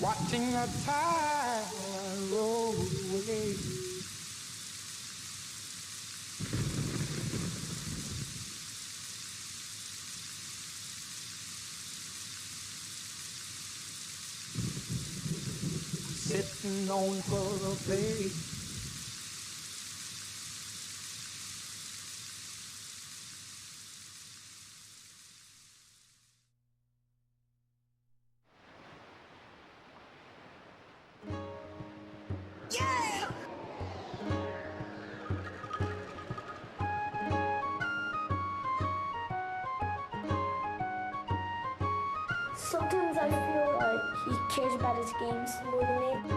watching the tide roll away. Sitting on for a play. Sometimes I feel like he cares about his games more than me.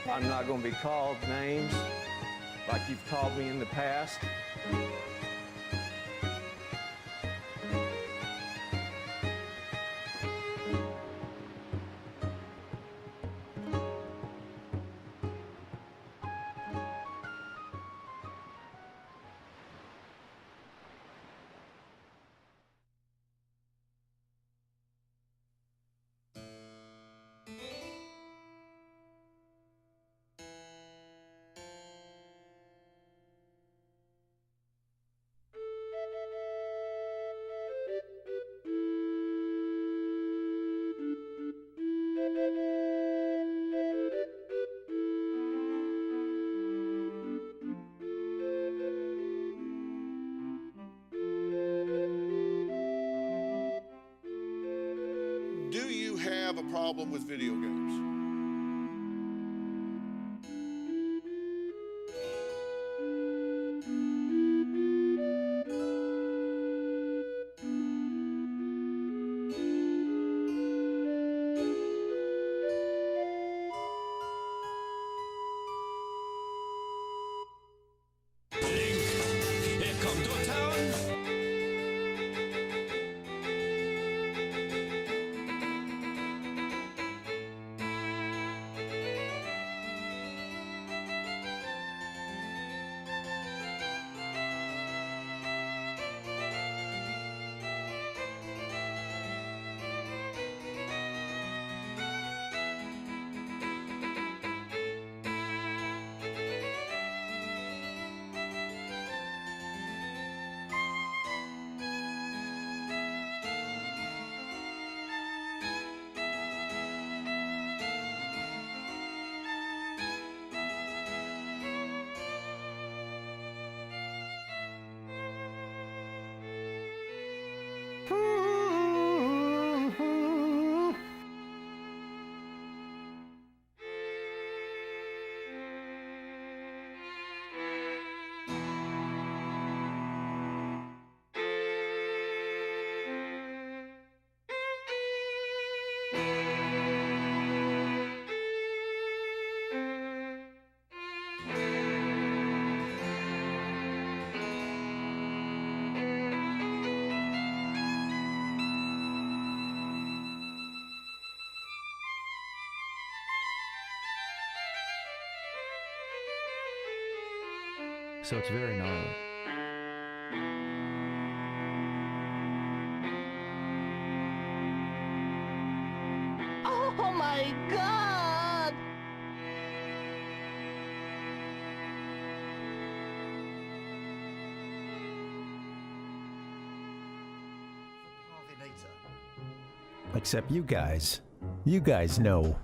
I'm not going to be called names like you've called me in the past. Do you have a problem with video games? So it's very gnarly. Oh my God! Except you guys know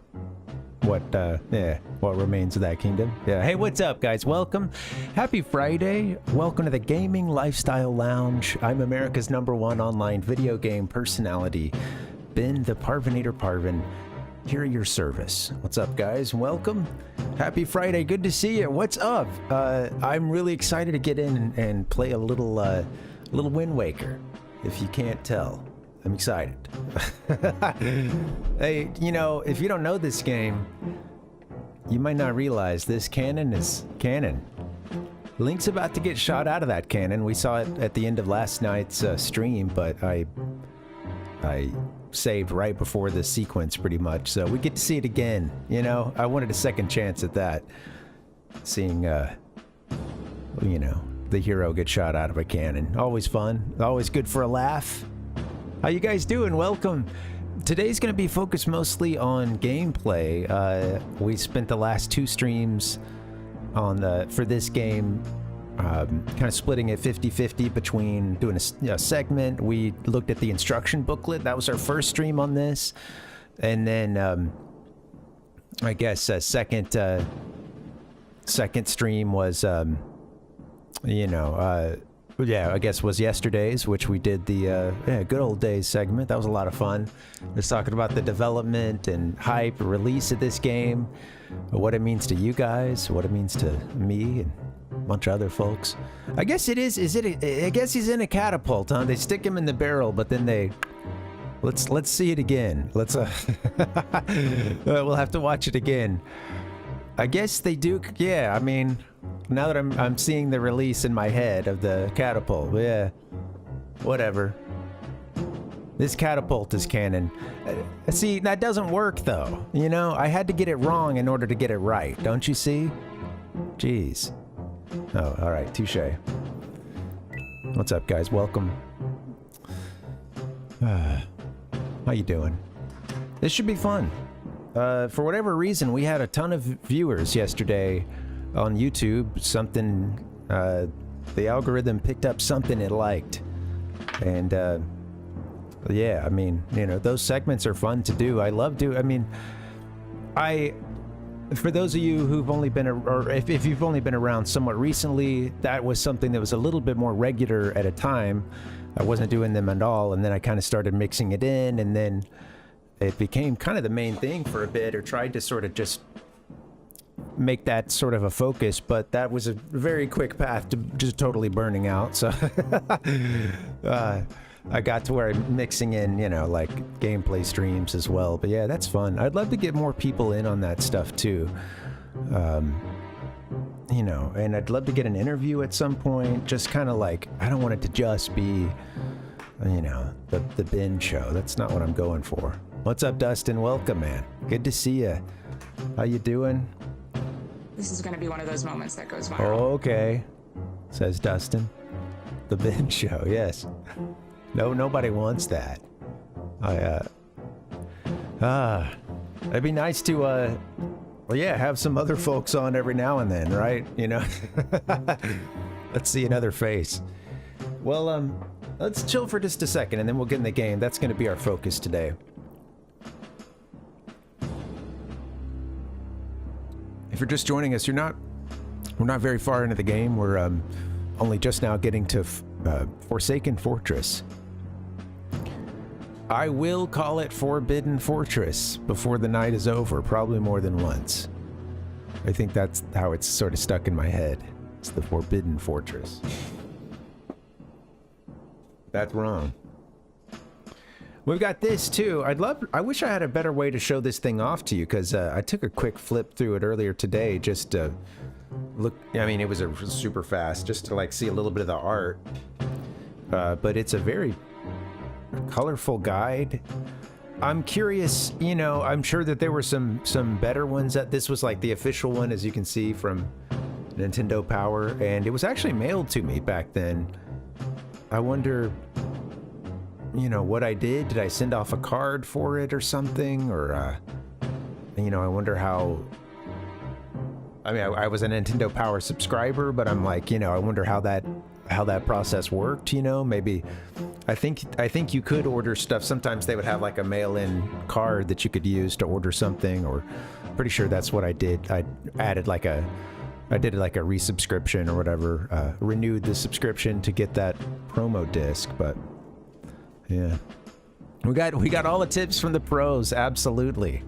what remains of that kingdom. Yeah. Hey, what's up, guys? Welcome. Happy Friday. Welcome to the Gaming Lifestyle Lounge. I'm America's #1 online video game personality, Ben the Parvinator Parvin, here at your service. What's up, guys? Welcome. Happy Friday. Good to see you. What's up? I'm really excited to get in and play a little windwaker, if you can't tell. I'm excited. Hey, you know, if you don't know this game, you might not realize this cannon is canon. Link's about to get shot out of that cannon. We saw it at the end of last night's stream, but I saved right before the sequence pretty much, so we get to see it again. You know, I wanted a second chance at that. Seeing, you know, the hero get shot out of a cannon. Always fun. Always good for a laugh. How you guys doing? Welcome. Today's going to be focused mostly on gameplay. We spent the last 2 streams on for this game, kind of splitting it 50-50 between doing a segment. We looked at the instruction booklet. That was our first stream on this. And then, I guess, second stream was, you know, yeah, I guess was yesterday's, which we did the good old days segment. That was a lot of fun. Just talking about the development and hype release of this game, what it means to you guys, what it means to me and a bunch of other folks. I guess it is it I guess he's in a catapult, huh? They stick him in the barrel, but then they let's see it again. Let's we'll have to watch it again. I guess they do. Yeah, I mean, now that I'm seeing the release in my head of the catapult, yeah, whatever. This catapult is canon. See, that doesn't work though. You know, I had to get it wrong in order to get it right. Don't you see? Jeez. Oh, all right, touche. What's up, guys? Welcome. How you doing? This should be fun. For whatever reason, we had a ton of viewers yesterday on YouTube. Something, the algorithm picked up something it liked. And, yeah, I mean, you know, those segments are fun to do. I love I mean, for those of you who've only been, or if you've only been around somewhat recently, that was something that was a little bit more regular at a time. I wasn't doing them at all, and then I kind of started mixing it in, and then it became kind of the main thing for a bit, or tried to sort of just make that sort of a focus, but that was a very quick path to just totally burning out. So I got to where I'm mixing in, you know, like gameplay streams as well. But yeah, that's fun. I'd love to get more people in on that stuff too. You know, and I'd love to get an interview at some point. Just kind of like, I don't want it to just be, you know, the binge show. That's not what I'm going for. What's up, Dustin? Welcome, man. Good to see you. How you doing? This is going to be one of those moments that goes viral. Okay, says Dustin. The binge show, yes. No, nobody wants that. It'd be nice to, well, yeah, have some other folks on every now and then, right? You know, let's see another face. Well, let's chill for just a second, and then we'll get in the game. That's going to be our focus today. If you're just joining us, we're not very far into the game. We're only just now getting to Forsaken Fortress. I will call it Forbidden Fortress before the night is over, probably more than once. I think that's how it's sort of stuck in my head. It's the Forbidden Fortress. That's wrong. We've got this too. I wish I had a better way to show this thing off to you, because I took a quick flip through it earlier today just to look. I mean, it was super fast just to like see a little bit of the art. But it's a very colorful guide. I'm curious, you know, I'm sure that there were some better ones. That this was like the official one, as you can see from Nintendo Power, and it was actually mailed to me back then. I wonder, you know, what I did. Did I send off a card for it or something? Or, you know, I wonder how... I mean, I was a Nintendo Power subscriber, but I'm like, you know, I wonder how that process worked, you know? Maybe... I think you could order stuff. Sometimes they would have like a mail-in card that you could use to order something, or... Pretty sure that's what I did. I did like a resubscription or whatever, renewed the subscription to get that promo disc, but... Yeah, we got all the tips from the pros. Absolutely.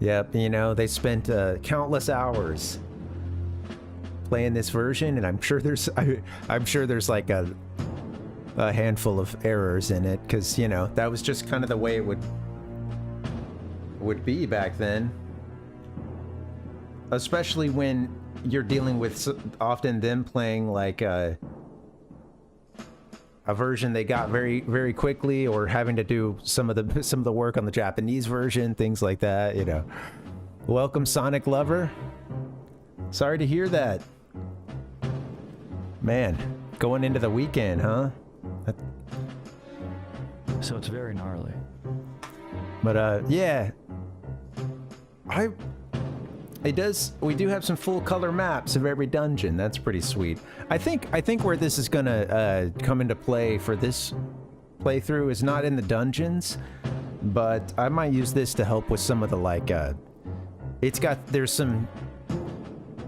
Yep. You know, they spent countless hours playing this version, and I'm sure there's like a handful of errors in it, because, you know, that was just kind of the way it would be back then. especially when you're dealing with often them playing like a version they got very, very quickly, or having to do some of the work on the Japanese version, things like that, you know. Welcome, Sonic Lover. Sorry to hear that. Man, going into the weekend, huh? So it's very gnarly. But yeah. We do have some full color maps of every dungeon. That's pretty sweet. I think where this is gonna come into play for this playthrough is not in the dungeons, but I might use this to help with some of the like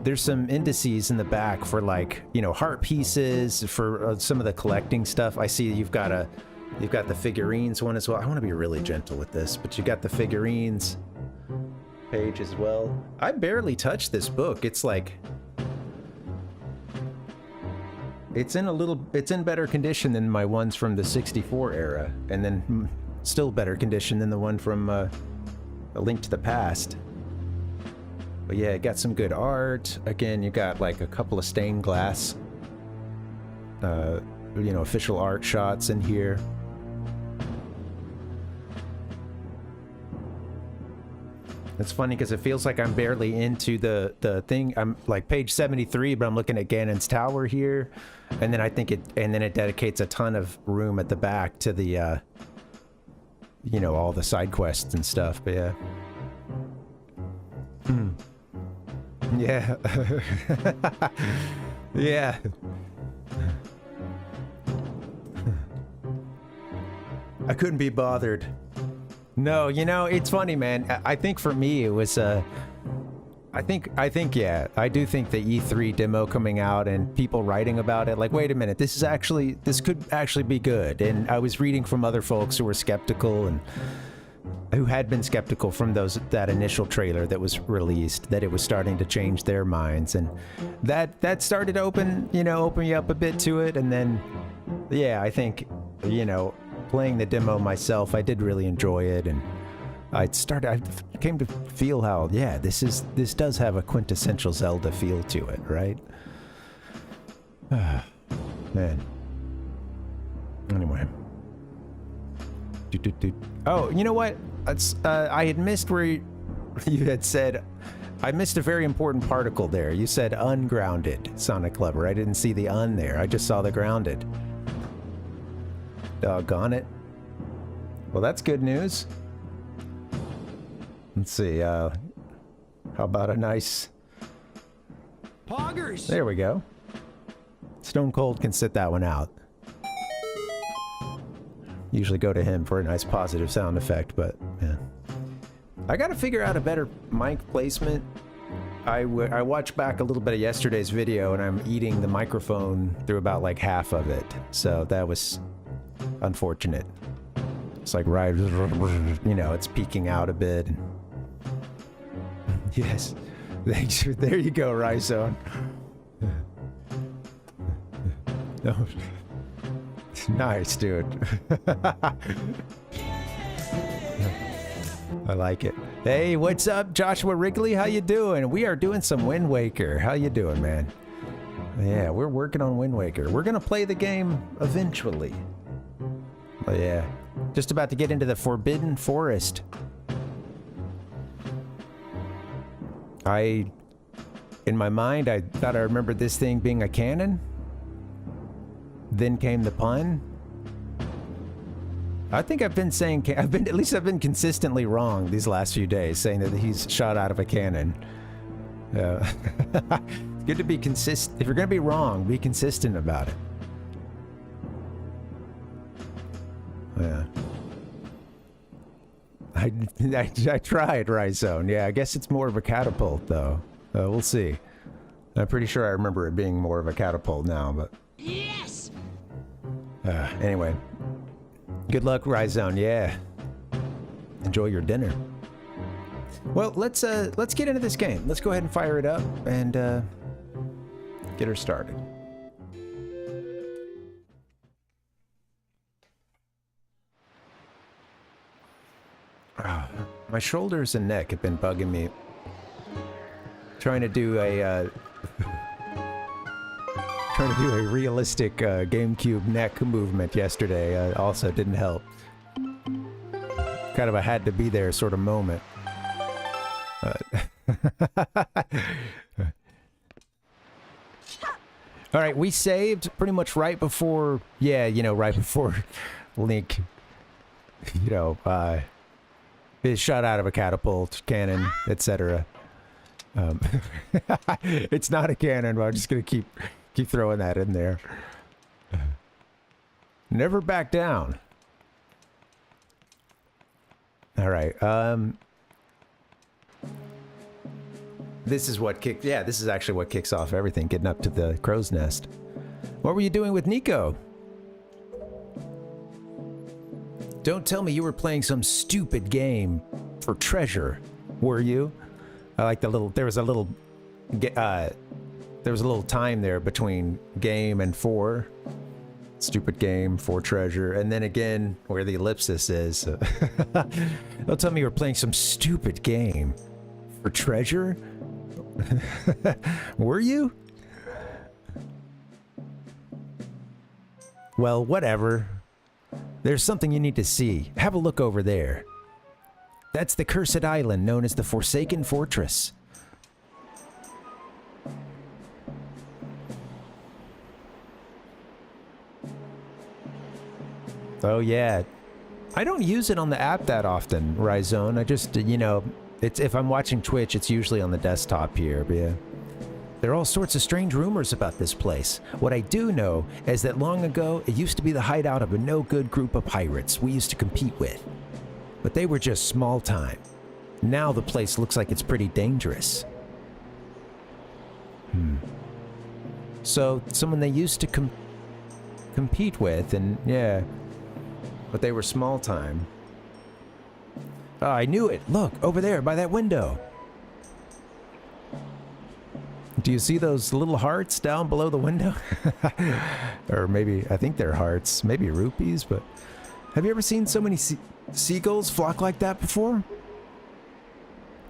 there's some indices in the back for, like, you know, heart pieces for some of the collecting stuff. I see you've got the figurines one as well. I want to be really gentle with this, but you got the figurines page as well. I barely touched this book. It's like it's in better condition than my ones from the 64 era, and then still better condition than the one from A Link to the Past. But yeah, it got some good art. Again, you got like a couple of stained glass you know, official art shots in here. It's funny because it feels like I'm barely into the thing. I'm like page 73, but I'm looking at Ganon's Tower here, and then it dedicates a ton of room at the back to the you know, all the side quests and stuff. But yeah. Yeah. Yeah. I couldn't be bothered. No, you know, it's funny, man. I think for me it was I think yeah, I do think the E3 demo coming out and people writing about it, like, wait a minute, this could actually be good. And I was reading from other folks who were skeptical and who had been skeptical from that initial trailer that was released, that it was starting to change their minds, and that started to open me up a bit to it. And then yeah, I think, you know, playing the demo myself, I did really enjoy it, and I came to feel how, yeah, this does have a quintessential Zelda feel to it, right? Man. Anyway. Oh, you know what? I had missed where you had said, I missed a very important particle there. You said ungrounded, Sonic Lover. I didn't see the un there. I just saw the grounded. Doggone it. Well, that's good news. Let's see, how about a nice... Poggers! There we go. Stone Cold can sit that one out. Usually go to him for a nice positive sound effect, but yeah. I gotta figure out a better mic placement. I watched back a little bit of yesterday's video, and I'm eating the microphone through about like half of it. So that was unfortunate. It's like, right, you know, it's peeking out a bit. Yes. Thanks. There you go, Rhizone. No. Nice, dude. I like it. Hey, what's up, Joshua Wrigley? How you doing? We are doing some Wind Waker. How you doing, man? Yeah, we're working on Wind Waker. We're gonna play the game eventually. Oh yeah, just about to get into the Forbidden Forest. In my mind, I thought I remembered this thing being a cannon. Then came the pun. I think I've been consistently wrong these last few days, saying that he's shot out of a cannon. It's good to be consistent. If you're gonna be wrong, be consistent about it. Yeah. I tried, Rhizone. Yeah, I guess it's more of a catapult, though. We'll see. I'm pretty sure I remember it being more of a catapult now, but... Yes! Anyway. Good luck, Rhizone. Yeah. Enjoy your dinner. Well, let's get into this game. Let's go ahead and fire it up and get her started. My shoulders and neck have been bugging me trying to do a realistic GameCube neck movement yesterday. Also didn't help. Kind of a had to be there sort of moment. All right, we saved pretty much right before, yeah, you know, right before Link, you know, is shot out of a catapult, cannon, etc. It's not a cannon, but I'm just gonna keep throwing that in there. Never back down. All right. This is what kicked. Yeah, this is actually what kicks off everything. Getting up to the crow's nest. What were you doing with Nico? Don't tell me you were playing some stupid game for treasure, were you? I like the little. There was a little time there between game and for. Stupid game for treasure, and then again where the ellipsis is. Don't tell me you were playing some stupid game for treasure. Were you? Well, whatever. There's something you need to see. Have a look over there. That's the cursed island known as the Forsaken Fortress. Oh yeah. I don't use it on the app that often, Ryzone. I just, you know, it's if I'm watching Twitch, it's usually on the desktop here, but yeah. There are all sorts of strange rumors about this place. What I do know is that long ago, it used to be the hideout of a no-good group of pirates we used to compete with. But they were just small time. Now the place looks like it's pretty dangerous. So, someone they used to compete with, and yeah, but they were small time. Oh, I knew it. Look, over there by that window. Do you see those little hearts down below the window? Or maybe, I think they're hearts, maybe rupees, but have you ever seen so many seagulls flock like that before?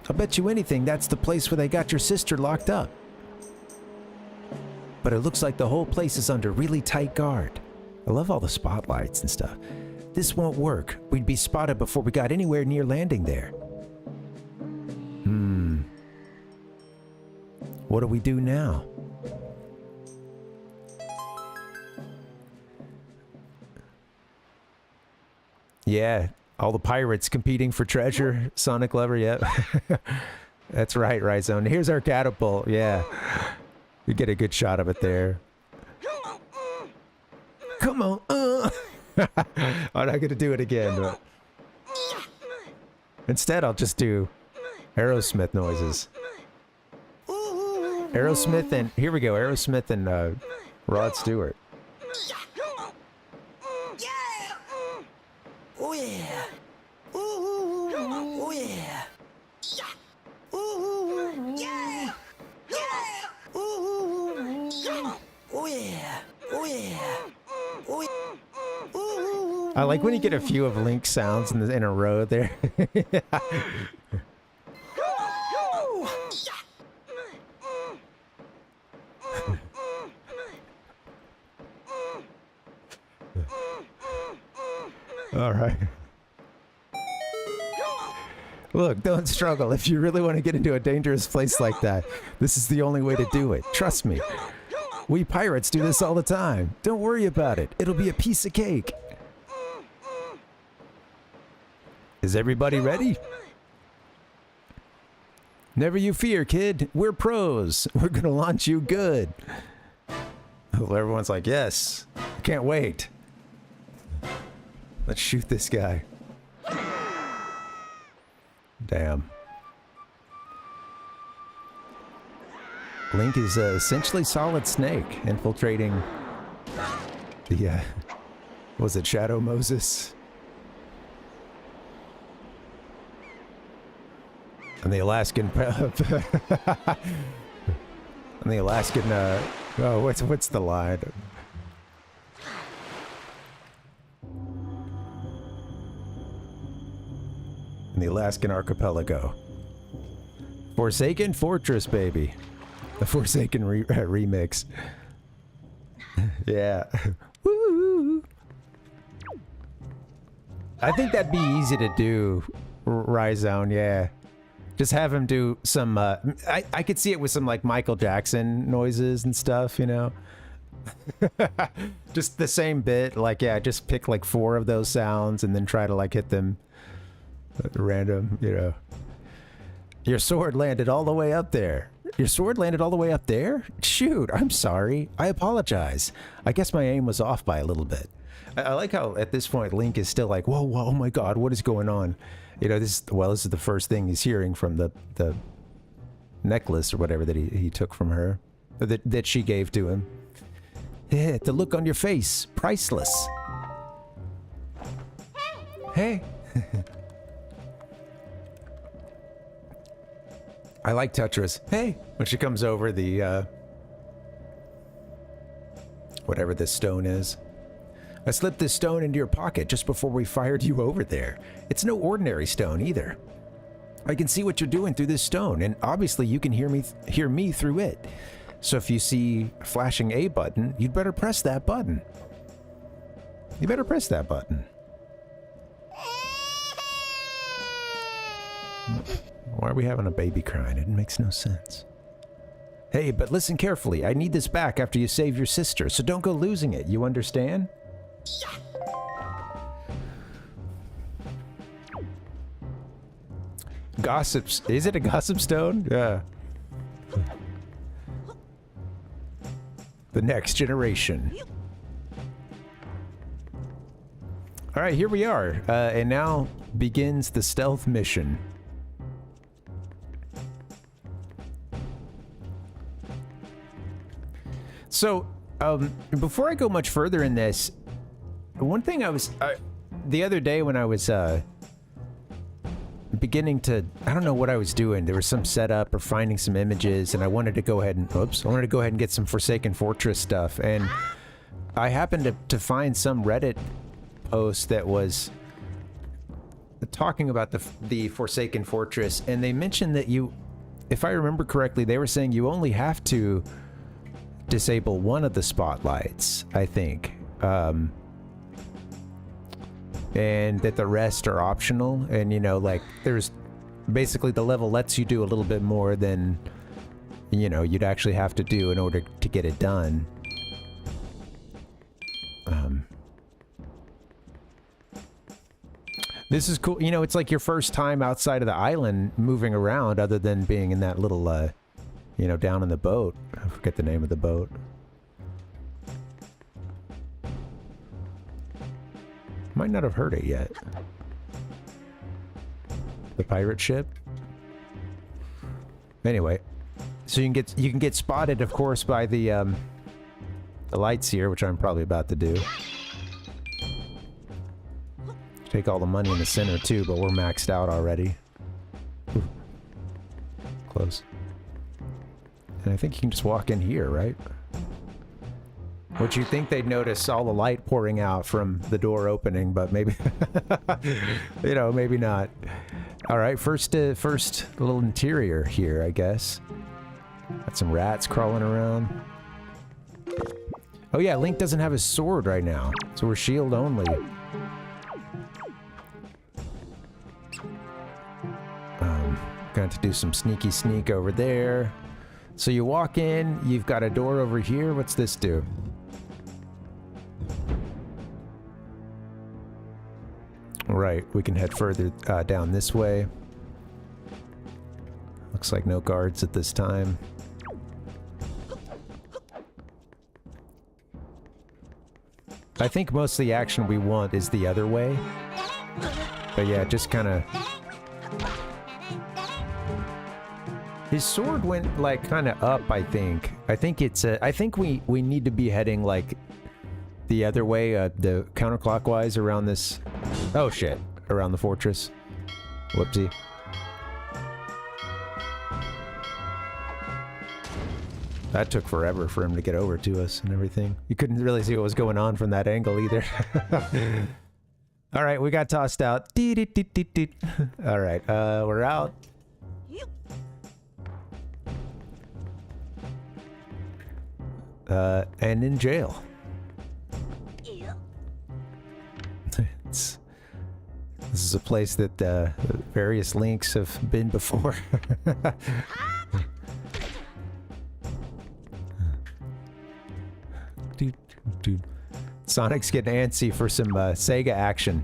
I'll bet you anything that's the place where they got your sister locked up. But it looks like the whole place is under really tight guard. I love all the spotlights and stuff. This won't work. We'd be spotted before we got anywhere near landing there. What do we do now? Yeah, all the pirates competing for treasure. Sonic Lover, yep. That's right, Ryzone. Here's our catapult, yeah. You get a good shot of it there. Come on. I'm not gonna do it again, but instead I'll just do Aerosmith noises. Aerosmith and here we go, Aerosmith and Rod Stewart. Oh yeah. Oh yeah. Oh yeah. Oh yeah. Oh yeah. I like when you get a few of Link's sounds in a row there. All right. Look, don't struggle. If you really want to get into a dangerous place like that, this is the only way to do it. Trust me. We pirates do this all the time. Don't worry about it. It'll be a piece of cake. Is everybody ready? Never you fear, kid. We're pros. We're gonna launch you good. Well, everyone's like, yes. I can't wait. Let's shoot this guy. Damn. Link is essentially Solid Snake, infiltrating the, was it Shadow Moses? And the Alaskan, and the Alaskan, oh, what's the line? In the Alaskan archipelago. Forsaken Fortress, baby. The Forsaken remix. Yeah. Woo! I think that'd be easy to do, Ryzone, yeah. Just have him do some, I could see it with some, like, Michael Jackson noises and stuff, you know? Just the same bit, like, yeah, just pick, like, 4 of those sounds and then try to, like, hit them at random, you know. Your sword landed all the way up there. Your sword landed all the way up there? Shoot, I'm sorry. I apologize. I guess my aim was off by a little bit. I like how at this point Link is still like, whoa, whoa, oh my god, what is going on? You know, this is the first thing he's hearing from the necklace or whatever that he took from her. Or that she gave to him. Yeah, the look on your face, priceless. Hey. I like Tetra's hey when she comes over the whatever this stone is. I slipped this stone into your pocket just before we fired you over there. It's no ordinary stone either. I can see what you're doing through this stone, and obviously you can hear me through it. So if you see a flashing A button, you'd better press that button. You better press that button. Why are we having a baby crying? It makes no sense. Hey, but listen carefully. I need this back after you save your sister, so don't go losing it. You understand? Gossips. Is it a gossip stone? Yeah. The next generation. All right, here we are. And now begins the stealth mission. So, before I go much further in this, one thing the other day when I was, beginning to, I don't know what I was doing. There was some setup or finding some images, and I wanted to go ahead and get some Forsaken Fortress stuff, and I happened to find some Reddit post that was talking about the Forsaken Fortress, and they mentioned that if I remember correctly, they were saying you only have to disable one of the spotlights, I think. And that the rest are optional, and you know, like, there's basically the level lets you do a little bit more than, you know, you'd actually have to do in order to get it done. This is cool. You know, it's like your first time outside of the island moving around other than being in that little, you know, down in the boat. I forget the name of the boat. Might not have heard it yet. The pirate ship. Anyway, so you can get spotted, of course, by the lights here, which I'm probably about to do. Take all the money in the center too, but we're maxed out already. Ooh. Close. And I think you can just walk in here, right? Which you think they'd notice all the light pouring out from the door opening, but maybe, you know, maybe not. All right, first little interior here, I guess. Got some rats crawling around. Oh yeah, Link doesn't have his sword right now, so we're shield only. Going to do some sneaky sneak over there. So you walk in, you've got a door over here. What's this do? Right, we can head further down this way. Looks like no guards at this time. I think most of the action we want is the other way. But yeah, just kind of... His sword went, like, kind of up, I think. I think it's I think we need to be heading, like, the other way, the counterclockwise around this... Oh, shit. Around the fortress. Whoopsie. That took forever for him to get over to us and everything. You couldn't really see what was going on from that angle either. Alright, we got tossed out. Alright, we're out. and in jail. This is a place that various Links have been before. Sonic's getting antsy for some Sega action.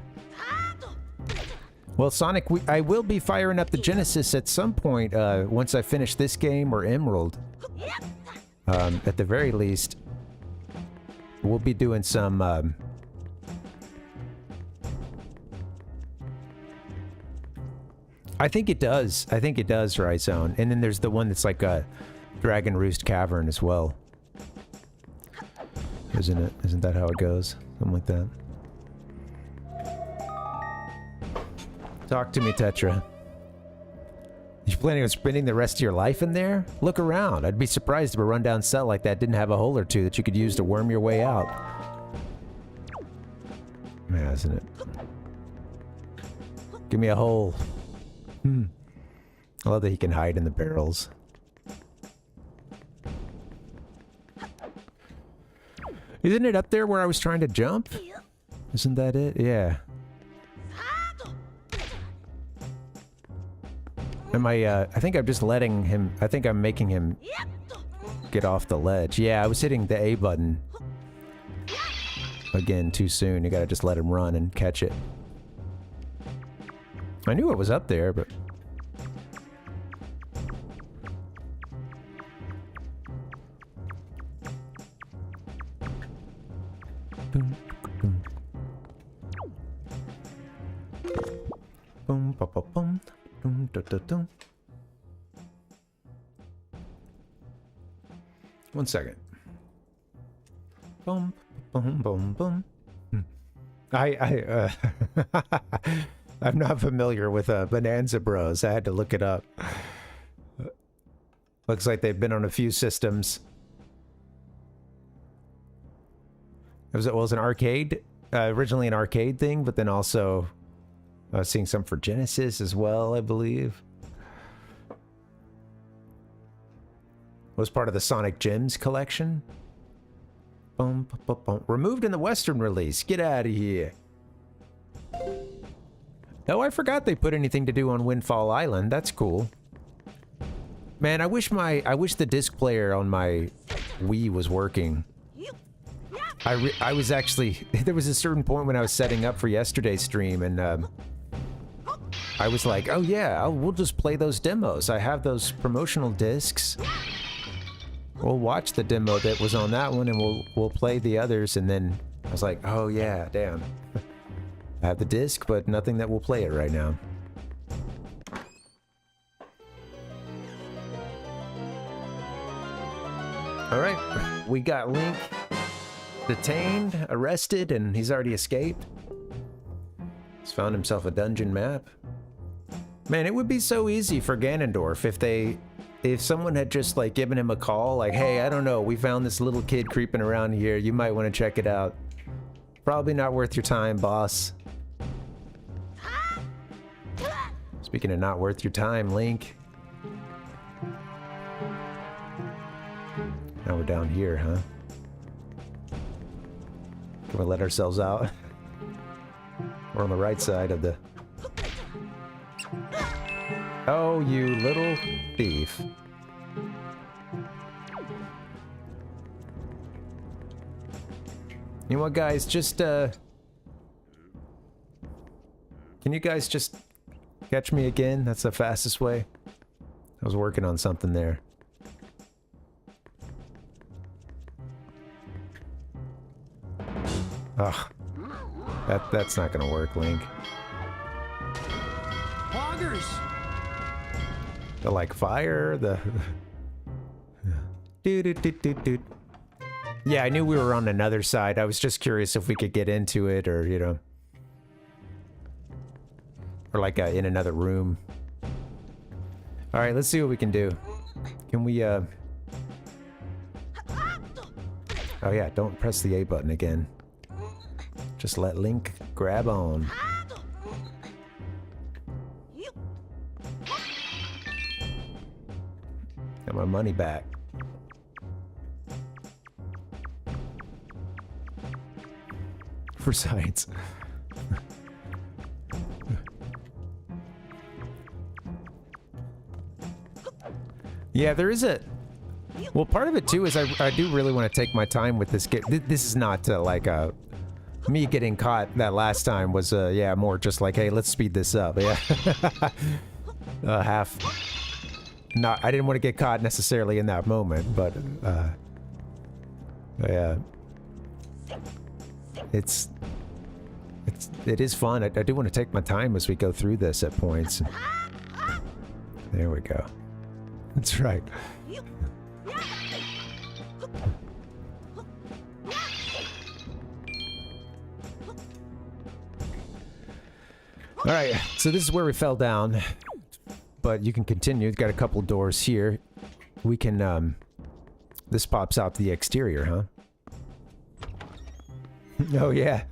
Well, Sonic, I will be firing up the Genesis at some point once I finish this game or Emerald. At the very least, we'll be doing some... I think it does. I think it does, Rhizone. And then there's the one that's like a Dragon Roost Cavern as well. Isn't it? Isn't that how it goes? Something like that. Talk to me, Tetra. You planning on spending the rest of your life in there? Look around. I'd be surprised if a rundown cell like that didn't have a hole or two that you could use to worm your way out. Yeah, isn't it? Give me a hole. I love that he can hide in the barrels. Isn't it up there where I was trying to jump? Isn't that it? Yeah. Am I think I'm just letting him... I think I'm making him get off the ledge. Yeah, I was hitting the A button. Again, too soon. You gotta just let him run and catch it. I knew it was up there, but... Boom, boom, boom, boom, boom, dum, dum, dum. 1 second. Boom, boom, boom, boom. I'm not familiar with Bonanza Bros. I had to look it up. Looks like they've been on a few systems. It was an arcade, originally an arcade thing, but then also seeing some for Genesis as well, I believe. Was part of the Sonic Gems collection. Boom, boom, boom. Removed in the Western release. Get out of here. Oh, I forgot they put anything to do on Windfall Island. That's cool. Man, I wish the disc player on my Wii was working. I was actually... There was a certain point when I was setting up for yesterday's stream, and I was like, oh yeah, we'll just play those demos. I have those promotional discs. We'll watch the demo that was on that one, and we'll play the others, and then I was like, oh yeah, damn. I have the disc, but nothing that will play it right now. Alright, we got Link detained, arrested, and he's already escaped. He's found himself a dungeon map. Man, it would be so easy for Ganondorf if someone had just like given him a call, like, hey, I don't know, we found this little kid creeping around here, you might want to check it out. Probably not worth your time, boss. Speaking of not worth your time, Link. Now we're down here, huh? Can we let ourselves out? We're on the right side of the... Oh, you little thief. You know what, guys? Just, Can you guys just catch me again? That's the fastest way. I was working on something there. Ugh. That's not gonna work, Link. Poggers! The like fire, the... Doot. Yeah, I knew we were on another side. I was just curious if we could get into it, or, you know... Or like in another room. Alright, let's see what we can do. Can we, Oh yeah, don't press the A button again. Just let Link grab on. Got my money back. for science. Yeah, there is a... Well, part of it too is I do really want to take my time with this game. This is not like me getting caught that last time was yeah, more just like, hey, let's speed this up. Yeah. Half... Not, I didn't want to get caught necessarily in that moment, but yeah, it is fun. I do want to take my time as we go through this at points. There we go. That's right. All right, so this is where we fell down. But you can continue. We've got a couple doors here. We can, this pops out the exterior, huh? Oh, yeah.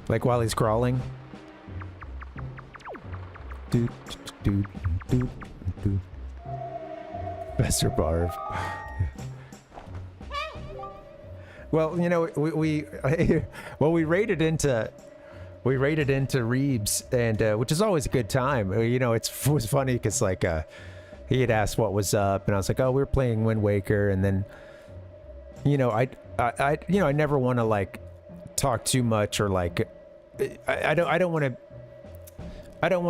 Like while he's crawling. Doot, doot, doot, doot. Professor Barv. Well, you know, we raided into Reeves, and which is always a good time. You know, it was funny because like he had asked what was up, and I was like, oh, we were playing Wind Waker, and then you know, I never want to like talk too much or like I don't want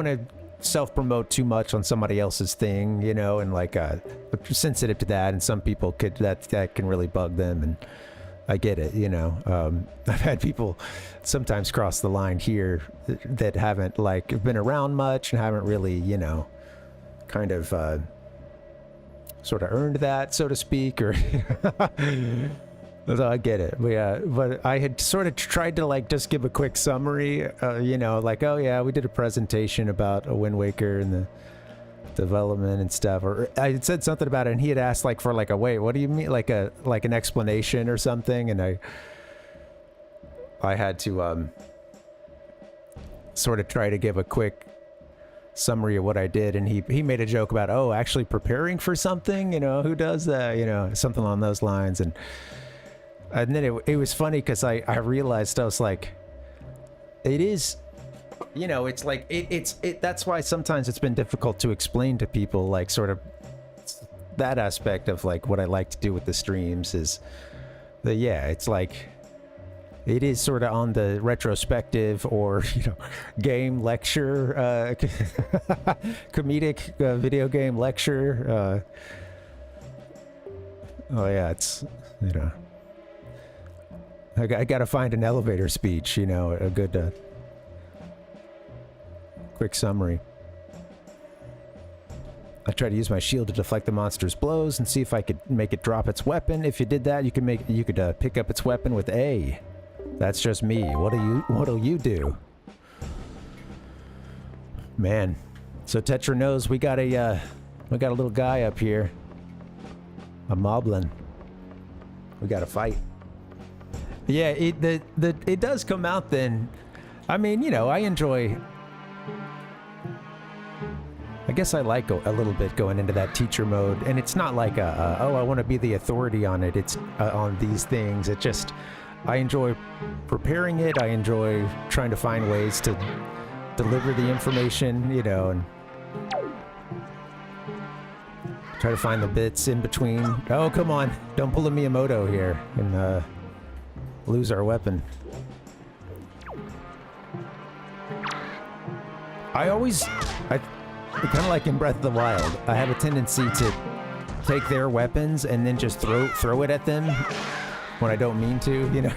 to self-promote too much on somebody else's thing, you know, and like sensitive to that, and some people could that can really bug them, and I get it, you know. I've had people sometimes cross the line here that haven't like been around much and haven't really, you know, kind of sort of earned that, so to speak, or so I get it. But I had sort of tried to like just give a quick summary, you know, like, oh yeah, we did a presentation about a Wind Waker and the development and stuff, or I had said something about it, and he had asked like for like a wait, what do you mean, like an explanation or something, and I had to sort of try to give a quick summary of what I did, and he made a joke about, oh, actually preparing for something, you know, who does that, you know, something along those lines, and then it was funny because I realized, I was like, it is, you know, it's like it's that's why sometimes it's been difficult to explain to people, like sort of that aspect of like what I like to do with the streams is that, yeah, it's like it is sort of on the retrospective or, you know, game lecture, comedic video game lecture. Oh yeah, it's, you know, I got to find an elevator speech, you know, a good quick summary. I tried to use my shield to deflect the monster's blows and see if I could make it drop its weapon. If you did that, you could pick up its weapon with A. That's just me. What'll you do? Man. So Tetra knows we got a little guy up here. A moblin. We got to fight. Yeah, it does come out then. I mean, you know, I enjoy, I guess I like a little bit going into that teacher mode, and it's not like oh, I want to be the authority on it. It's on these things. It just, I enjoy preparing it. I enjoy trying to find ways to deliver the information, you know, and try to find the bits in between. Oh, come on. Don't pull a Miyamoto here and lose our weapon. I kind of like in Breath of the Wild, I have a tendency to take their weapons and then just throw it at them when I don't mean to, you know.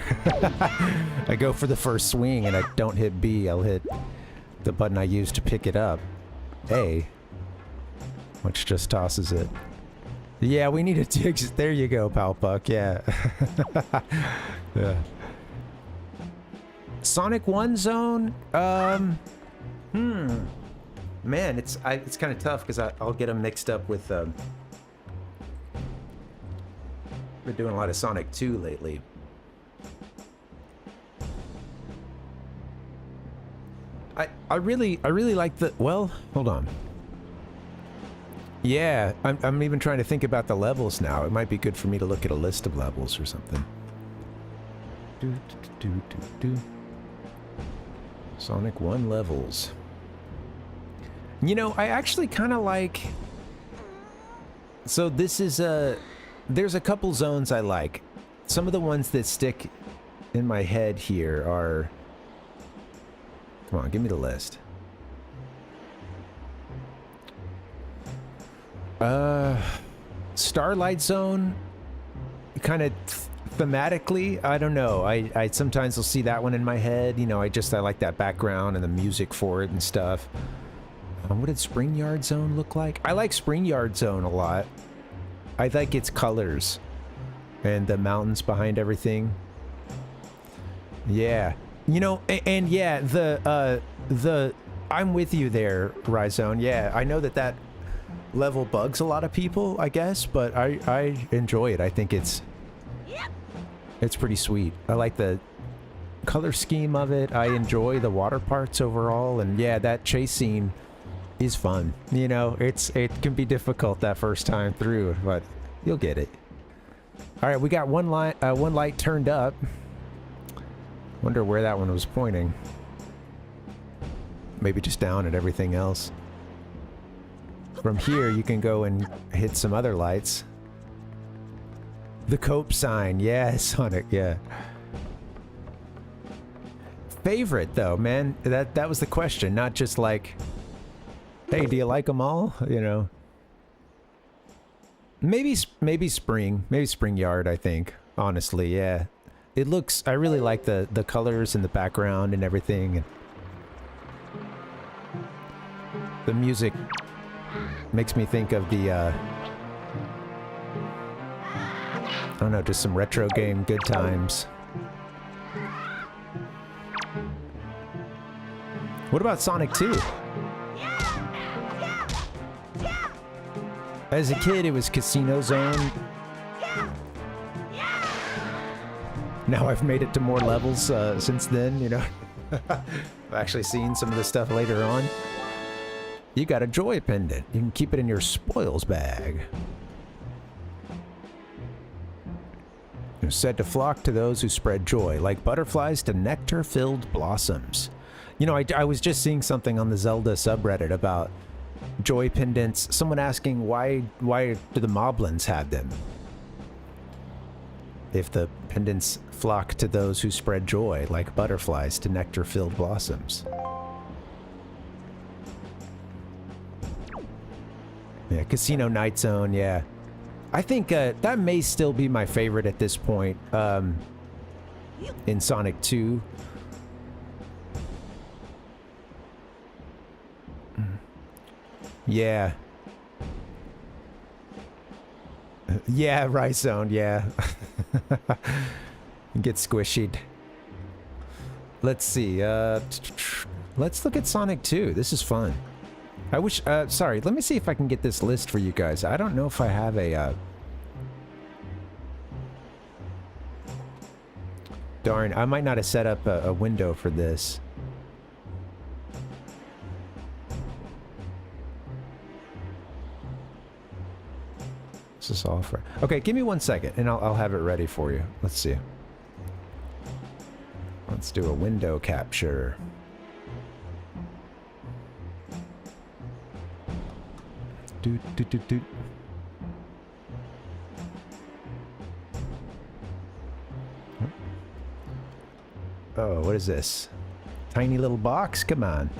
I go for the first swing and I don't hit B, I'll hit the button I use to pick it up, A, which just tosses it. Yeah, we need a there you go, Palpuck, yeah. Yeah. Sonic 1 zone? Man, it's kind of tough because I'll get them mixed up with we're doing a lot of Sonic 2 lately. I really like the, well, hold on. Yeah, I'm even trying to think about the levels now. It might be good for me to look at a list of levels or something. Do, do, do, do, do. Sonic 1 levels. You know, I actually kind of like... So this is there's a couple zones I like. Some of the ones that stick in my head here are... Come on, give me the list. Starlight Zone, kind of thematically, I don't know. I sometimes will see that one in my head. You know, I like that background and the music for it and stuff. What did Spring Yard Zone look like? I like Spring Yard Zone a lot. I like its colors and the mountains behind everything. Yeah, you know, and yeah, the I'm with you there, Rhizone. Yeah, I know that level bugs a lot of people, I guess, but I enjoy it. I think it's pretty sweet. I like the color scheme of it. I enjoy the water parts overall, and yeah, that chase scene is fun. You know, it can be difficult that first time through, but you'll get it. All right, we got one light turned up. Wonder where that one was pointing. Maybe just down at everything else. From here, you can go and hit some other lights. The Cope sign, yeah, Sonic, yeah. Favorite, though, man, that was the question, not just like, hey, do you like them all? You know, maybe Spring Yard. I think, honestly, yeah. It looks. I really like the colors and the background and everything. The music makes me think of the, I don't know, just some retro game good times. What about Sonic 2? As a kid, it was Casino Zone. Now I've made it to more levels since then, you know. I've actually seen some of the stuff later on. You got a joy pendant. You can keep it in your spoils bag. You're said to flock to those who spread joy, like butterflies to nectar-filled blossoms. You know, I was just seeing something on the Zelda subreddit about joy pendants. Someone asking why do the moblins have them? If the pendants flock to those who spread joy, like butterflies to nectar-filled blossoms. Yeah, Casino Night Zone, yeah. I think that may still be my favorite at this point in Sonic 2. Yeah. Yeah, Rice Zone, yeah. Get squishied. Let's see, let's look at Sonic 2. This is fun. I wish, sorry, let me see if I can get this list for you guys. I don't know if I have a, darn, I might not have set up a window for this. This is all for... Okay, give me 1 second, and I'll have it ready for you. Let's see. Let's do a window capture. Doot, doot, doot, doot. Oh, what is this? Tiny little box? Come on.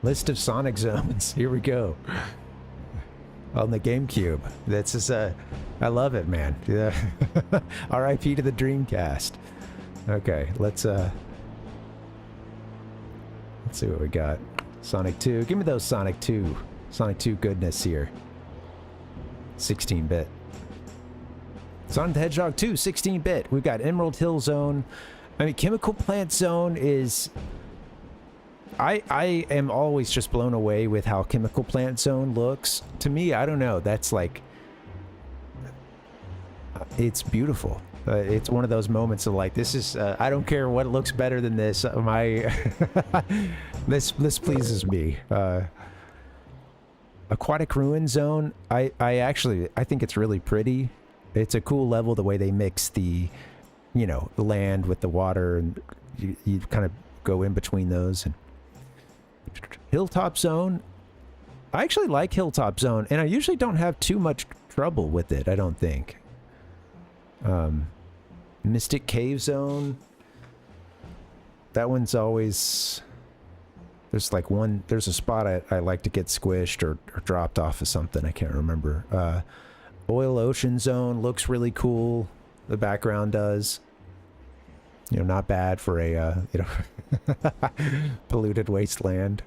List of Sonic zones. Here we go. On the GameCube. That's just I love it, man. Yeah. R.I.P. to the Dreamcast. Okay, let's see what we got. Sonic 2. Give me those Sonic 2. Sonic 2 goodness here. 16-bit. Sonic the Hedgehog 2, 16-bit. We've got Emerald Hill Zone. I mean, Chemical Plant Zone is... I am always just blown away with how Chemical Plant Zone looks. To me, I don't know. That's like... it's beautiful. It's one of those moments of like, this is... I don't care what looks better than this. This pleases me. Aquatic Ruin Zone. I think it's really pretty. It's a cool level the way they mix the, you know, the land with the water, and you kind of go in between those. And Hilltop Zone, I actually like Hilltop Zone, and I usually don't have too much trouble with it, I don't think. Mystic Cave Zone, that one's always... There's like one... There's a spot I like to get squished or dropped off of something, I can't remember. Oil Ocean Zone looks really cool. The background does. You know, not bad for a, you know, polluted wasteland.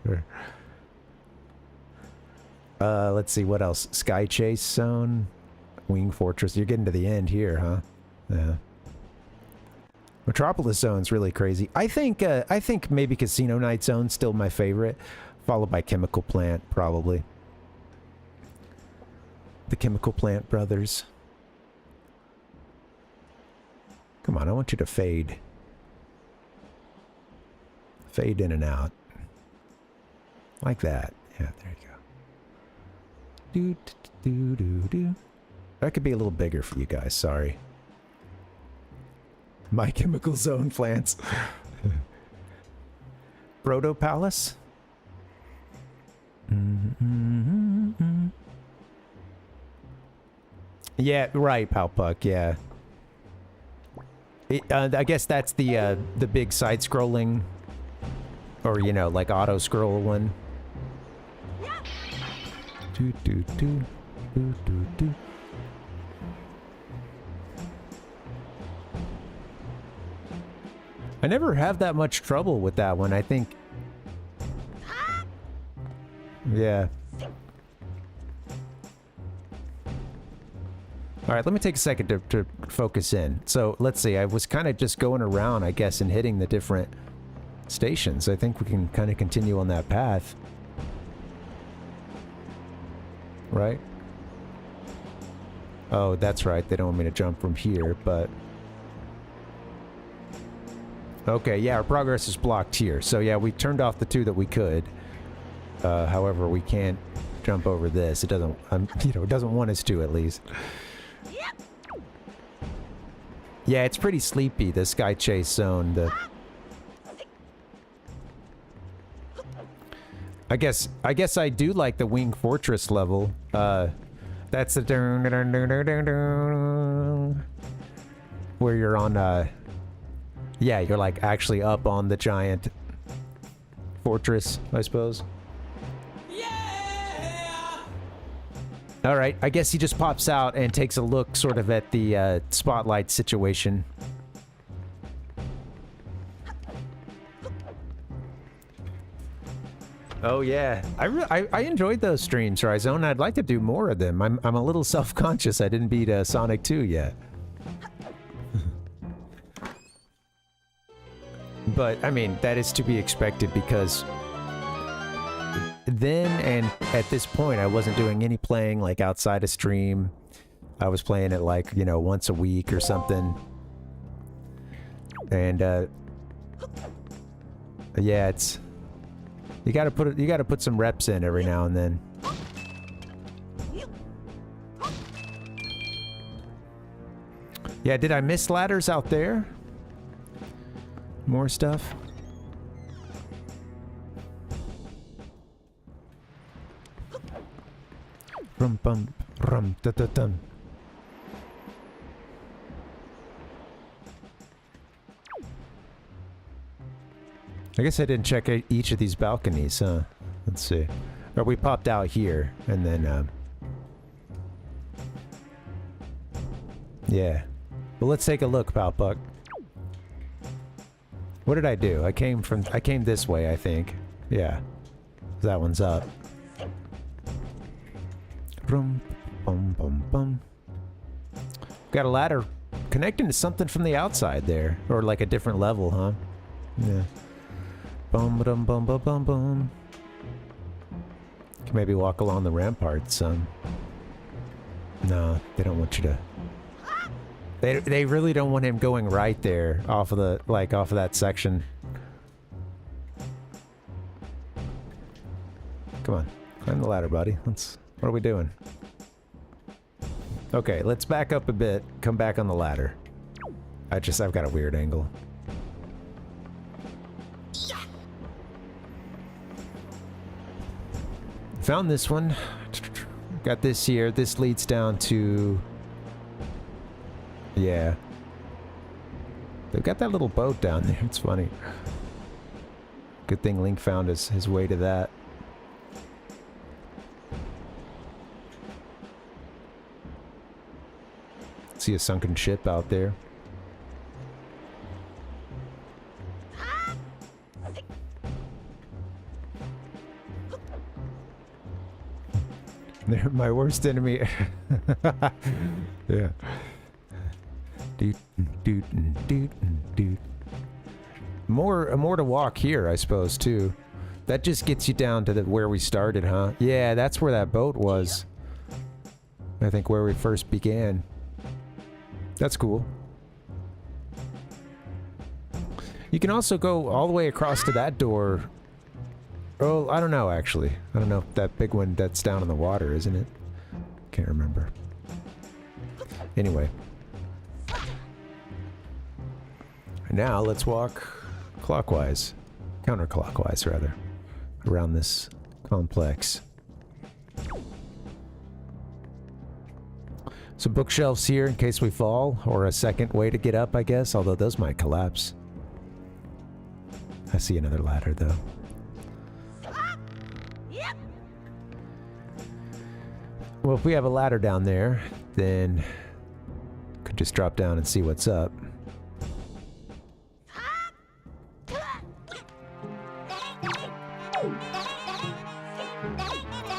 Let's see, what else? Sky Chase Zone. Wing Fortress. You're getting to the end here, huh? Yeah. Metropolis Zone's really crazy. I think maybe Casino Night Zone's still my favorite, followed by Chemical Plant, probably. The Chemical Plant brothers. Come on, I want you to fade. Fade in and out. Like that. Yeah, there you go. Do. That could be a little bigger for you guys, sorry. My Chemical Zone plants. Proto Palace? Yeah, right, Palpuck, yeah. I guess that's the big side-scrolling, or, you know, like auto-scroll one. Do. I never have that much trouble with that one, I think. Yeah. Alright, let me take a second to focus in. So, let's see, I was kind of just going around, I guess, and hitting the different stations. I think we can kind of continue on that path. Right? Oh, that's right, they don't want me to jump from here, but... Okay, yeah, our progress is blocked here. So yeah, we turned off the two that we could. However, we can't jump over this. It doesn't, you know, it doesn't want us to, at least. Yeah, it's pretty sleepy, the Sky Chase Zone. I guess I do like the Wing Fortress level. That's the where you're on, yeah, you're like actually up on the giant fortress, I suppose. Yeah! Alright, I guess he just pops out and takes a look sort of at the spotlight situation. Oh yeah, I enjoyed those streams, Ryzone. I'd like to do more of them. I'm a little self-conscious I didn't beat Sonic 2 yet. But, I mean, that is to be expected because then and at this point I wasn't doing any playing like outside of stream. I was playing it like, you know, once a week or something. And yeah, it's you gotta put some reps in every now and then. Yeah, did I miss ladders out there? More stuff? Rum bum rum da da dum. I guess I didn't check each of these balconies, huh? Let's see. Or we popped out here, and then, yeah. Well, let's take a look, Palpuck. What did I do? I came this way, I think. Yeah. That one's up. Bum, bum, bum, bum. Got a ladder connecting to something from the outside there. Or like a different level, huh? Yeah. Bum, bum, bum, bum, bum, bum. Can maybe walk along the ramparts some. No, they don't want you to. They really don't want him going right there off of the off of that section. Come on, climb the ladder, buddy. What are we doing? Okay, let's back up a bit. Come back on the ladder. I've got a weird angle. Found this one. Got this here. This leads down to... Yeah. They've got that little boat down there. It's funny. Good thing Link found his way to that. See a sunken ship out there. They're my worst enemy. Yeah. Doot, doot, doot, doot. More to walk here, I suppose, too. That just gets you down to where we started, huh? Yeah, that's where that boat was. I think where we first began. That's cool. You can also go all the way across to that door. Oh, I don't know, actually. I don't know if that big one that's down in the water, isn't it? Can't remember. Anyway. Now, let's walk clockwise. Counterclockwise, rather. Around this complex. Some bookshelves here in case we fall, or a second way to get up, I guess, although those might collapse. I see another ladder, though. Well, if we have a ladder down there, then could just drop down and see what's up.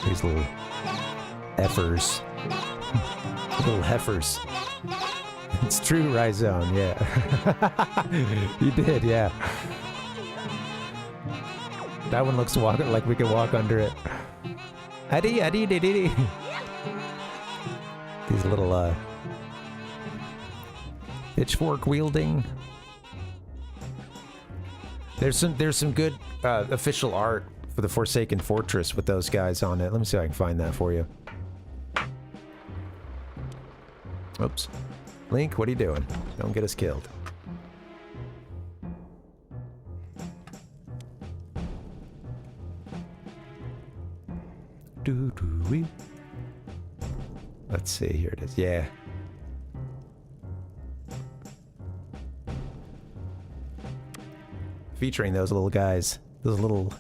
These little effers. Little heifers. It's true, Rhizone, yeah. You did, yeah. That one looks like we can walk under it. Addy, addy, dee, dee, dee. These little, pitchfork wielding. There's some good, official art for the Forsaken Fortress with those guys on it. Let me see if I can find that for you. Oops. Link, what are you doing? Don't get us killed. Doo-doo-wee. Let's see, here it is. Yeah. Featuring those little guys. Those little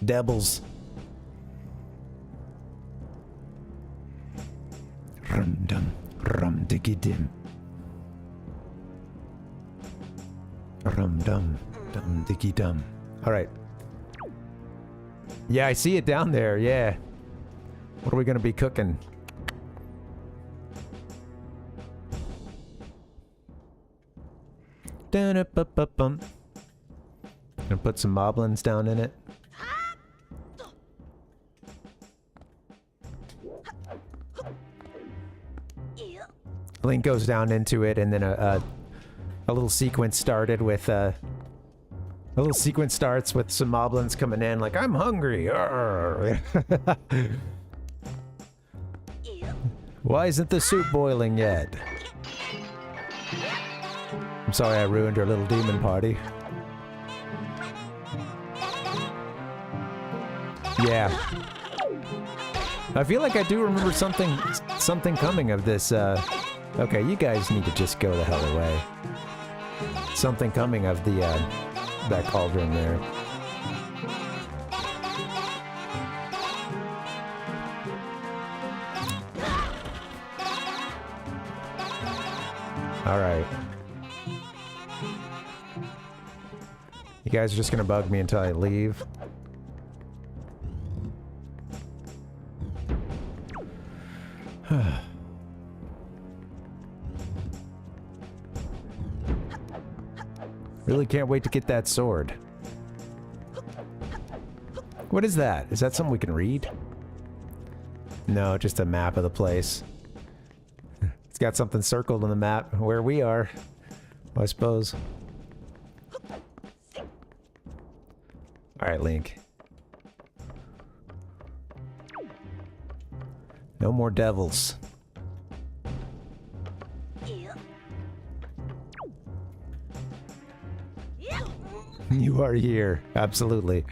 devils. Rum-dum. Rum-diggy-dim. Rum-dum. Dum-diggy-dum. Alright. Yeah, I see it down there, yeah. What are we gonna be cooking? Dun-up-up-up-bum. Gonna put some moblins down in it. Link goes down into it, and then a little sequence started with a little sequence starts with some moblins coming in, like, I'm hungry. Why isn't the soup boiling yet? I'm sorry I ruined our little demon party. Yeah. I feel like I do remember something coming of this, okay, you guys need to just go the hell away. Something coming of the, that cauldron there. Alright. You guys are just gonna bug me until I leave. Really can't wait to get that sword. What is that? Is that something we can read? No, just a map of the place. It's got something circled on the map where we are, I suppose. Alright, Link. No more devils. You are here. Absolutely.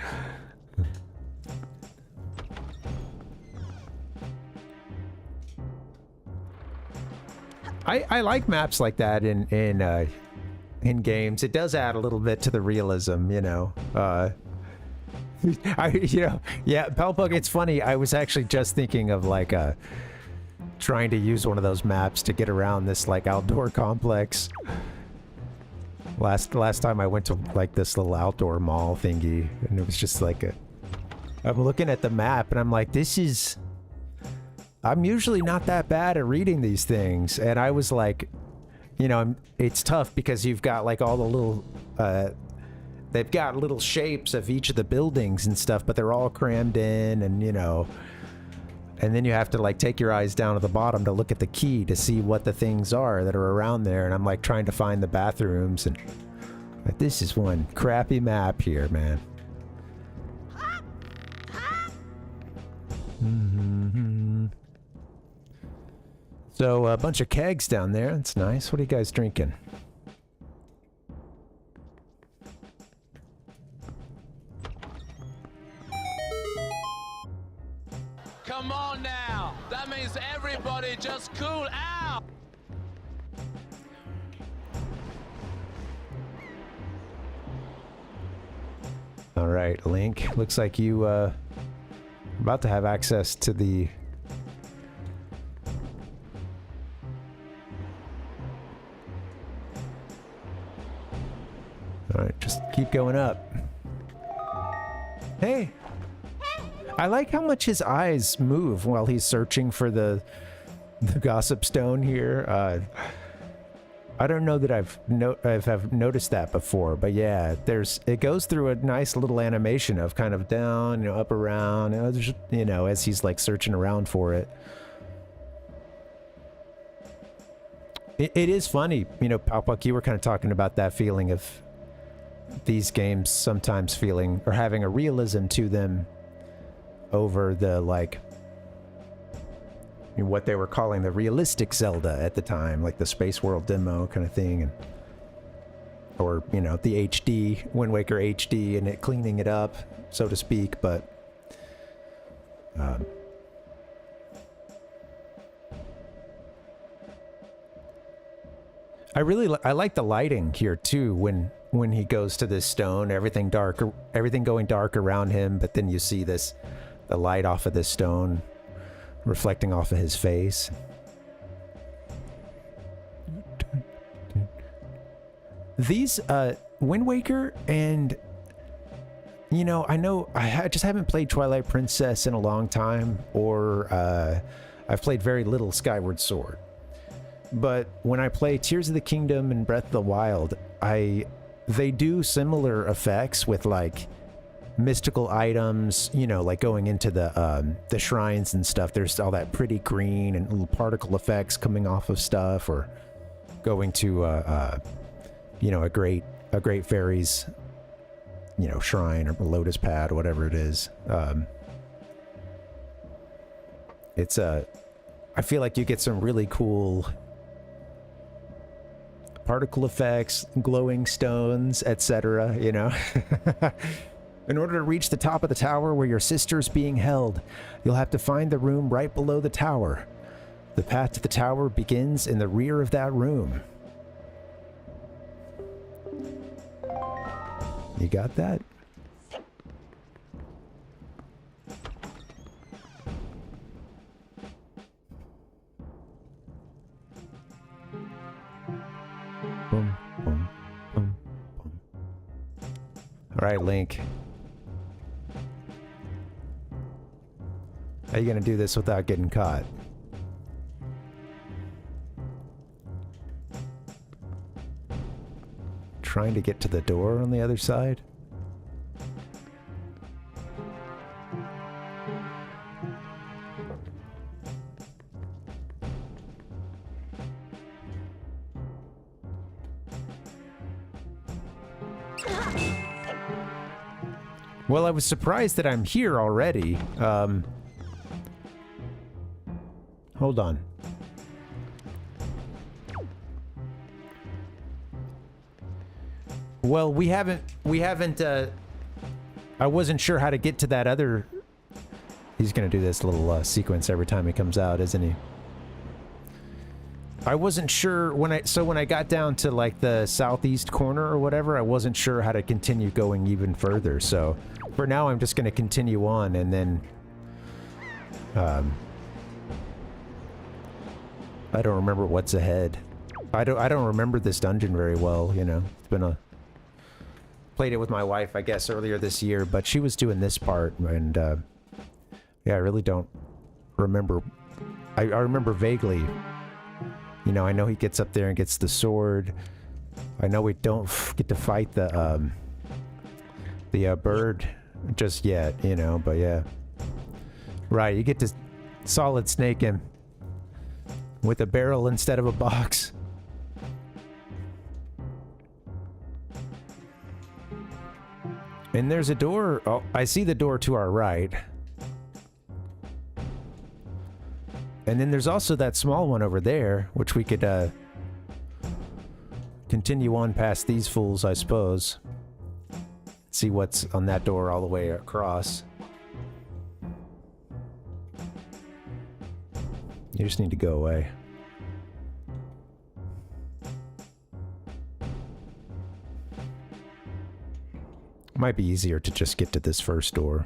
I like maps like that in games. It does add a little bit to the realism, you know. Yeah, Palpug, it's funny. I was actually just thinking of like trying to use one of those maps to get around this like outdoor complex. Last time I went to like this little outdoor mall thingy, and it was just like I'm looking at the map and I'm like, I'm usually not that bad at reading these things, and I was like, you know, it's tough because you've got like all the little they've got little shapes of each of the buildings and stuff, but they're all crammed in, and you know, and then you have to like take your eyes down to the bottom to look at the key to see what the things are that are around there, and I'm like trying to find the bathrooms, and like, this is one crappy map here, man. So a bunch of kegs down there. That's nice. What are you guys drinking? Come on now. That means everybody just cool out. All right, Link. Looks like you about to have access to the Alright, just keep going up. Hey! I like how much his eyes move while he's searching for the gossip stone here. I don't know that I've noticed that before, but yeah, it goes through a nice little animation of kind of down, you know, up, around, you know, as he's like searching around for it. It is funny, you know, Palpuck, you were kind of talking about that feeling of these games sometimes feeling or having a realism to them over the like what they were calling the realistic Zelda at the time, like the Space World demo kind of thing, and or you know the HD Windwaker HD and it cleaning it up, so to speak. But I like the lighting here too when he goes to this stone, everything going dark around him, but then you see the light off of this stone reflecting off of his face. These Wind Waker, and you know I just haven't played Twilight Princess in a long time, or I've played very little Skyward Sword. But when I play Tears of the Kingdom and Breath of the Wild, they do similar effects with like mystical items, you know, like going into the shrines and stuff. There's all that pretty green and little particle effects coming off of stuff, or going to you know, a great fairy's, you know, shrine or lotus pad or whatever it is. It's I feel like you get some really cool particle effects, glowing stones, etc., you know. In order to reach the top of the tower where your sister's being held, you'll have to find the room right below the tower. The path to the tower begins in the rear of that room. You got that? Boom, boom, boom, boom. All right, Link. How are you gonna do this without getting caught? Trying to get to the door on the other side? Well, I was surprised that I'm here already. Hold on. Well, we haven't, I wasn't sure how to get to that other... He's gonna do this little sequence every time he comes out, isn't he? I wasn't sure when I got down to like the southeast corner or whatever, I wasn't sure how to continue going even further. So for now, I'm just gonna continue on and then, I don't remember what's ahead. I don't remember this dungeon very well, you know. It's been played it with my wife, I guess, earlier this year, but she was doing this part, and yeah, I really don't remember. I remember vaguely. You know, I know he gets up there and gets the sword. I know we don't get to fight the bird just yet, you know, but yeah. Right, you get to solid snake him with a barrel instead of a box. And there's a door. Oh, I see the door to our right. And then there's also that small one over there, which we could continue on past these fools, I suppose. See what's on that door all the way across. You just need to go away. Might be easier to just get to this first door.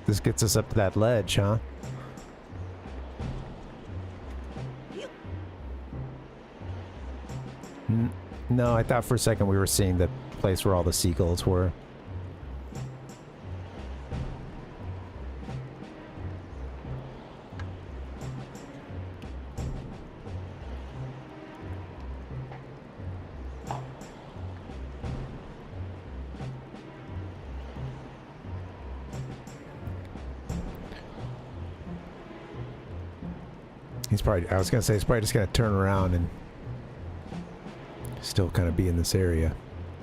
This gets us up to that ledge, huh? No, I thought for a second we were seeing the place where all the seagulls were. He's probably, I was gonna say, he's probably just gonna turn around and still kind of be in this area.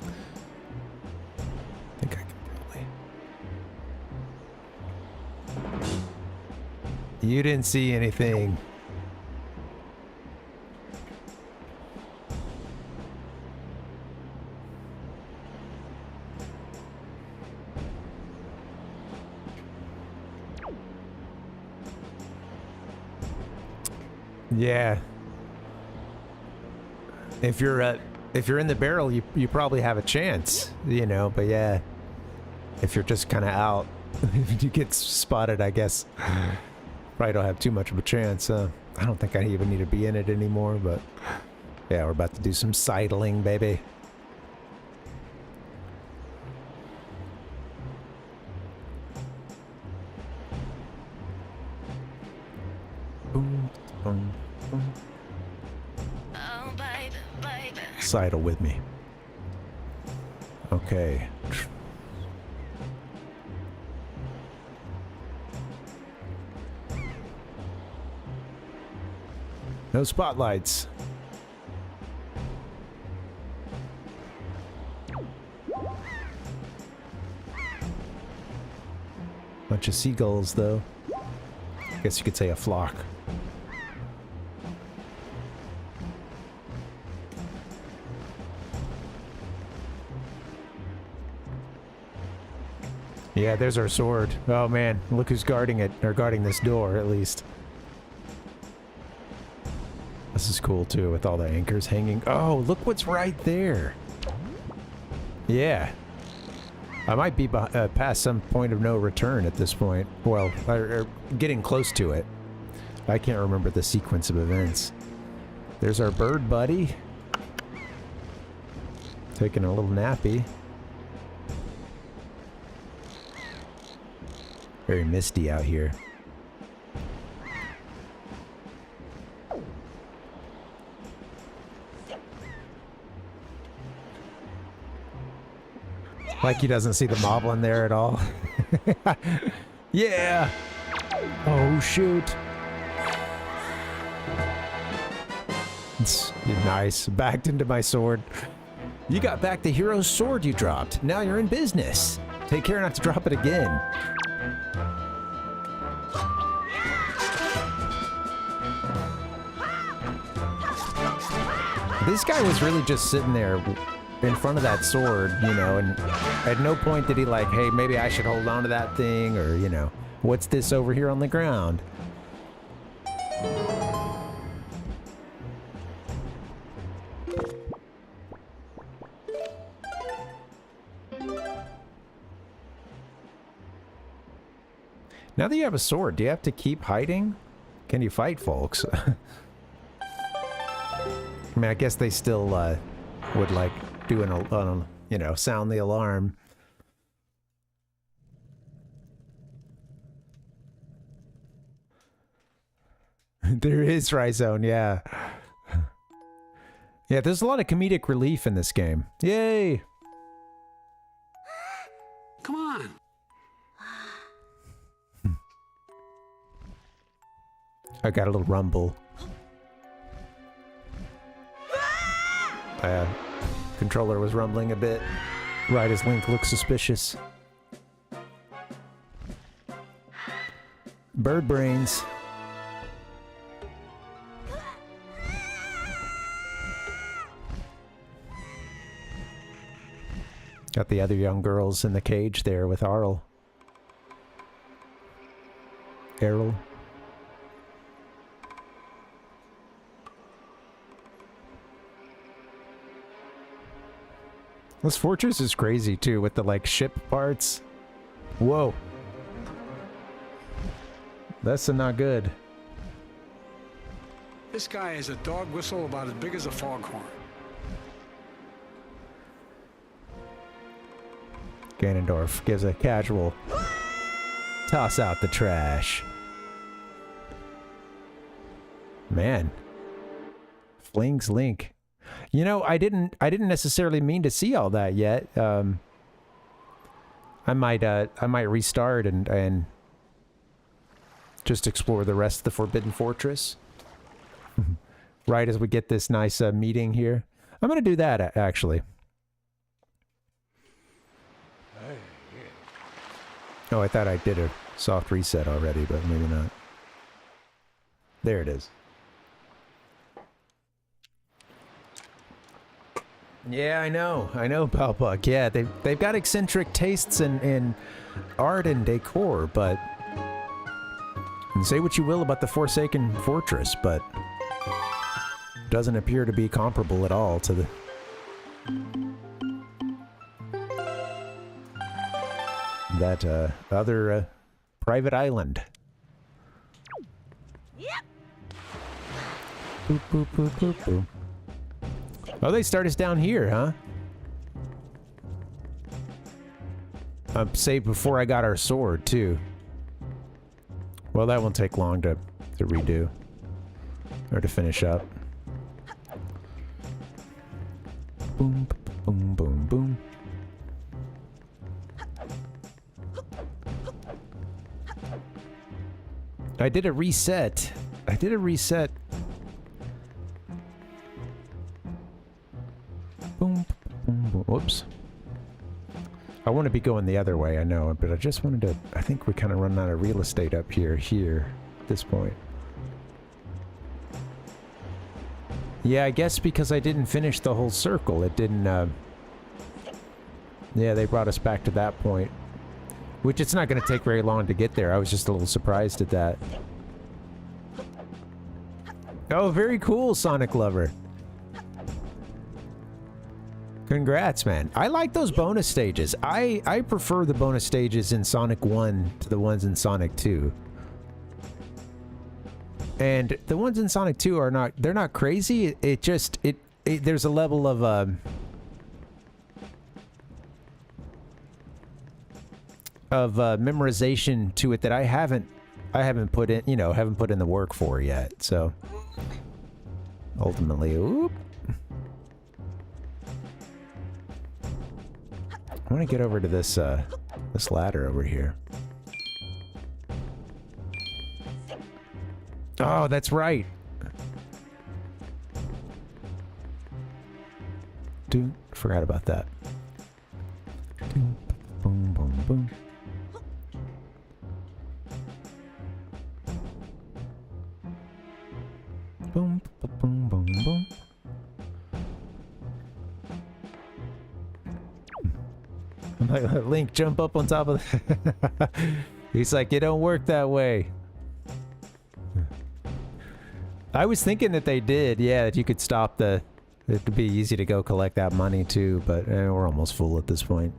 I think I can probably... You didn't see anything. Yeah. If you're in the barrel, you probably have a chance, you know, but yeah. If you're just kind of out, if you get spotted, I guess probably don't have too much of a chance. I don't think I even need to be in it anymore, but yeah, we're about to do some sidling, baby. Boom, boom. Oh, baby, baby. Sidle with me. Okay. No spotlights. Bunch of seagulls, though. I guess you could say a flock. Yeah, there's our sword. Oh man, look who's guarding it, or guarding this door, at least. This is cool too, with all the anchors hanging. Oh, look what's right there. Yeah. I might be past some point of no return at this point. Well, getting close to it. I can't remember the sequence of events. There's our bird buddy. Taking a little nappy. Very misty out here. Like he doesn't see the moblin there at all. Yeah! Oh, shoot. It's nice. Backed into my sword. You got back the hero's sword you dropped. Now you're in business. Take care not to drop it again. This guy was really just sitting there in front of that sword, you know, and at no point did he like, hey, maybe I should hold on to that thing, or, you know, what's this over here on the ground? Now that you have a sword, do you have to keep hiding? Can you fight folks? I mean, I guess they still would like do an, you know, sound the alarm. There is Rhizone, yeah. Yeah, there's a lot of comedic relief in this game. Yay! Come on. I got a little rumble. Controller was rumbling a bit. Right as Link looks suspicious. Bird brains. Got the other young girls in the cage there with Arl. Errol. This fortress is crazy too, with the like ship parts. Whoa. That's not good. This guy has a dog whistle about as big as a foghorn. Ganondorf gives a casual toss out the trash. Man. Flings Link. You know, I didn't necessarily mean to see all that yet. I might restart and just explore the rest of the Forbidden Fortress. Right as we get this nice meeting here. I'm gonna do that actually. Oh, I thought I did a soft reset already, but maybe not. There it is. Yeah, I know, Palpuck. Yeah, they've got eccentric tastes in art and decor, but and say what you will about the Forsaken Fortress, but doesn't appear to be comparable at all to the that other private island. Yep. Boop boop boop boop boop. Oh, they start us down here, huh? Saved before I got our sword, too. Well, that won't take long to redo. Or to finish up. Boom, boom, boom, boom. I did a reset. Boom, boom, boom. Whoops. I want to be going the other way, I know, but I just wanted to... I think we kind of run out of real estate up here, at this point. Yeah, I guess because I didn't finish the whole circle, it didn't, yeah, they brought us back to that point. Which it's not going to take very long to get there. I was just a little surprised at that. Oh, very cool, Sonic Lover. Congrats, man. I like those bonus stages. I prefer the bonus stages in Sonic 1 to the ones in Sonic 2. And the ones in Sonic 2 are not, they're not crazy. It just, there's a level of, memorization to it that I haven't put in, you know, haven't put in the work for yet. So ultimately, oop. want to get over to this this ladder over here. Oh, that's right. Dude, forgot about that. Boom, boom, boom. Boom, boom, boom, boom. I'm like, Link, jump up on top of the He's like, it don't work that way. I was thinking that they did, yeah, that you could stop the... It would be easy to go collect that money too, but we're almost full at this point.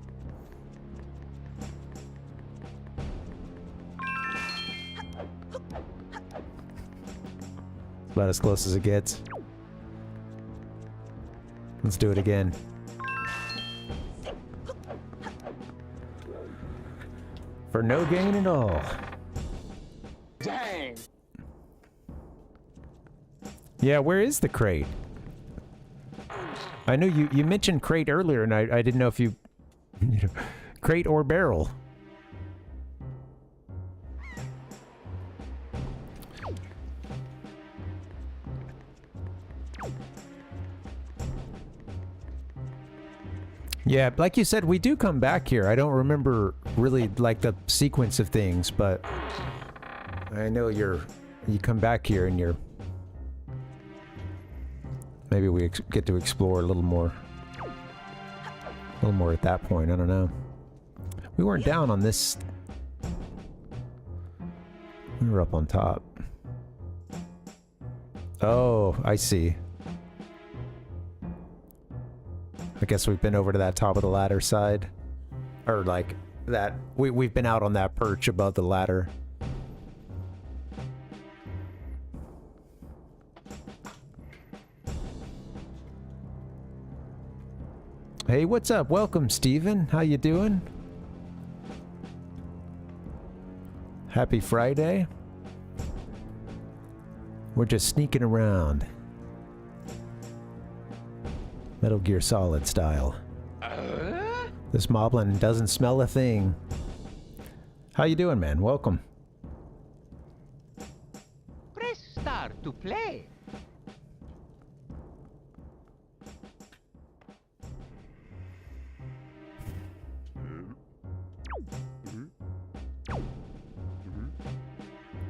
About as close as it gets. Let's do it again. For no gain at all. Dang! Yeah, where is the crate? I know you mentioned crate earlier, and I didn't know if you know, crate or barrel. Yeah, like you said, we do come back here. I don't remember really like the sequence of things, but I know you come back here and you're... Maybe we get to explore a little more at that point. I don't know. We weren't down on this. We were up on top. Oh, I see. I guess we've been over to that top of the ladder side. Or like that. We've been out on that perch above the ladder. Hey, what's up? Welcome, Steven. How you doing? Happy Friday. We're just sneaking around. Metal Gear Solid style. This moblin doesn't smell a thing. How you doing, man? Welcome. Press start to play.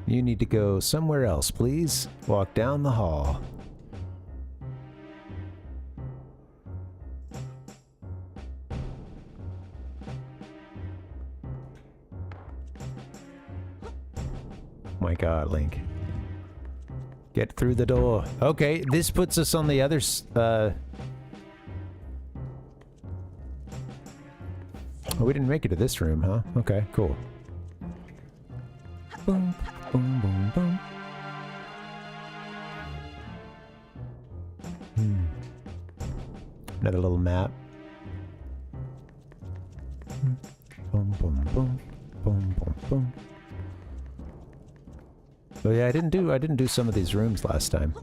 You need to go somewhere else, please. Walk down the hall. My God, Link. Get through the door. Okay, this puts us on the other Oh, we didn't make it to this room, huh? Okay, cool. Boom, boom, boom, boom. Another little map. Boom, boom, boom, boom, boom, boom. Oh yeah, I didn't do some of these rooms last time.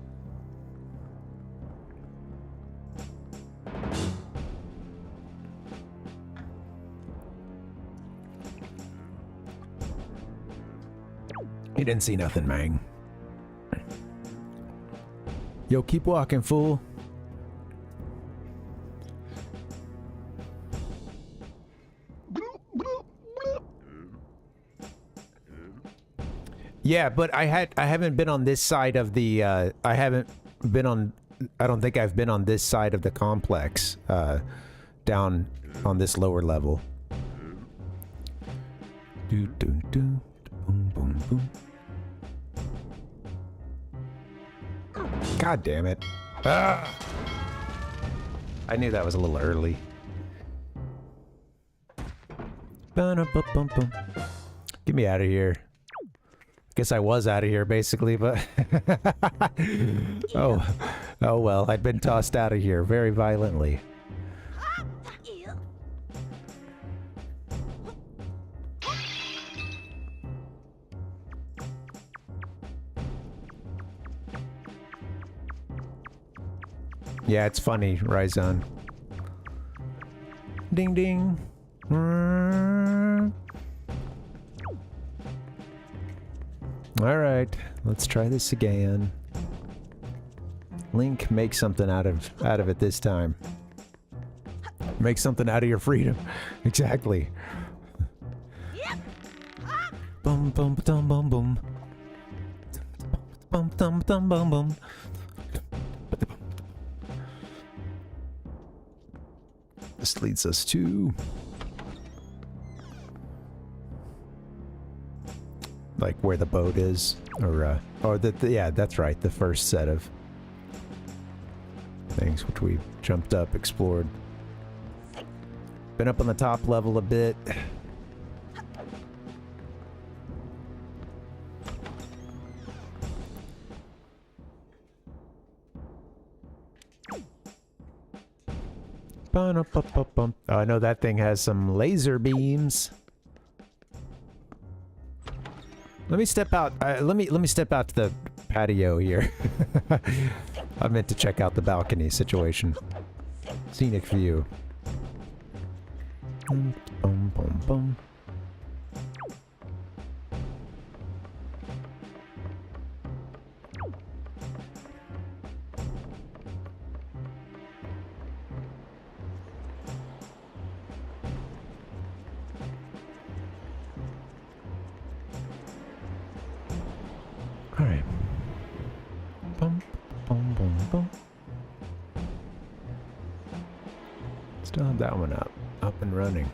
You didn't see nothing, man. Yo, keep walking, fool. Yeah, but I haven't been on this side of the I don't think I've been on this side of the complex down on this lower level. Do do do boom boom boom. God damn it. Ah! I knew that was a little early. Ba-na-ba-bum-bum. Get me out of here. Guess I was out of here basically, but oh well, I'd been tossed out of here very violently. Yeah, it's funny, Ryzon. Ding ding. All right, let's try this again. Link, make something out of it this time. Make something out of your freedom. Exactly. Bum bum bum bum bum. Bum bum bum bum bum. This leads us to like where the boat is, or yeah, that's right, the first set of things which we jumped up, explored. Been up on the top level a bit. Oh, I know that thing has some laser beams. Let me step out. Let me step out to the patio here. I meant to check out the balcony situation. Scenic view. Bum, bum, bum, bum. All right. Bum, bum, bum, bum. Still have that one up and running.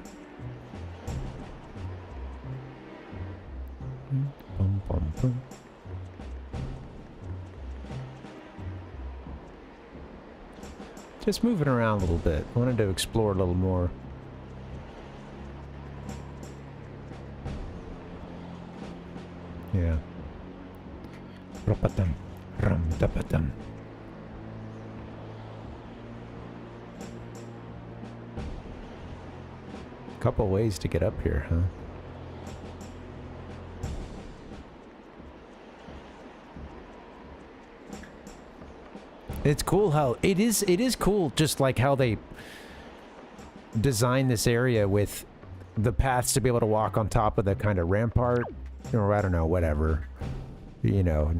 Bum, bum, bum. Just moving around a little bit. Wanted to explore a little more. Yeah. Rapatam, ram, dapatam. Couple ways to get up here, huh? It's cool how it is cool, just like how they design this area with the paths to be able to walk on top of the kind of rampart, or I don't know, whatever. You know,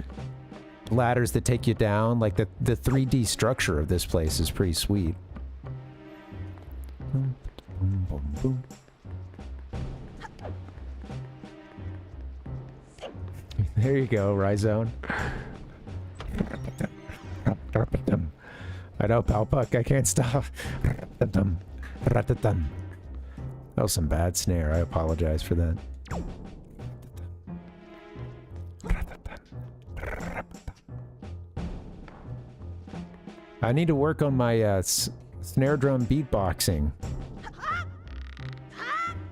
ladders that take you down. Like the 3D structure of this place is pretty sweet. Boom, boom, boom. There you go, Rhizone. I know, Palpuck, I can't stop. That was some bad snare. I apologize for that. I need to work on my snare drum beatboxing.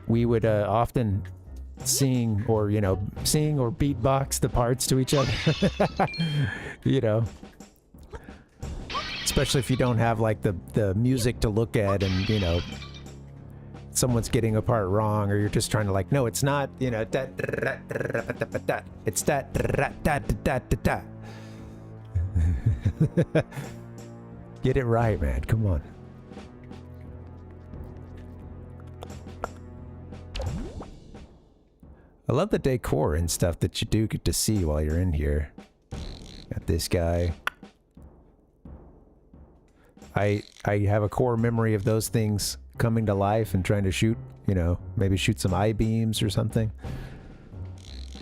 We would often sing or beatbox the parts to each other. You know. Especially if you don't have like the music to look at, and you know someone's getting a part wrong, or you're just trying to like, no, it's not, you know, it's that. Get it right, man. Come on. I love the decor and stuff that you do get to see while you're in here. Got this guy. I have a core memory of those things coming to life and trying to shoot, you know, maybe shoot some I-beams or something.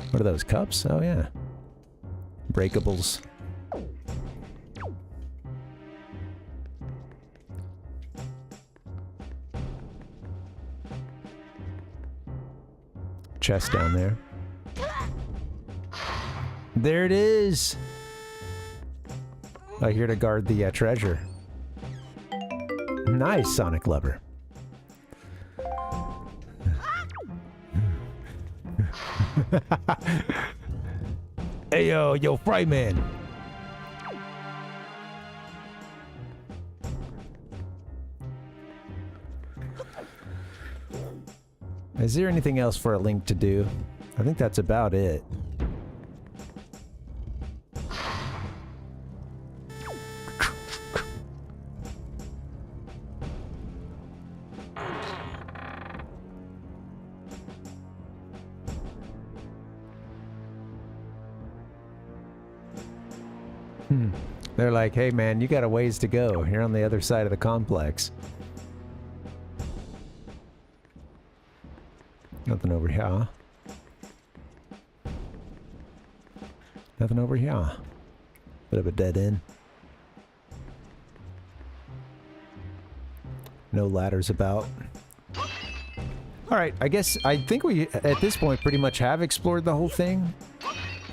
What are those, cups? Oh yeah. Breakables. Chest down there. There it is! I'm here to guard the treasure. Nice, Sonic Lover. Hey, yo, Fryman. Is there anything else for a Link to do? I think that's about it. They're like, hey man, you got a ways to go. You're on the other side of the complex. Nothing over here. Nothing over here. Bit of a dead end. No ladders about. Alright, I think we, at this point, pretty much have explored the whole thing.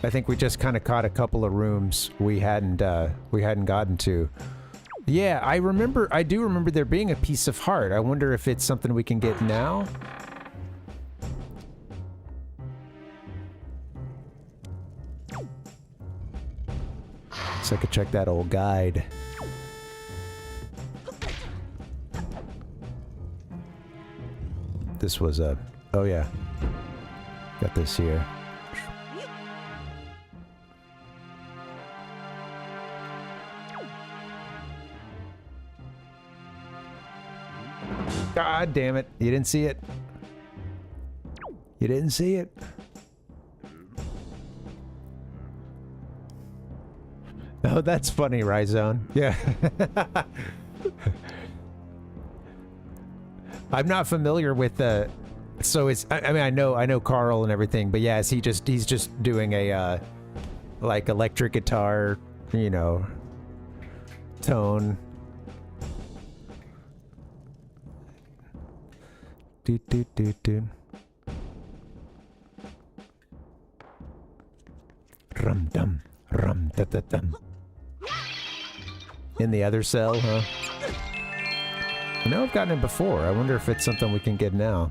I think we just kind of caught a couple of rooms we hadn't gotten to. Yeah, I do remember there being a piece of heart. I wonder if it's something we can get now? So I could check that old guide. This was a... Oh yeah. Got this here. God damn it. You didn't see it. You didn't see it. Oh, that's funny, Rhizone. Yeah. I'm not familiar with the... So it's... I mean, I know Carl and everything, but yeah, he's just doing a, like, electric guitar, you know, tone. Do. Rum-dum. Rum-da-da-dum. In the other cell, huh? I know I've gotten it before. I wonder if it's something we can get now.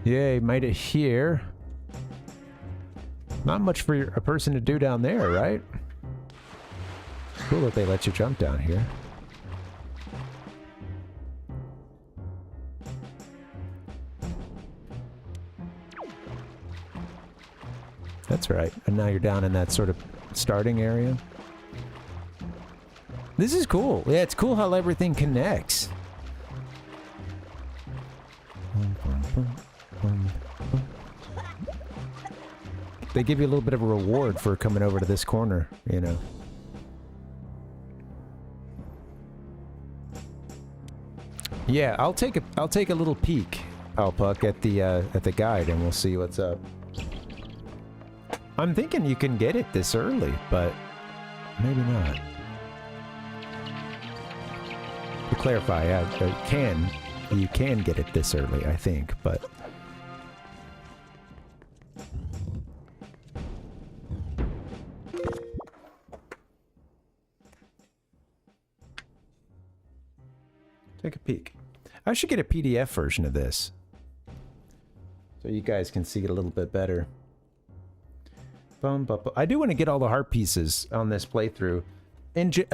Yay, made it here. Not much for a person to do down there, right? It's cool that they let you jump down here. That's right. And now you're down in that sort of starting area. This is cool. Yeah, it's cool how everything connects. They give you a little bit of a reward for coming over to this corner, you know. Yeah, I'll take a little peek, Alpuck, at the guide, and we'll see what's up. I'm thinking you can get it this early, but maybe not. To clarify, you can get it this early, I think, but... Take a peek. I should get a PDF version of this, so you guys can see it a little bit better. I do want to get all the heart pieces on this playthrough, and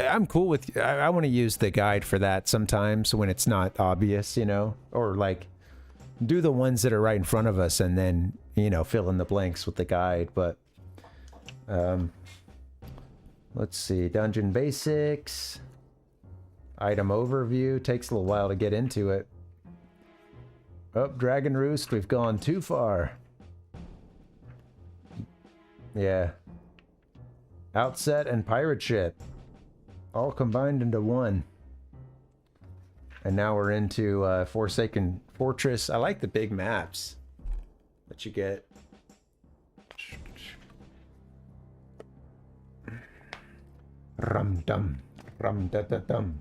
I'm cool with... I want to use the guide for that sometimes when it's not obvious, you know, or like do the ones that are right in front of us and then, you know, fill in the blanks with the guide. But let's see, dungeon basics, item overview, takes a little while to get into it. Oh, Dragon Roost, we've gone too far. Yeah. Outset and pirate ship. All combined into one. And now we're into Forsaken Fortress. I like the big maps that you get. Rum-dum. Rum-da-da-dum.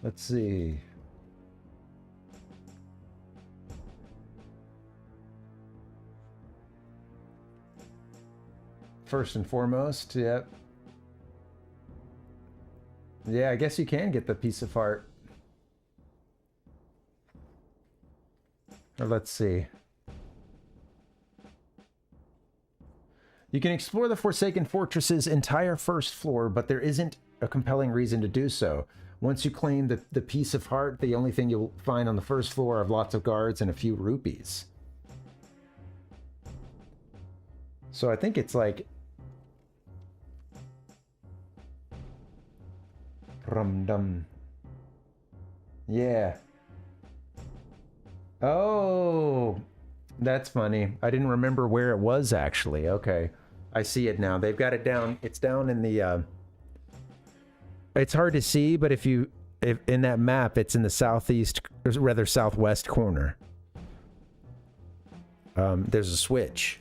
Let's see. First and foremost, yep. Yeah, I guess you can get the piece of heart. Or let's see. You can explore the Forsaken Fortress's entire first floor, but there isn't a compelling reason to do so. Once you claim the piece of heart, the only thing you'll find on the first floor are lots of guards and a few rupees. So I think it's like... Rum-dum. Yeah. Oh, that's funny. I didn't remember where it was actually. Okay. I see it now. They've got it down. It's down in the it's hard to see, but if in that map, it's in the southeast, or rather southwest corner. There's a switch.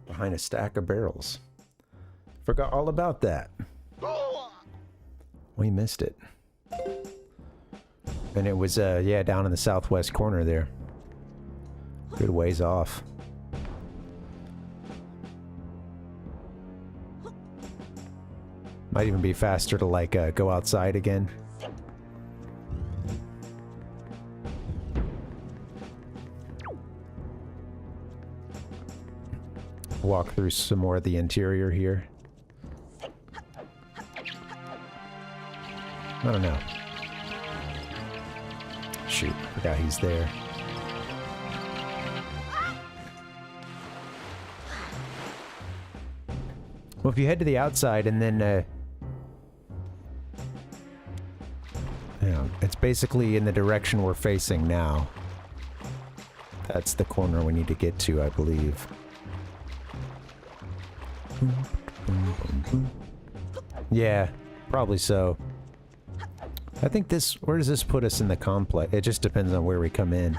Behind a stack of barrels. Forgot all about that. We missed it. And it was, yeah, down in the southwest corner there. Good ways off. Might even be faster to, like, go outside again. Walk through some more of the interior here. I don't know. Shoot, forgot he's there. Well, if you head to the outside and then, it's basically in the direction we're facing now. That's the corner we need to get to, I believe. Yeah, probably so. I think this... Where does this put us in the complex? It just depends on where we come in.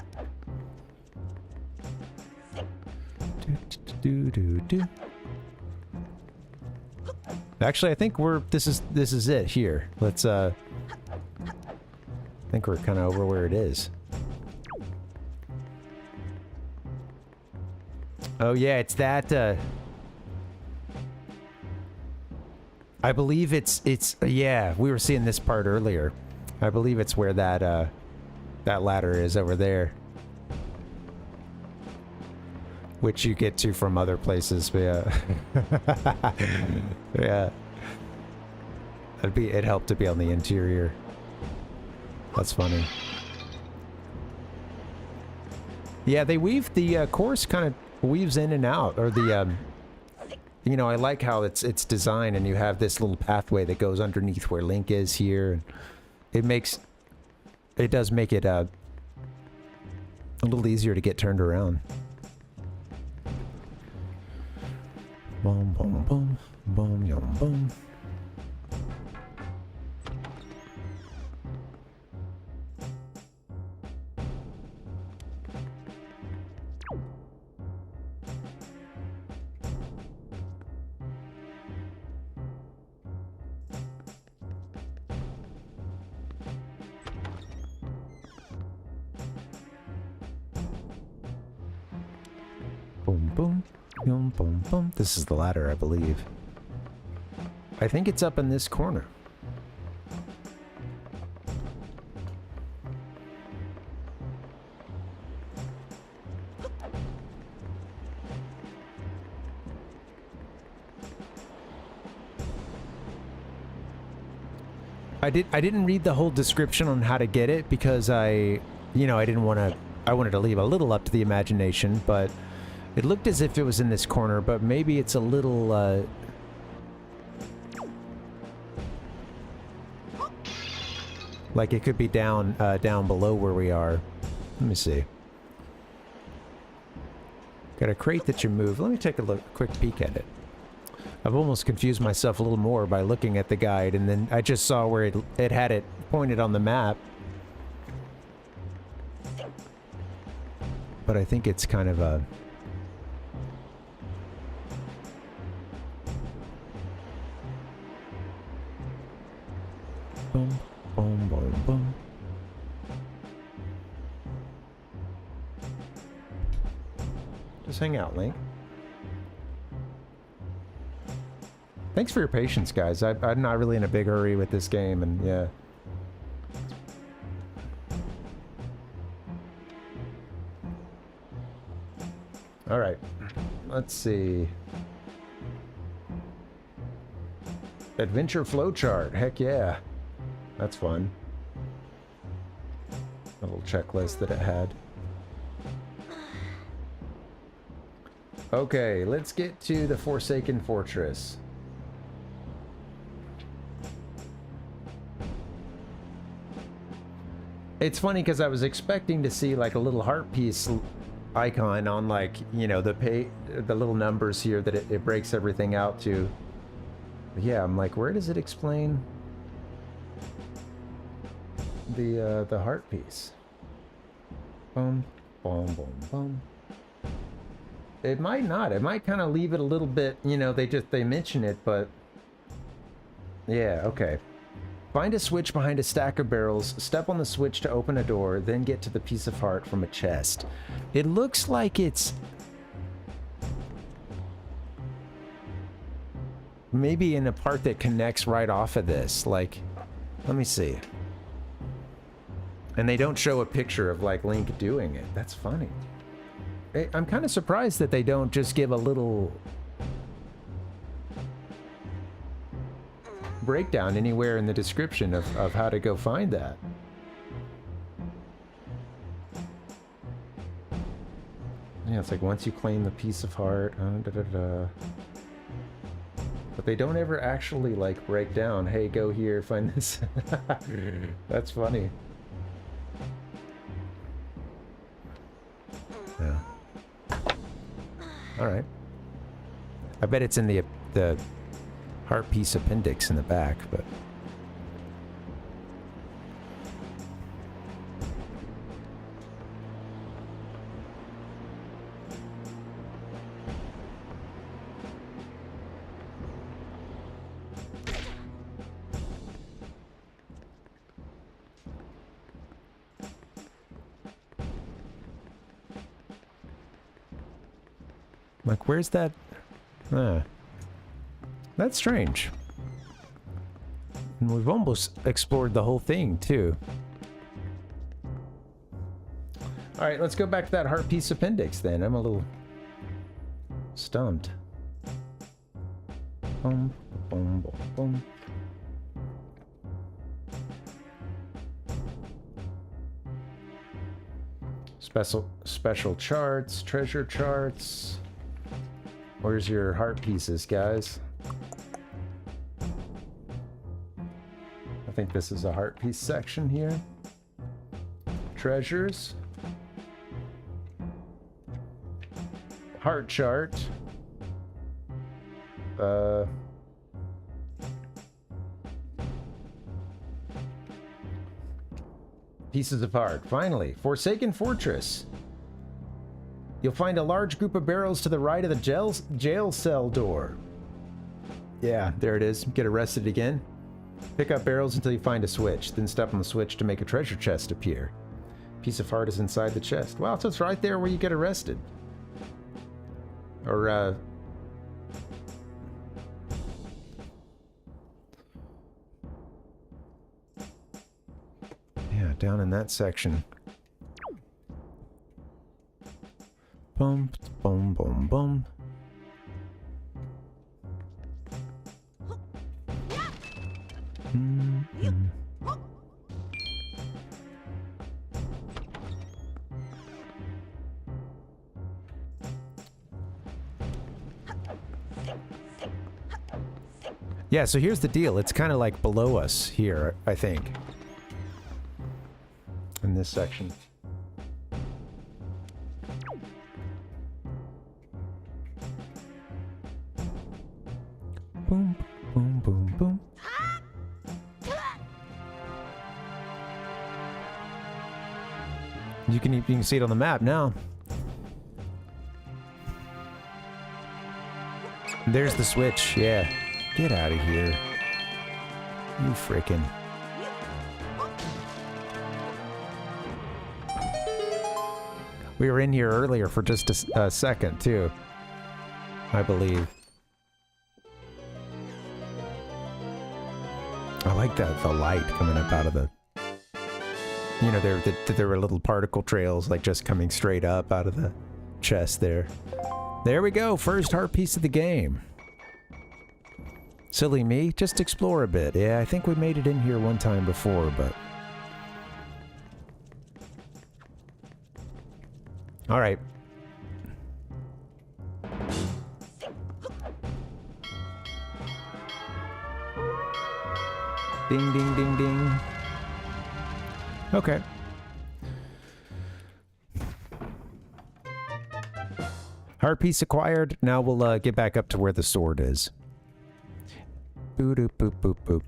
Actually, I think we're... This is it here. Let's, I think we're kind of over where it is. Oh, yeah, it's that, I believe it's, yeah, we were seeing this part earlier. I believe it's where that, that ladder is over there. Which you get to from other places, but yeah. Yeah. It'd help to be on the interior. That's funny. Yeah, they weave, the, course kind of weaves in and out, or the, you know, I like how it's designed, and you have this little pathway that goes underneath where Link is here. It does make it a little easier to get turned around. Boom, boom, boom, boom, yum, boom. Boom, boom, boom, boom, boom. This is the ladder, I believe. I think it's up in this corner. I didn't read the whole description on how to get it because I wanted to leave a little up to the imagination, but it looked as if it was in this corner, but maybe it's a little, like it could be down below where we are. Let me see. Got a crate that you move. Let me take a quick peek at it. I've almost confused myself a little more by looking at the guide, and then I just saw where it had it pointed on the map. But I think it's kind of a... Boom, boom, boom, boom. Just hang out, Link. Thanks for your patience, guys. I'm not really in a big hurry with this game, and yeah. Alright. Let's see. Adventure flowchart. Heck yeah. That's fun. A little checklist that it had. Okay, let's get to the Forsaken Fortress. It's funny because I was expecting to see like a little heart piece icon on, like, you know, the little numbers here that it breaks everything out to. But yeah, I'm like, where does it explain the heart piece? Boom, boom, boom, boom. It might not. It might kind of leave it a little bit, you know, they mention it, but yeah, okay. Find a switch behind a stack of barrels, step on the switch to open a door, then get to the piece of heart from a chest. It looks like it's maybe in a part that connects right off of this. Like, let me see. And they don't show a picture of like Link doing it. That's funny. I'm kind of surprised that they don't just give a little breakdown anywhere in the description of how to go find that. Yeah, it's like once you claim the piece of heart, but they don't ever actually like break down, hey, go here, find this. That's funny. Yeah. All right. I bet it's in the heart piece appendix in the back, but like, where's that? That's strange. And we've almost explored the whole thing, too. Alright, let's go back to that heart piece appendix, then. I'm a little stumped. Boom, boom, boom, boom. Special charts, treasure charts. Where's your heart pieces, guys? I think this is a heart piece section here. Treasures. Heart chart. Pieces of heart. Finally, Forsaken Fortress. You'll find a large group of barrels to the right of the jail cell door. Yeah, there it is. Get arrested again. Pick up barrels until you find a switch, then step on the switch to make a treasure chest appear. Piece of heart is inside the chest. Wow, so it's right there where you get arrested. Or, yeah, down in that section. Boom, boom, boom, boom. Yeah, so here's the deal. It's kind of like below us here, I think. In this section. Boom, boom, boom, boom. You can see it on the map now. There's the switch, yeah. Get out of here. You frickin'. We were in here earlier for just a second, too. I believe. I like that, the light coming up out of the... You know, there were little particle trails, like, just coming straight up out of the chest there. There we go, first heart piece of the game. Silly me, just explore a bit. Yeah, I think we made it in here one time before, but... Alright. Ding, ding, ding, ding. Okay. Heart piece acquired. Now we'll get back up to where the sword is. Boop, boop, boop, boop, boop.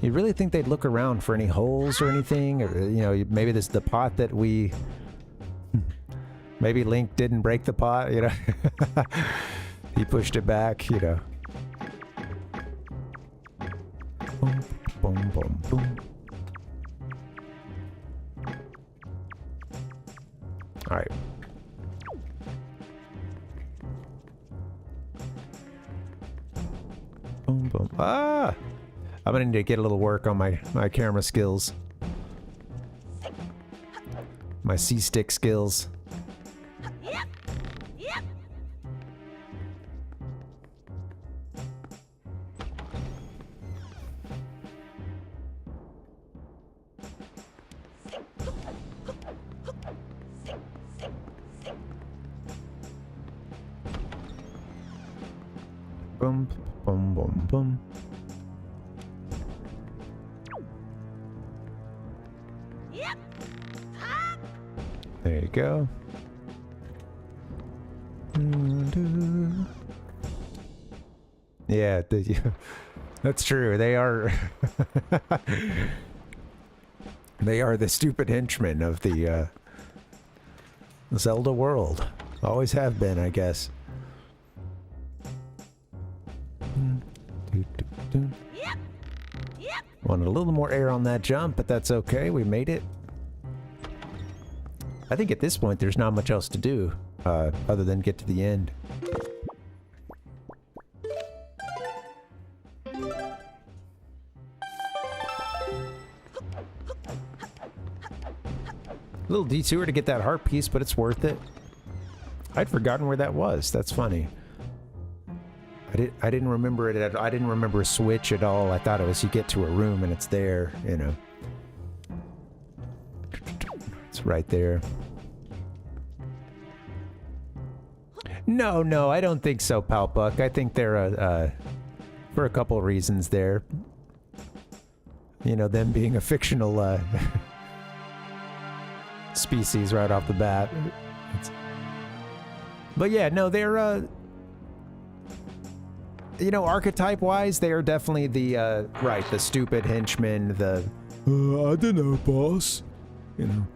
You really think they'd look around for any holes or anything? Or, you know, maybe this is the pot that we... Maybe Link didn't break the pot, you know? He pushed it back, you know. Boom, boom, boom, boom. Alright. Boom, boom. Ah! I'm gonna need to get a little work on my camera skills. My C-stick skills. Boom, boom, boom, boom. There you go. Yeah, that's true. They are they are the stupid henchmen of the Zelda world. Always have been, I guess. Wanted a little more air on that jump, but that's okay. We made it. I think at this point there's not much else to do other than get to the end. A little detour to get that heart piece, but it's worth it. I'd forgotten where that was. That's funny. I didn't remember it. I didn't remember a switch at all. I thought it was you get to a room and it's there, you know. It's right there. No, I don't think so, Palpuck. I think they're for a couple of reasons there. You know, them being a fictional species right off the bat. But yeah, no, they're you know, archetype-wise, they are definitely the right, the stupid henchman, the I don't know, boss. You know.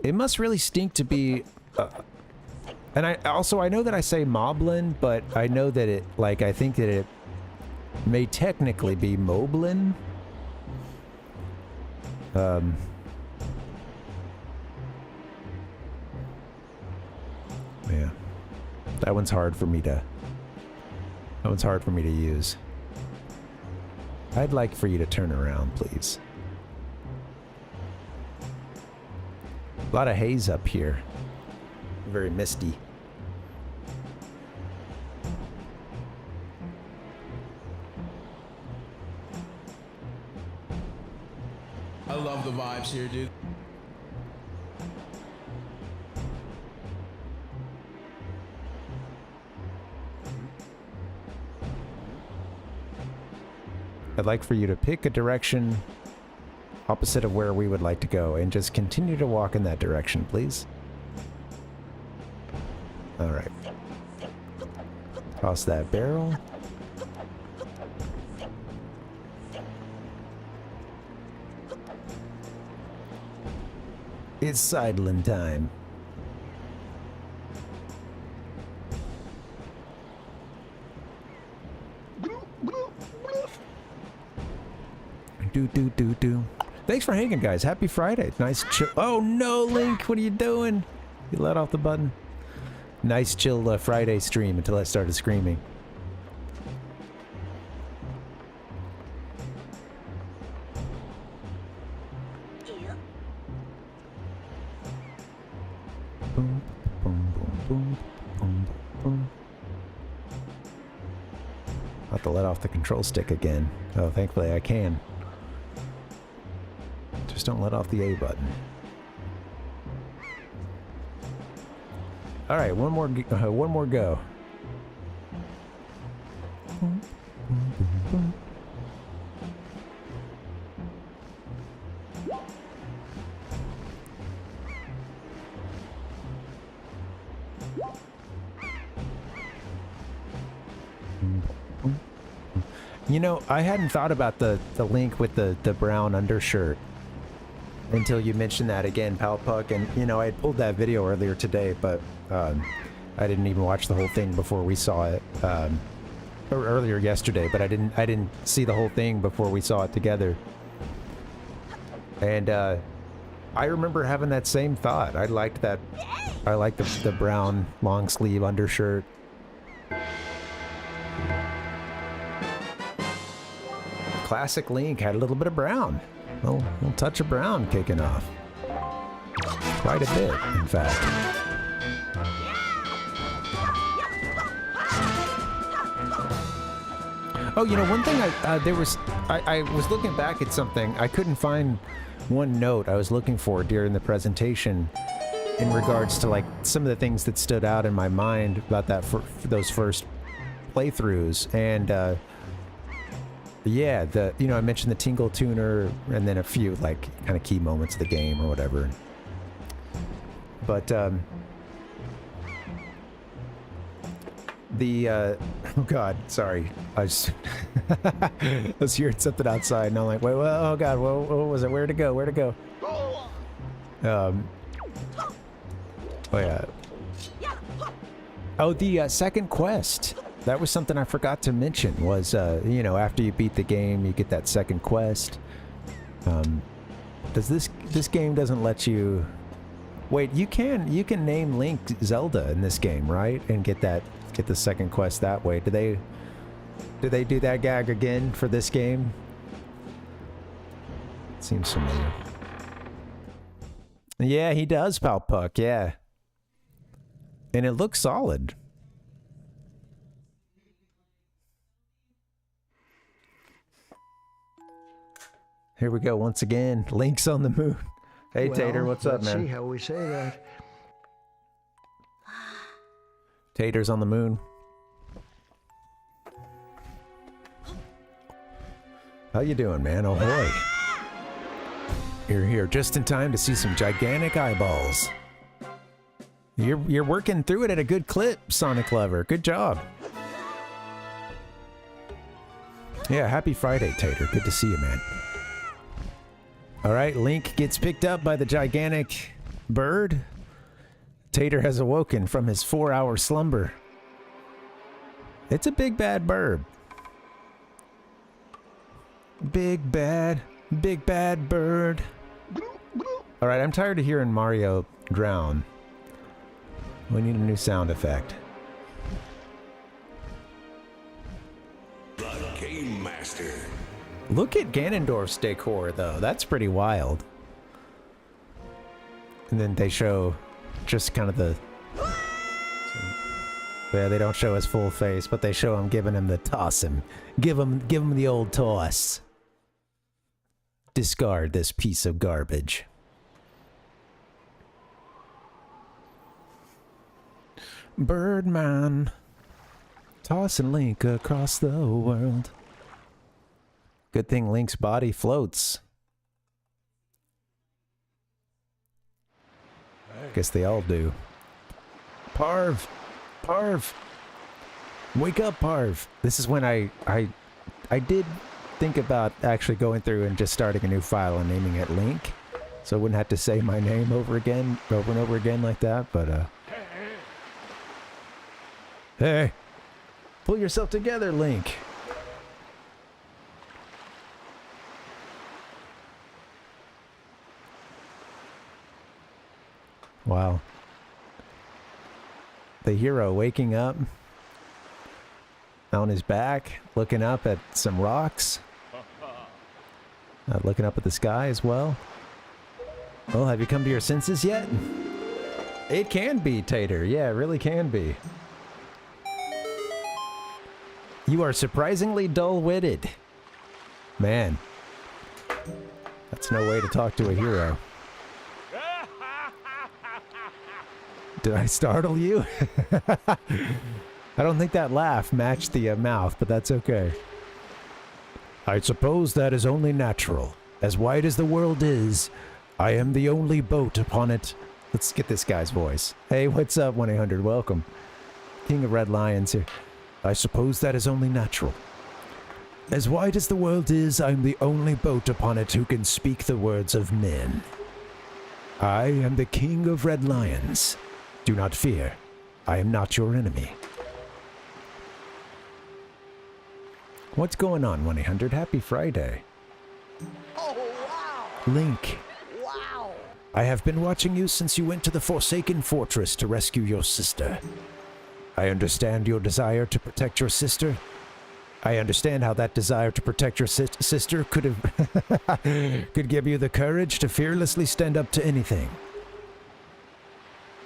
It must really stink to be and I know that I say moblin, but I know that it, like, I think that it may technically be moblin. Yeah. That one's hard for me to use. I'd like for you to turn around, please. A lot of haze up here. Very misty. I love the vibes here, dude. I'd like for you to pick a direction opposite of where we would like to go and just continue to walk in that direction, please. All right. Toss that barrel. It's sidling time. Do. Thanks for hanging, guys. Happy Friday. Nice chill. Oh no, Link, what are you doing? You let off the button. Nice chill Friday stream until I started screaming. Boom, boom, boom, boom, boom, boom. I'll have to let off the control stick again. Oh, thankfully I can. Just don't let off the A button. All right, one more go. You know, I hadn't thought about the Link with the brown undershirt until you mentioned that again, Palpuck. And, you know, I pulled that video earlier today, but I didn't even watch the whole thing before we saw it. Or earlier yesterday, but I didn't see the whole thing before we saw it together. And I remember having that same thought. I liked that. I liked the brown long sleeve undershirt. Classic Link had a little bit of brown. A little touch of brown kicking off. Quite a bit, in fact. Oh, you know, one thing I was looking back at something. I couldn't find one note I was looking for during the presentation in regards to like some of the things that stood out in my mind about that for those first playthroughs. And yeah, you know, I mentioned the Tingle Tuner and then a few like kind of key moments of the game or whatever. But oh god, sorry, I was hearing something outside and I'm like, wait, oh god, what was it? Where'd it go? Oh yeah. Oh, the second quest. That was something I forgot to mention. Was you know, after you beat the game, you get that second quest. Does this game doesn't let you? Wait, you can name Link Zelda in this game, right? And get the second quest that way. Do they do that gag again for this game? Seems familiar. Yeah, he does, Palpuck, yeah. And it looks solid. Here we go once again. Link's on the moon. Hey, well, Tater, what's up, man? Let's see how we say that. Tater's on the moon. How you doing, man? Oh, boy. You're here just in time to see some gigantic eyeballs. You're working through it at a good clip, Sonic Lover. Good job. Yeah, happy Friday, Tater. Good to see you, man. All right, Link gets picked up by the gigantic bird. Tater has awoken from his 4-hour slumber. It's a big bad bird. Big bad bird. All right, I'm tired of hearing Mario drown. We need a new sound effect. The Game Master. Look at Ganondorf's decor, though. That's pretty wild. And then they show just kind of the... Yeah, they don't show his full face, but they show him giving him the toss him. Give him the old toss. Discard this piece of garbage. Birdman. Tossing Link across the world. Good thing Link's body floats. Guess they all do. Parv! Wake up, Parv! This is when I did think about actually going through and just starting a new file and naming it Link. So I wouldn't have to say my name over and over again like that, but hey! Pull yourself together, Link! Wow. The hero waking up on his back, looking up at some rocks. Looking up at the sky as well. Well, have you come to your senses yet? It can be, Tater. Yeah, it really can be. You are surprisingly dull-witted. Man. That's no way to talk to a hero. Did I startle you? I don't think that laugh matched the mouth, but that's okay. I suppose that is only natural. As wide as the world is, I am the only boat upon it. Let's get this guy's voice. Hey, what's up, 1-800? Welcome. King of Red Lions here. I suppose that is only natural. As wide as the world is, I am the only boat upon it who can speak the words of men. I am the King of Red Lions. Do not fear. I am not your enemy. What's going on, 1-800? Happy Friday. Oh, wow. Link. Wow. I have been watching you since you went to the Forsaken Fortress to rescue your sister. I understand your desire to protect your sister. I understand how that desire to protect your sister could have could give you the courage to fearlessly stand up to anything.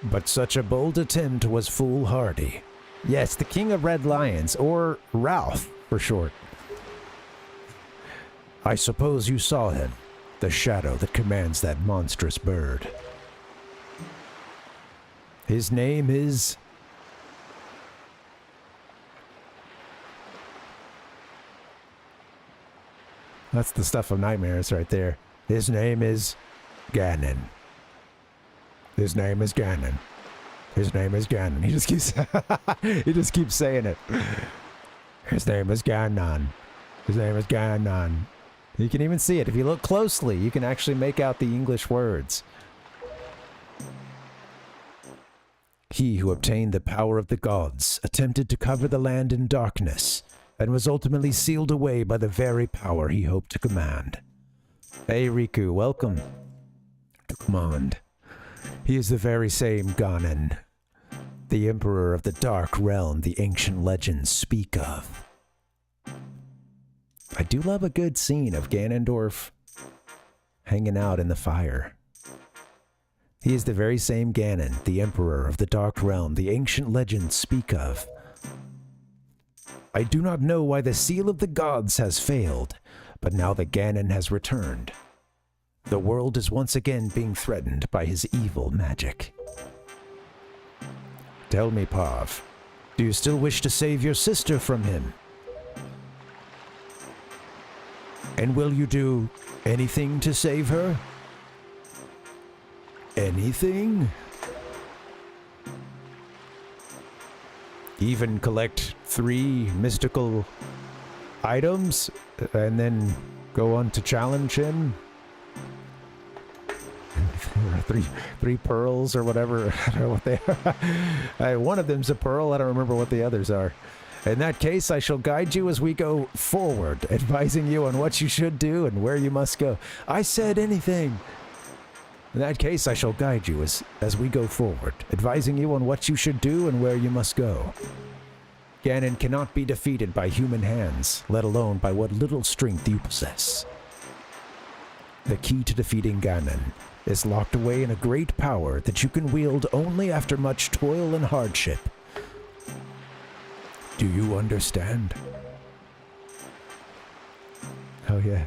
But such a bold attempt was foolhardy. Yes, the King of Red Lions, or Ralph for short. I suppose you saw him, the shadow that commands that monstrous bird. His name is... That's the stuff of nightmares right there. His name is Ganon. His name is Ganon. His name is Ganon. He just keeps saying it. His name is Ganon. His name is Ganon. You can even see it. If you look closely, you can actually make out the English words. He who obtained the power of the gods attempted to cover the land in darkness, and was ultimately sealed away by the very power he hoped to command. Hey Riku, welcome to command. He is the very same Ganon, the Emperor of the Dark Realm the ancient legends speak of. I do love a good scene of Ganondorf hanging out in the fire. He is the very same Ganon, the Emperor of the Dark Realm the ancient legends speak of. I do not know why the seal of the gods has failed, but now that Ganon has returned, the world is once again being threatened by his evil magic. Tell me, Parv, do you still wish to save your sister from him? And will you do anything to save her? Anything? Even collect 3 mystical items and then go on to challenge him? 3 pearls or whatever. I don't know what they are. One of them's a pearl. I don't remember what the others are. In that case, I shall guide you as we go forward, advising you on what you should do and where you must go. I said anything. In that case, I shall guide you as we go forward, advising you on what you should do and where you must go. Ganon cannot be defeated by human hands, let alone by what little strength you possess. The key to defeating Ganon is locked away in a great power that you can wield only after much toil and hardship. Do you understand? Oh yeah.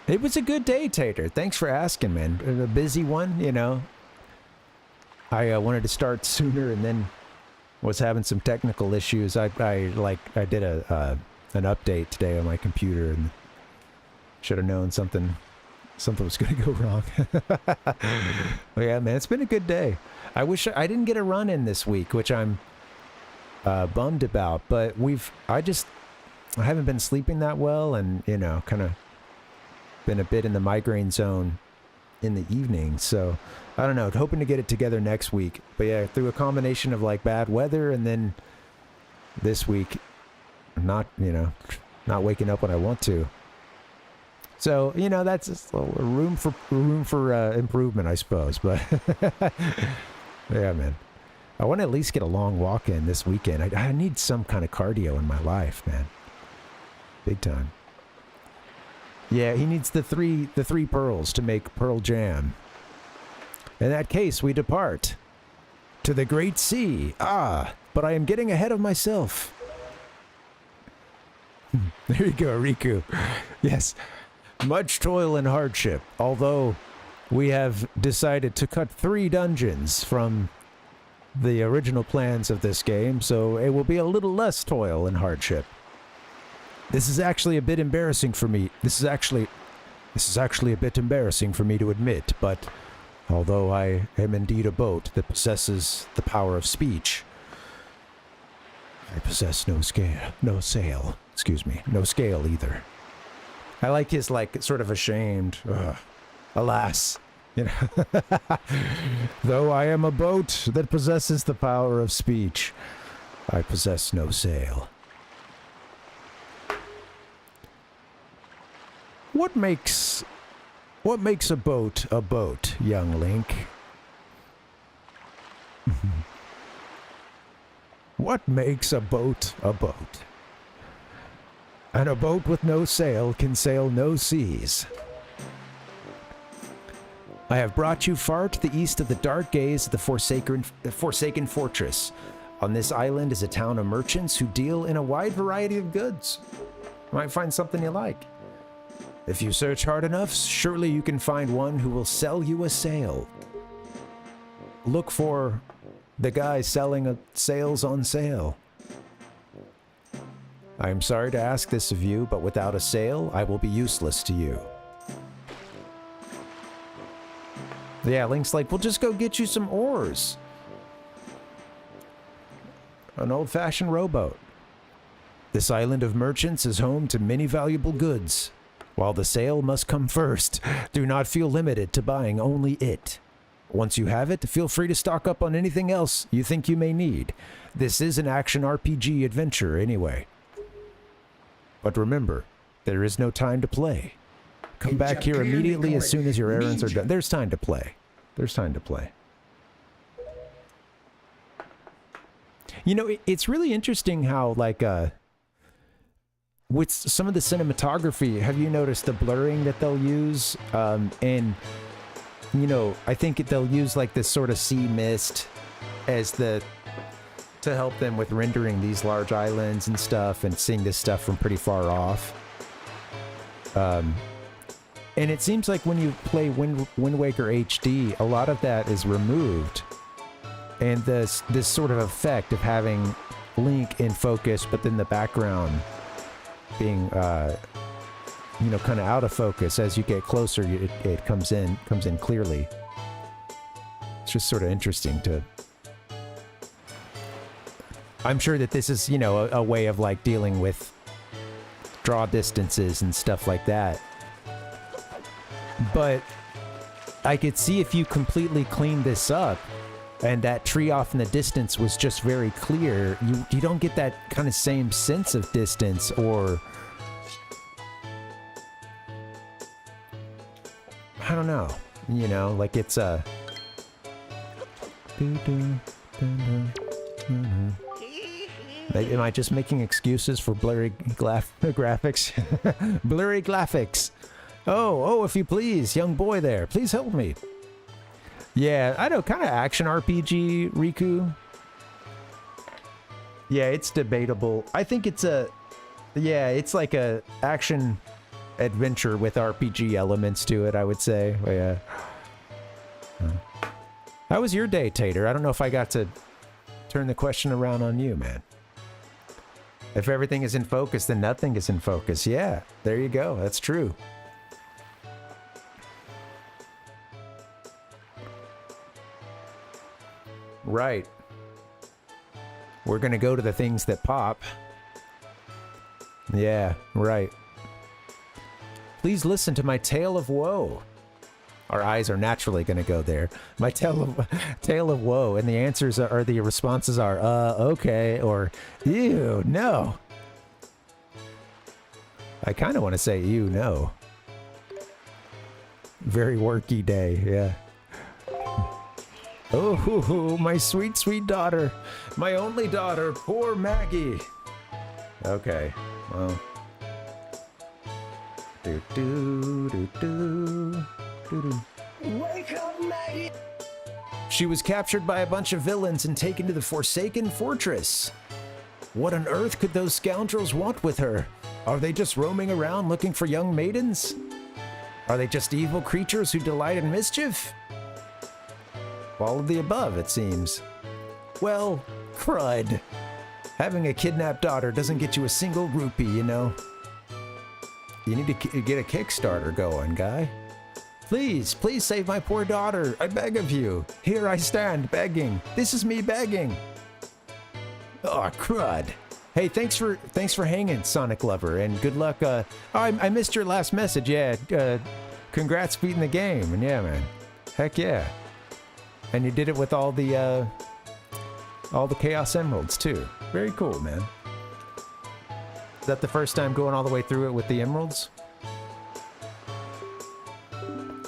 It was a good day, Tater. Thanks for asking, man. A busy one, you know. I wanted to start sooner and then was having some technical issues. I did an update today on my computer and should have known something was going to go wrong. Well, yeah, man, it's been a good day. I wish I didn't get a run in this week, which I'm bummed about, but I haven't been sleeping that well and, you know, kind of been a bit in the migraine zone in the evening, so I don't know, hoping to get it together next week. But yeah, through a combination of like bad weather and then this week not waking up when I want to. So, you know, that's just room for improvement, I suppose. But yeah, man, I want to at least get a long walk in this weekend. I need some kind of cardio in my life, man. Big time. Yeah, he needs the three pearls to make pearl jam. In that case, we depart to the great sea. Ah, but I am getting ahead of myself. There you go, Riku. Yes, much toil and hardship, although we have decided to cut 3 dungeons from the original plans of this game, so it will be a little less toil and hardship. This is actually a bit embarrassing for me. This is actually a bit embarrassing for me to admit, but although I am indeed a boat that possesses the power of speech, I possess no sail, excuse me, no scale either. I like his, like, sort of ashamed, alas, you know. Though I am a boat that possesses the power of speech, I possess no sail. What makes a boat, young Link? What makes a boat a boat? And a boat with no sail can sail no seas. I have brought you far to the east of the dark gaze of the Forsaken Fortress. On this island is a town of merchants who deal in a wide variety of goods. You might find something you like. If you search hard enough, surely you can find one who will sell you a sail. Look for the guy selling sails on sale. I am sorry to ask this of you, but without a sail, I will be useless to you. Yeah, Link's like, we'll just go get you some oars. An old-fashioned rowboat. This island of merchants is home to many valuable goods. While the sail must come first, do not feel limited to buying only it. Once you have it, feel free to stock up on anything else you think you may need. This is an action RPG adventure anyway. But remember, there is no time to play. Come back here immediately as soon as your errands are done. There's time to play. There's time to play. You know, it's really interesting how, like, with some of the cinematography, have you noticed the blurring that they'll use? And, you know, I think they'll use, like, this sort of sea mist as to help them with rendering these large islands and stuff and seeing this stuff from pretty far off. And it seems like when you play Wind Waker HD, a lot of that is removed. And this sort of effect of having Link in focus, but then the background being, you know, kind of out of focus. As you get closer, it comes in clearly. It's just sort of interesting to... I'm sure that this is, you know, a way of, like, dealing with draw distances and stuff like that. But I could see if you completely cleaned this up and that tree off in the distance was just very clear, you don't get that kind of same sense of distance, or I don't know, you know, like it's a am I just making excuses for blurry graphics? Blurry graphics. Oh, if you please, young boy there, please help me. Yeah, I know, kind of action RPG, Riku. Yeah, it's debatable. I think it's it's like a action adventure with RPG elements to it, I would say. But yeah. How was your day, Tater? I don't know if I got to turn the question around on you, man. If everything is in focus, then nothing is in focus. Yeah, there you go. That's true. Right. We're gonna go to the things that pop. Yeah, right. Please listen to my tale of woe. Our eyes are naturally gonna go there. My tale of woe, and the answers are the responses are okay, or ew, no. I kind of want to say ew, no. Very worky day, yeah. Oh, my sweet, sweet daughter. My only daughter, poor Maggie. Okay, well. Wake up, Maggie! She was captured by a bunch of villains and taken to the Forsaken Fortress. What on earth could those scoundrels want with her? Are they just roaming around looking for young maidens? Are they just evil creatures who delight in mischief? All of the above, it seems. Well, crud. Having a kidnapped daughter doesn't get you a single rupee, you know? You need to get a Kickstarter going, guy. Please, please save my poor daughter. I beg of you. Here I stand, begging. This is me begging. Oh, crud. Hey, thanks for hanging, Sonic Lover, and good luck. I missed your last message. Yeah, congrats beating the game. And yeah, man. Heck yeah. And you did it with all the Chaos Emeralds, too. Very cool, man. Is that the first time going all the way through it with the Emeralds?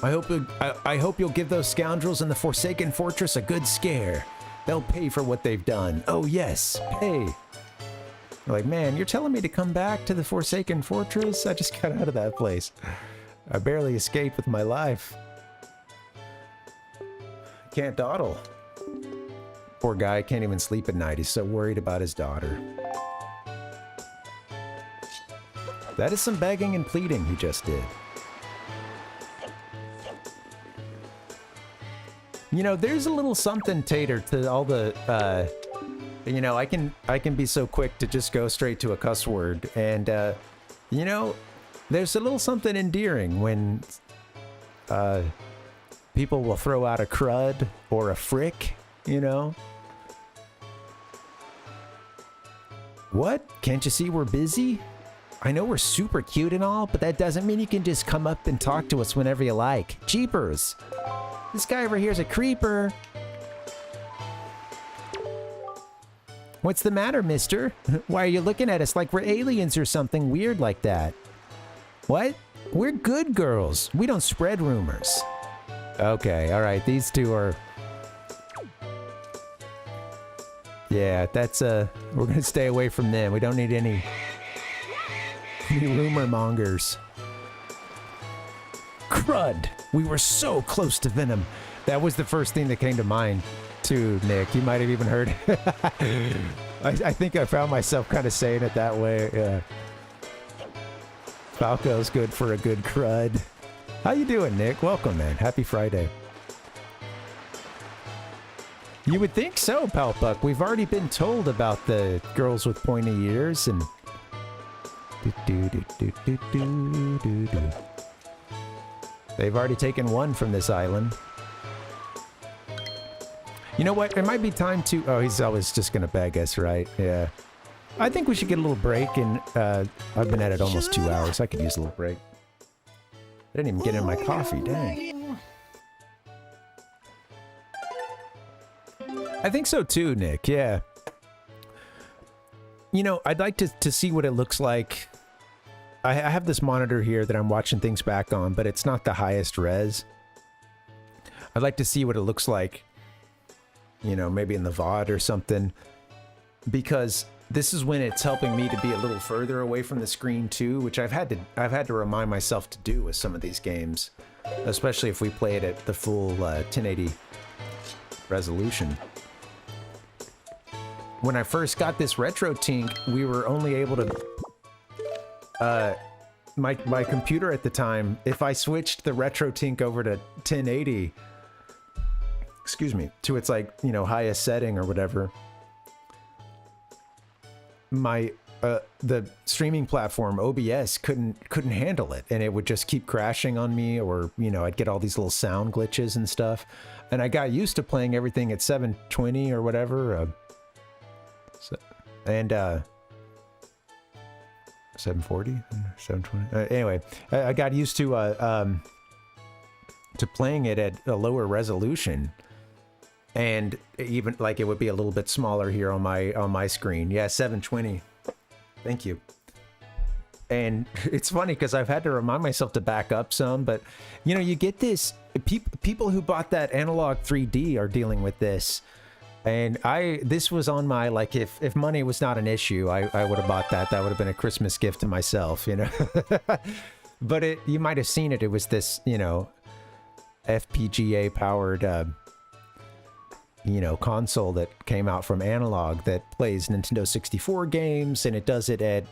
I hope you'll give those scoundrels in the Forsaken Fortress a good scare. They'll pay for what they've done. Oh yes, pay. You're like, man, you're telling me to come back to the Forsaken Fortress? I just got out of that place. I barely escaped with my life. Can't dawdle. Poor guy can't even sleep at night. He's so worried about his daughter. That is some begging and pleading he just did. You know, there's a little something, Tater, to all the, you know, I can be so quick to just go straight to a cuss word. And, you know, there's a little something endearing when, people will throw out a crud or a frick, you know? What? Can't you see we're busy? I know we're super cute and all, but that doesn't mean you can just come up and talk to us whenever you like. Jeepers! This guy over here's a creeper. What's the matter, mister? Why are you looking at us like we're aliens or something weird like that? What? We're good girls. We don't spread rumors. Okay, alright, these two are... Yeah, that's, we're gonna stay away from them. We don't need any rumor mongers. Crud! We were so close to Venom. That was the first thing that came to mind, too, Nick. You might have even heard it. I think I found myself kind of saying it that way. Yeah. Falco's good for a good crud. How you doing, Nick? Welcome, man. Happy Friday. You would think so, Palpuck. We've already been told about the girls with pointy ears and... They've already taken one from this island. You know what? It might be time to... Oh, he's always just gonna beg us, right? Yeah. I think we should get a little break, and I've been at it almost 2 hours. I could use a little break. I didn't even get in my coffee, dang. I think so too, Nick, yeah. You know, I'd like to see what it looks like. I have this monitor here that I'm watching things back on, but it's not the highest res. I'd like to see what it looks like, you know, maybe in the VOD or something, because this is when it's helping me to be a little further away from the screen too, which I've had to remind myself to do with some of these games, especially if we play it at the full 1080 resolution. When I first got this retro tink, we were only able to my computer at the time, if I switched the retro tink over to 1080, excuse me, to its, like, you know, highest setting or whatever, my the streaming platform OBS couldn't handle it, and it would just keep crashing on me, or, you know, I'd get all these little sound glitches and stuff, and I got used to playing everything at 720 or whatever, and 740, 720. Anyway, I got used to playing it at a lower resolution, and even like it would be a little bit smaller here on my screen. Yeah, 720. Thank you. And it's funny because I've had to remind myself to back up some, but you know, you get this. People who bought that Analog 3D are dealing with this. And this was on my, like, if money was not an issue, I would have bought that. That would have been a Christmas gift to myself, you know. But you might have seen it. It was this, you know, FPGA powered, you know, console that came out from Analog that plays Nintendo 64 games, and it does it at,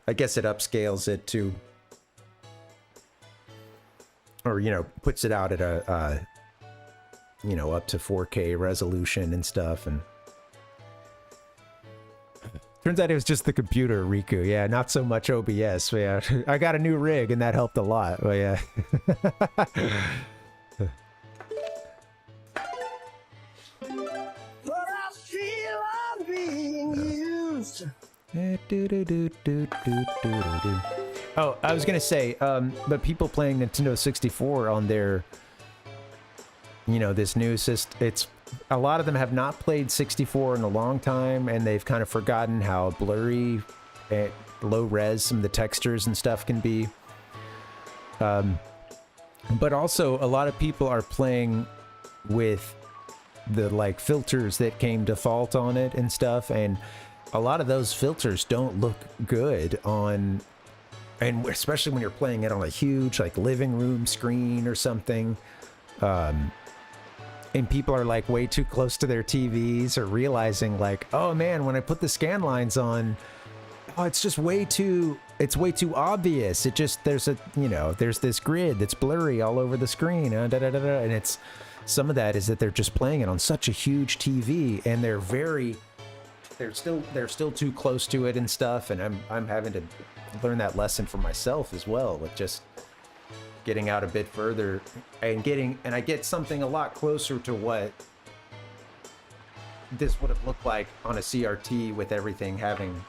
I guess it upscales it to, or, you know, puts it out at you know, up to 4K resolution and stuff. And turns out it was just the computer, Riku. Yeah, not so much OBS. Yeah, I got a new rig and that helped a lot. But yeah. Oh, I was gonna say, but people playing Nintendo 64 on their, you know, this new system, it's a lot of them have not played 64 in a long time, and they've kind of forgotten how blurry and low res some of the textures and stuff can be. But also, a lot of people are playing with the like filters that came default on it and stuff, and a lot of those filters don't look good on, and especially when you're playing it on a huge like living room screen or something. And people are like way too close to their TVs, or realizing like, oh man, when I put the scan lines on, oh, it's just way too obvious. It just, there's a, you know, there's this grid that's blurry all over the screen, and it's, some of that is that they're just playing it on such a huge TV, and they're still too close to it and stuff. And I'm having to learn that lesson for myself as well, with just getting out a bit further and I get something a lot closer to what this would have looked like on a CRT, with everything having,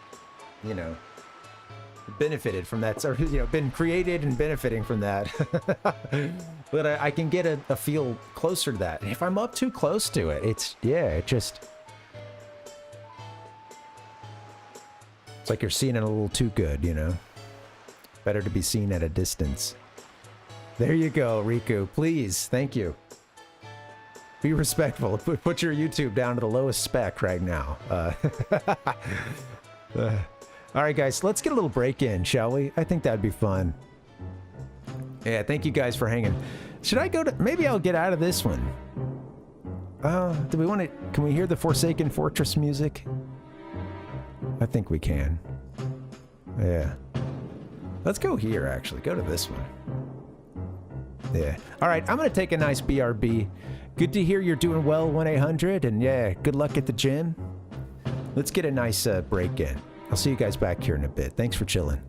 you know, benefited from that, or, you know, been created and benefiting from that. But I can get a feel closer to that. And if I'm up too close to it, it's like you're seeing it a little too good, you know? Better to be seen at a distance. There you go, Riku. Please, thank you. Be respectful. Put your YouTube down to the lowest spec right now. All right, guys, let's get a little break in, shall we? I think that'd be fun. Yeah, thank you guys for hanging. Should I go to... Maybe I'll get out of this one. Do we want to... Can we hear the Forsaken Fortress music? I think we can. Yeah. Let's go here, actually. Go to this one. Yeah. All right, I'm going to take a nice BRB. Good to hear you're doing well, 1-800, and yeah, good luck at the gym. Let's get a nice break in. I'll see you guys back here in a bit. Thanks for chilling.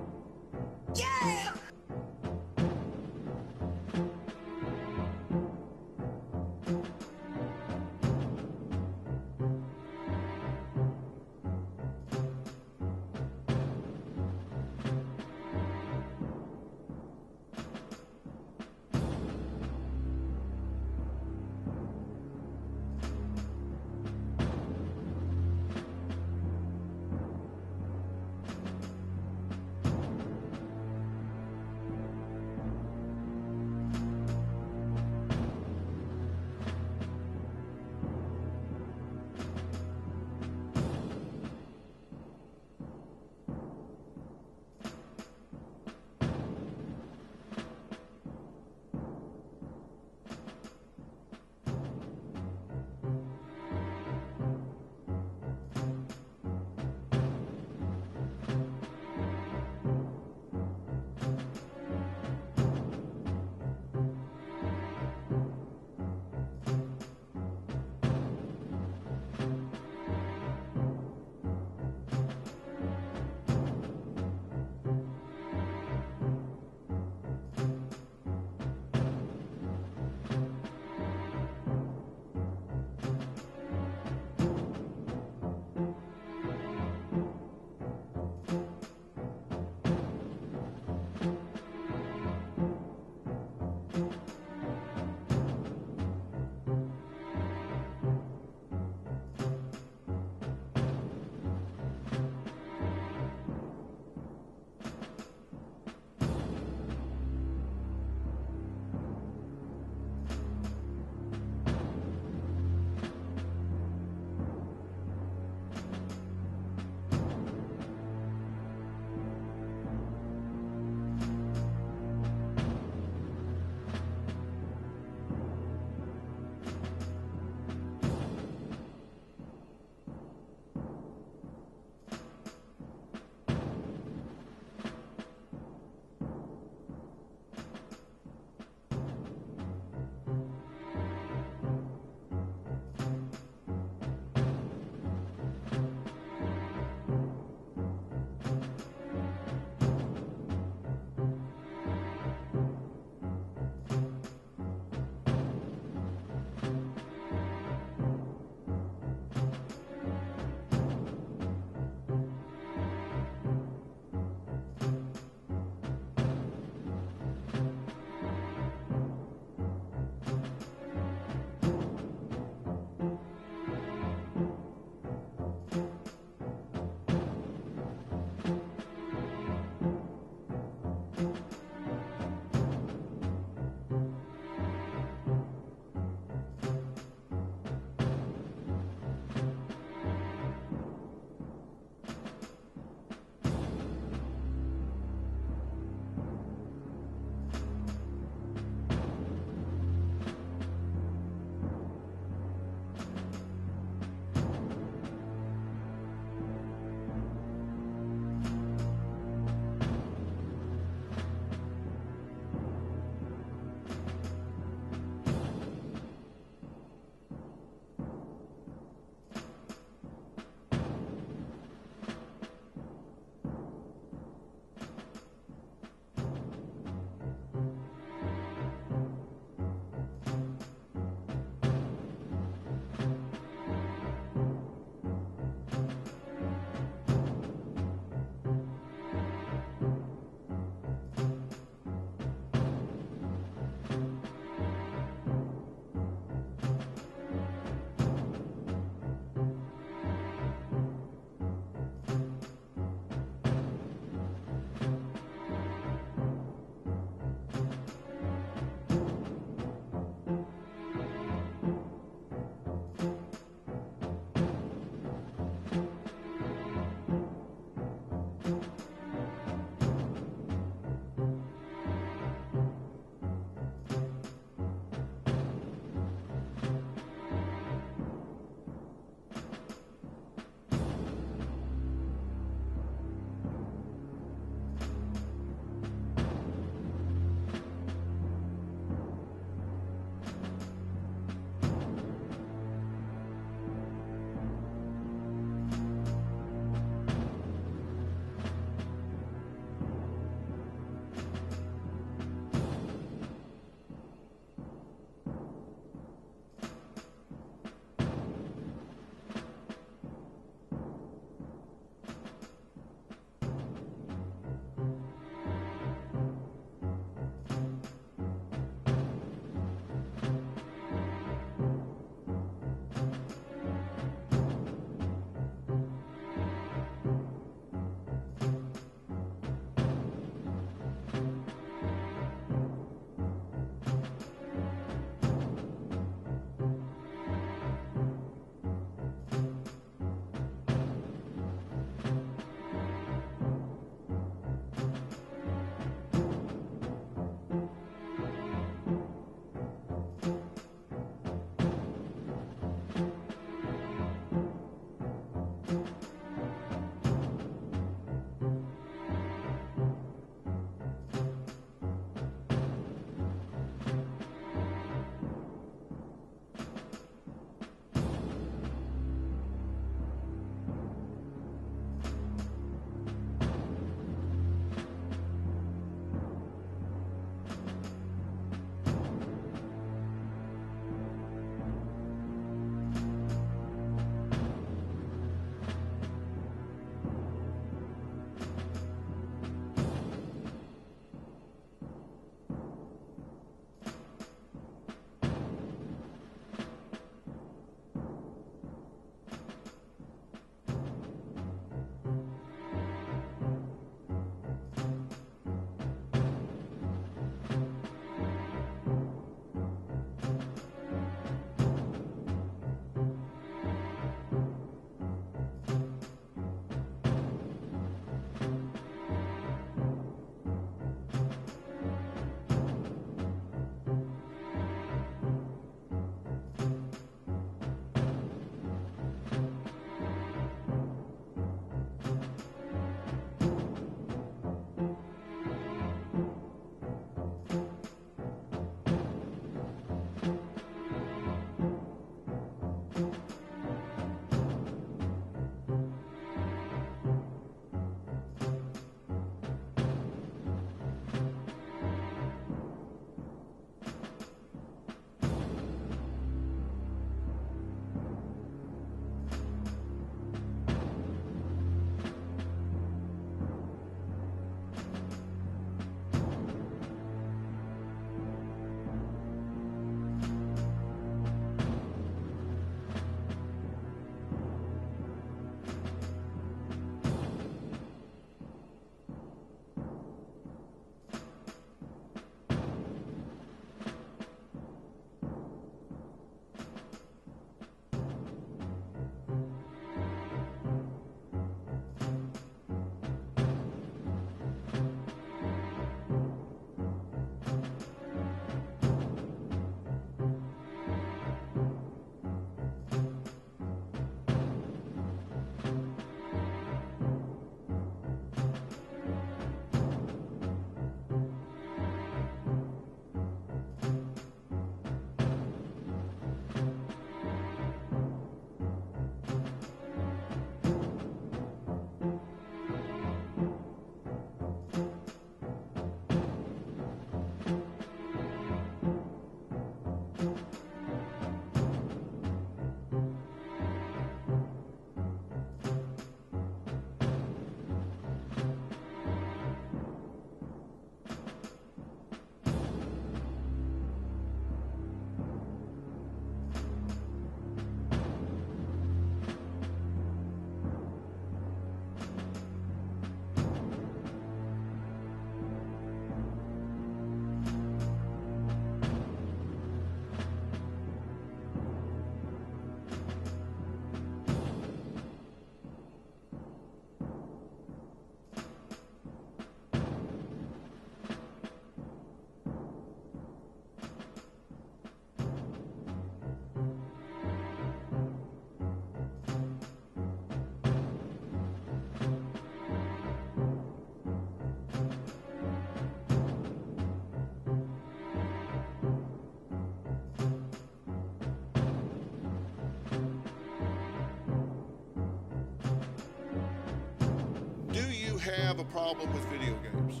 have a problem with video games?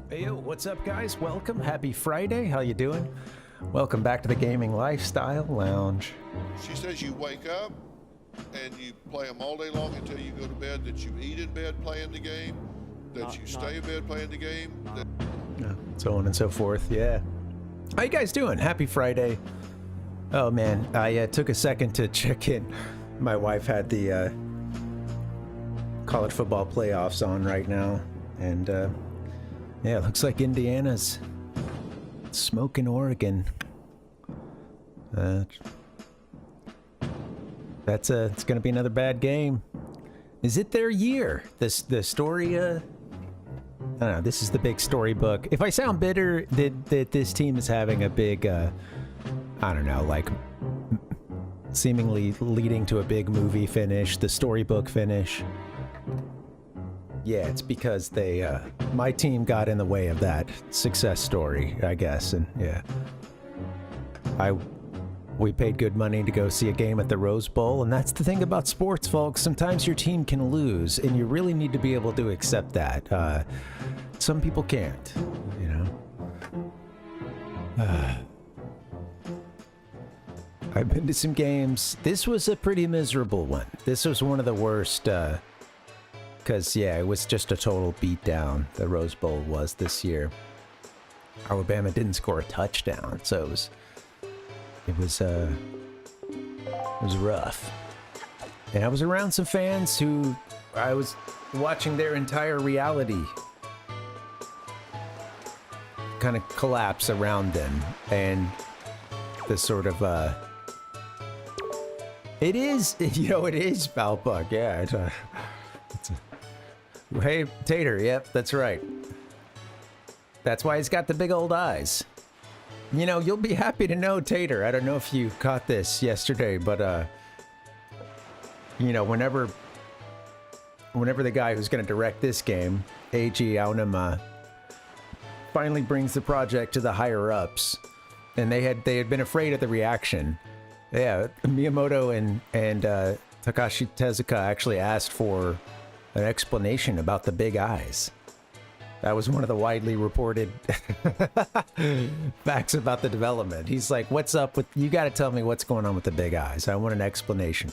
Hey, yo, what's up, guys? Welcome. Happy Friday. How you doing? Welcome back to the Gaming Lifestyle Lounge. She says you wake up and you play them all day long until you go to bed, that you eat in bed playing the game, that you stay in bed playing the game. So on and so forth, yeah. How you guys doing? Happy Friday. Oh, man, I took a second to check in. My wife had the college football playoffs on right now, and yeah, it looks like Indiana's smoking Oregon. It's gonna be another bad game. Is it their year? The story, I don't know, this is the big storybook. If I sound bitter that this team is having a big, I don't know, like seemingly leading to a big movie finish, the storybook finish. Yeah, it's because they, my team got in the way of that success story, I guess, and yeah. We paid good money to go see a game at the Rose Bowl, and that's the thing about sports, folks. Sometimes your team can lose, and you really need to be able to accept that. Some people can't, you know? I've been to some games. This was a pretty miserable one. This was one of the worst, because, yeah, it was just a total beatdown, the Rose Bowl was this year. Alabama didn't score a touchdown, so it was rough. And I was around some fans who I was watching their entire reality kind of collapse around them, and the sort of, it is, you know, it is Valbuck, yeah, hey, Tater, yep, that's right. That's why he's got the big old eyes. You know, you'll be happy to know, Tater, I don't know if you caught this yesterday, but, you know, whenever the guy who's going to direct this game, A.G. Aonuma, finally brings the project to the higher-ups, and they had been afraid of the reaction. Yeah, Miyamoto and Takashi Tezuka actually asked for an explanation about the big eyes. That was one of the widely reported facts about the development. He's like, what's up with, you gotta tell me what's going on with the big eyes. I want an explanation.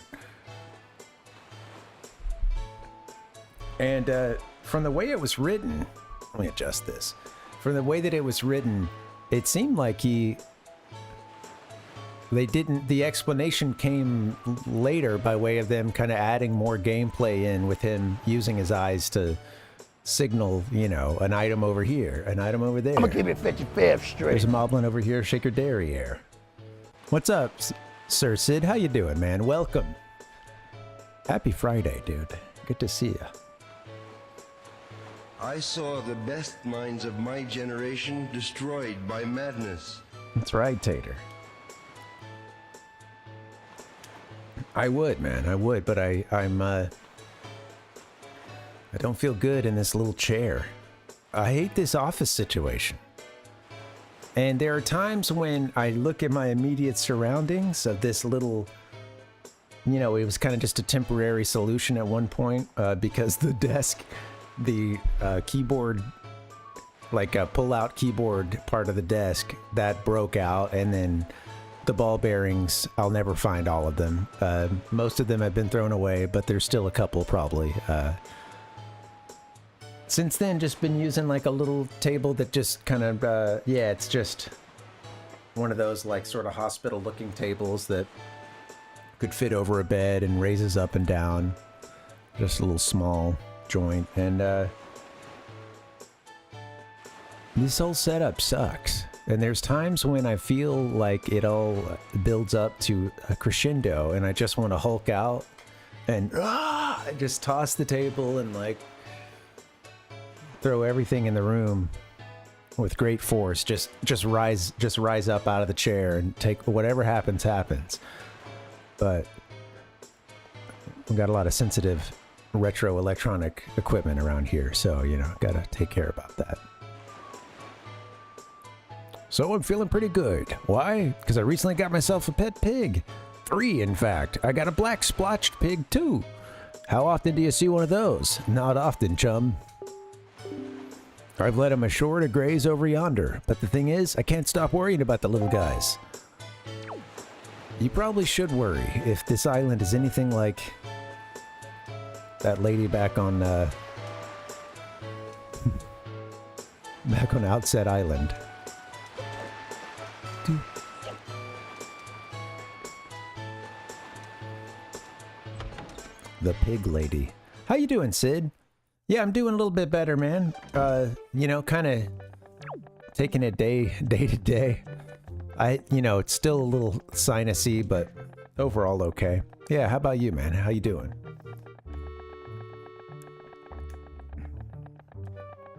And from the way it was written, let me adjust this. From the way that it was written, it seemed like the explanation came later by way of them kind of adding more gameplay in with him using his eyes to signal, you know, an item over here, an item over there. I'm gonna give you 55th Street. There's a moblin over here, shake your derriere. What's up, Sir Sid? How you doing, man? Welcome. Happy Friday, dude. Good to see you. I saw the best minds of my generation destroyed by madness. That's right, Tater. I would, man. I would, but I don't feel good in this little chair. I hate this office situation. And there are times when I look at my immediate surroundings of this little, you know, it was kind of just a temporary solution at one point because the desk, the keyboard, like a pull-out keyboard part of the desk, that broke out, and then the ball bearings, I'll never find all of them. Most of them have been thrown away, but there's still a couple probably. Since then, just been using like a little table that just kind of, yeah, it's just one of those like sort of hospital looking tables that could fit over a bed and raises up and down. Just a little small joint. And this whole setup sucks. And there's times when I feel like it all builds up to a crescendo and I just want to Hulk out and just toss the table and like throw everything in the room with great force. Just rise up out of the chair and take whatever happens. But We've got a lot of sensitive retro electronic equipment around here, so, you know, gotta take care about that. So I'm feeling pretty good. Why? Because I recently got myself a pet pig. 3, in fact. I got a black splotched pig, too. How often do you see one of those? Not often, chum. I've led him ashore to graze over yonder, but the thing is, I can't stop worrying about the little guys. You probably should worry if this island is anything like that lady back on back on Outset Island. The pig lady. How you doing, Sid? Yeah, I'm doing a little bit better, man. You know, kind of taking it day to day. You know, it's still a little sinusy, but overall okay. Yeah, how about you, man? How you doing?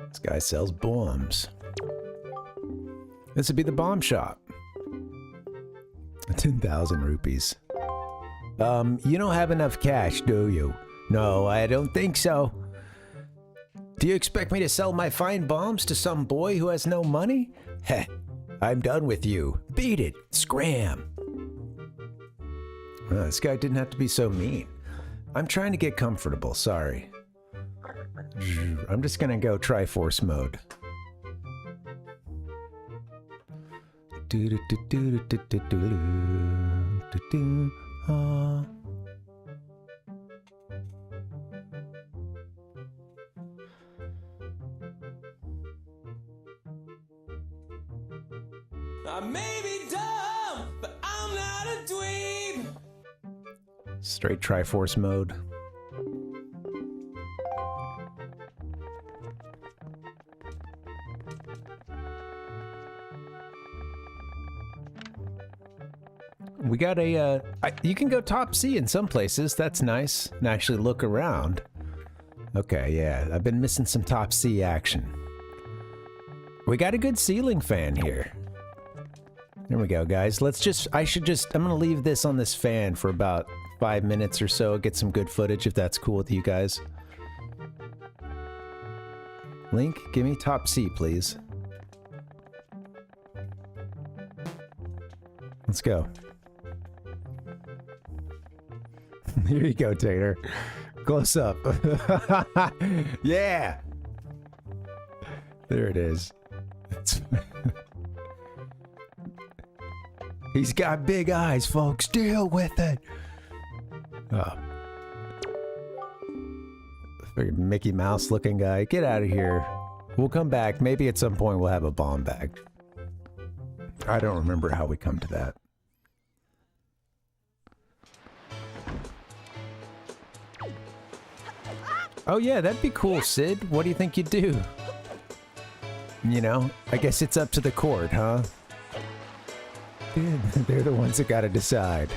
This guy sells bombs. This would be the bomb shop. 10,000 rupees. You don't have enough cash, do you? No, I don't think so. Do you expect me to sell my fine bombs to some boy who has no money? Heh, I'm done with you. Beat it. Scram. This guy didn't have to be so mean. I'm trying to get comfortable, sorry. I'm just gonna go Triforce mode. I may be dumb, but I'm not a dweeb. Straight Triforce mode. We got a, you can go top C in some places. That's nice. And actually look around. Okay, yeah. I've been missing some top C action. We got a good ceiling fan here. There we go, guys. Let's just, I'm gonna leave this on this fan for about 5 minutes or so. Get some good footage if that's cool with you guys. Link, give me top C, please. Let's go. Here you go, Tater. Close up. Yeah! There it is. He's got big eyes, folks. Deal with it. Oh. Very Mickey Mouse looking guy. Get out of here. We'll come back. Maybe at some point we'll have a bomb bag. I don't remember how we come to that. Oh yeah, that'd be cool, Sid. What do you think you'd do? You know, I guess it's up to the court, huh? They're the ones that gotta decide.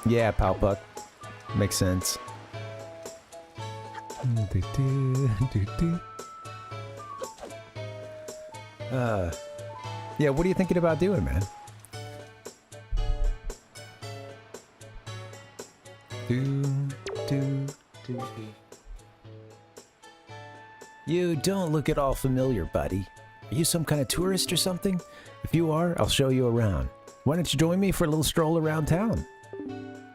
Yeah, Palpuck. Makes sense. Yeah, what are you thinking about doing, man? You don't look at all familiar, buddy. Are you some kind of tourist or something? If you are, I'll show you around. Why don't you join me for a little stroll around town?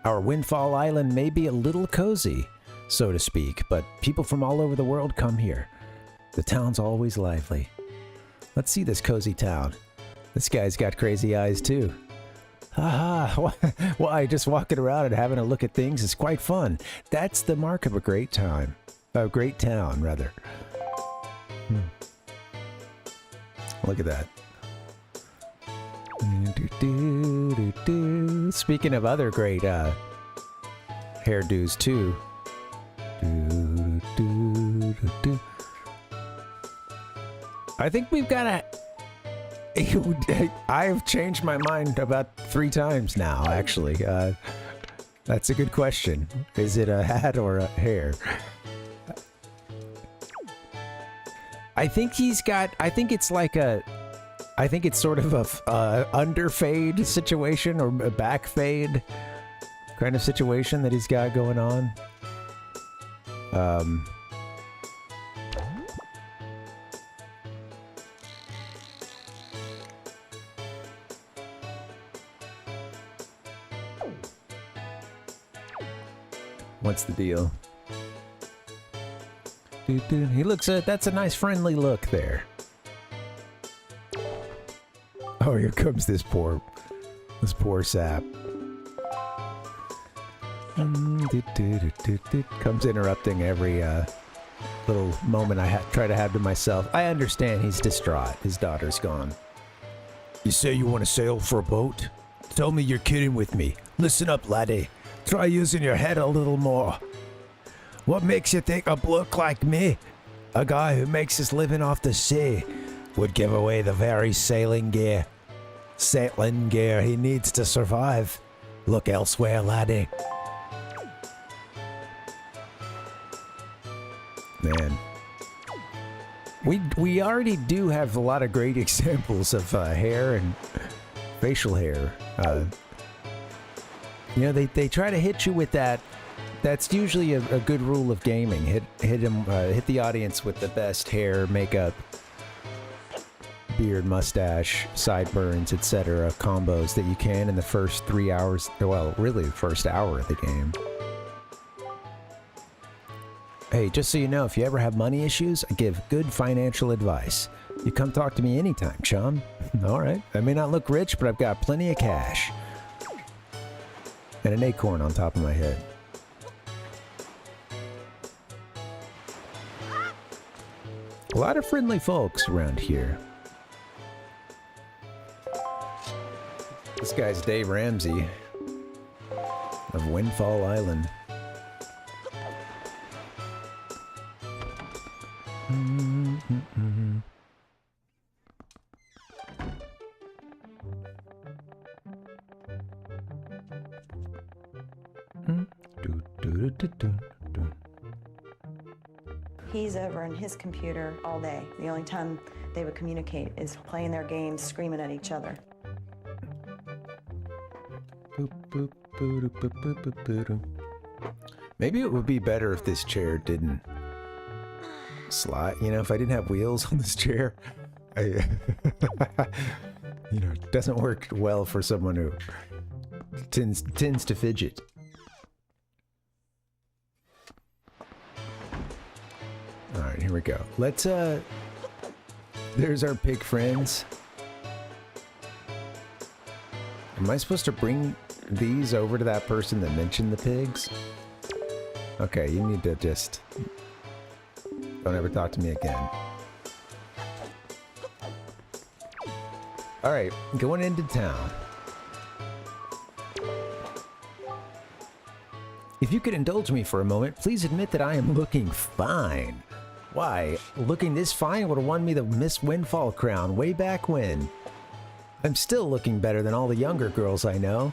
Our Windfall Island may be a little cozy, so to speak, but people from all over the world come here. The town's always lively. Let's see this cozy town. This guy's got crazy eyes too. Haha, why, just walking around and having a look at things is quite fun. That's the mark of a great time. A great town, rather. Look at that. Speaking of other great hairdos too. I think we've got a... I've changed my mind about 3 times now, actually. That's a good question. Is it a hat or a hair? I think he's got, I think it's like a, I think it's sort of a under fade situation or a back fade kind of situation that he's got going on. What's the deal? He looks that's a nice friendly look there. Oh, here comes this poor sap. Comes interrupting every little moment I try to have to myself. I understand he's distraught. His daughter's gone. You say you want to sail for a boat? Tell me you're kidding with me. Listen up, laddie. Try using your head a little more. What makes you think a bloke like me, a guy who makes his living off the sea, would give away the very sailing gear he needs to survive? Look elsewhere, laddie. Man. We already do have a lot of great examples of hair and facial hair. You know, they try to hit you with that. That's usually a good rule of gaming. Hit the audience with the best hair, makeup, beard, mustache, sideburns, etc. combos that you can in the first 3 hours. Well, really the first hour of the game. Hey, just so you know, if you ever have money issues, I give good financial advice. You come talk to me anytime, chum. All right. I may not look rich, but I've got plenty of cash. And an acorn on top of my head. A lot of friendly folks around here. This guy's Dave Ramsey of Windfall Island. He's over on his computer all day. The only time they would communicate is playing their games, screaming at each other. Maybe it would be better if this chair didn't slide. You know, if I didn't have wheels on this chair, you know, it doesn't work well for someone who tends to fidget. All right, here we go. Let's, there's our pig friends. Am I supposed to bring these over to that person that mentioned the pigs? Okay, you need to just... don't ever talk to me again. All right, going into town. If you could indulge me for a moment, please admit that I am looking fine. Why? Looking this fine would have won me the Miss Windfall crown way back when. I'm still looking better than all the younger girls I know.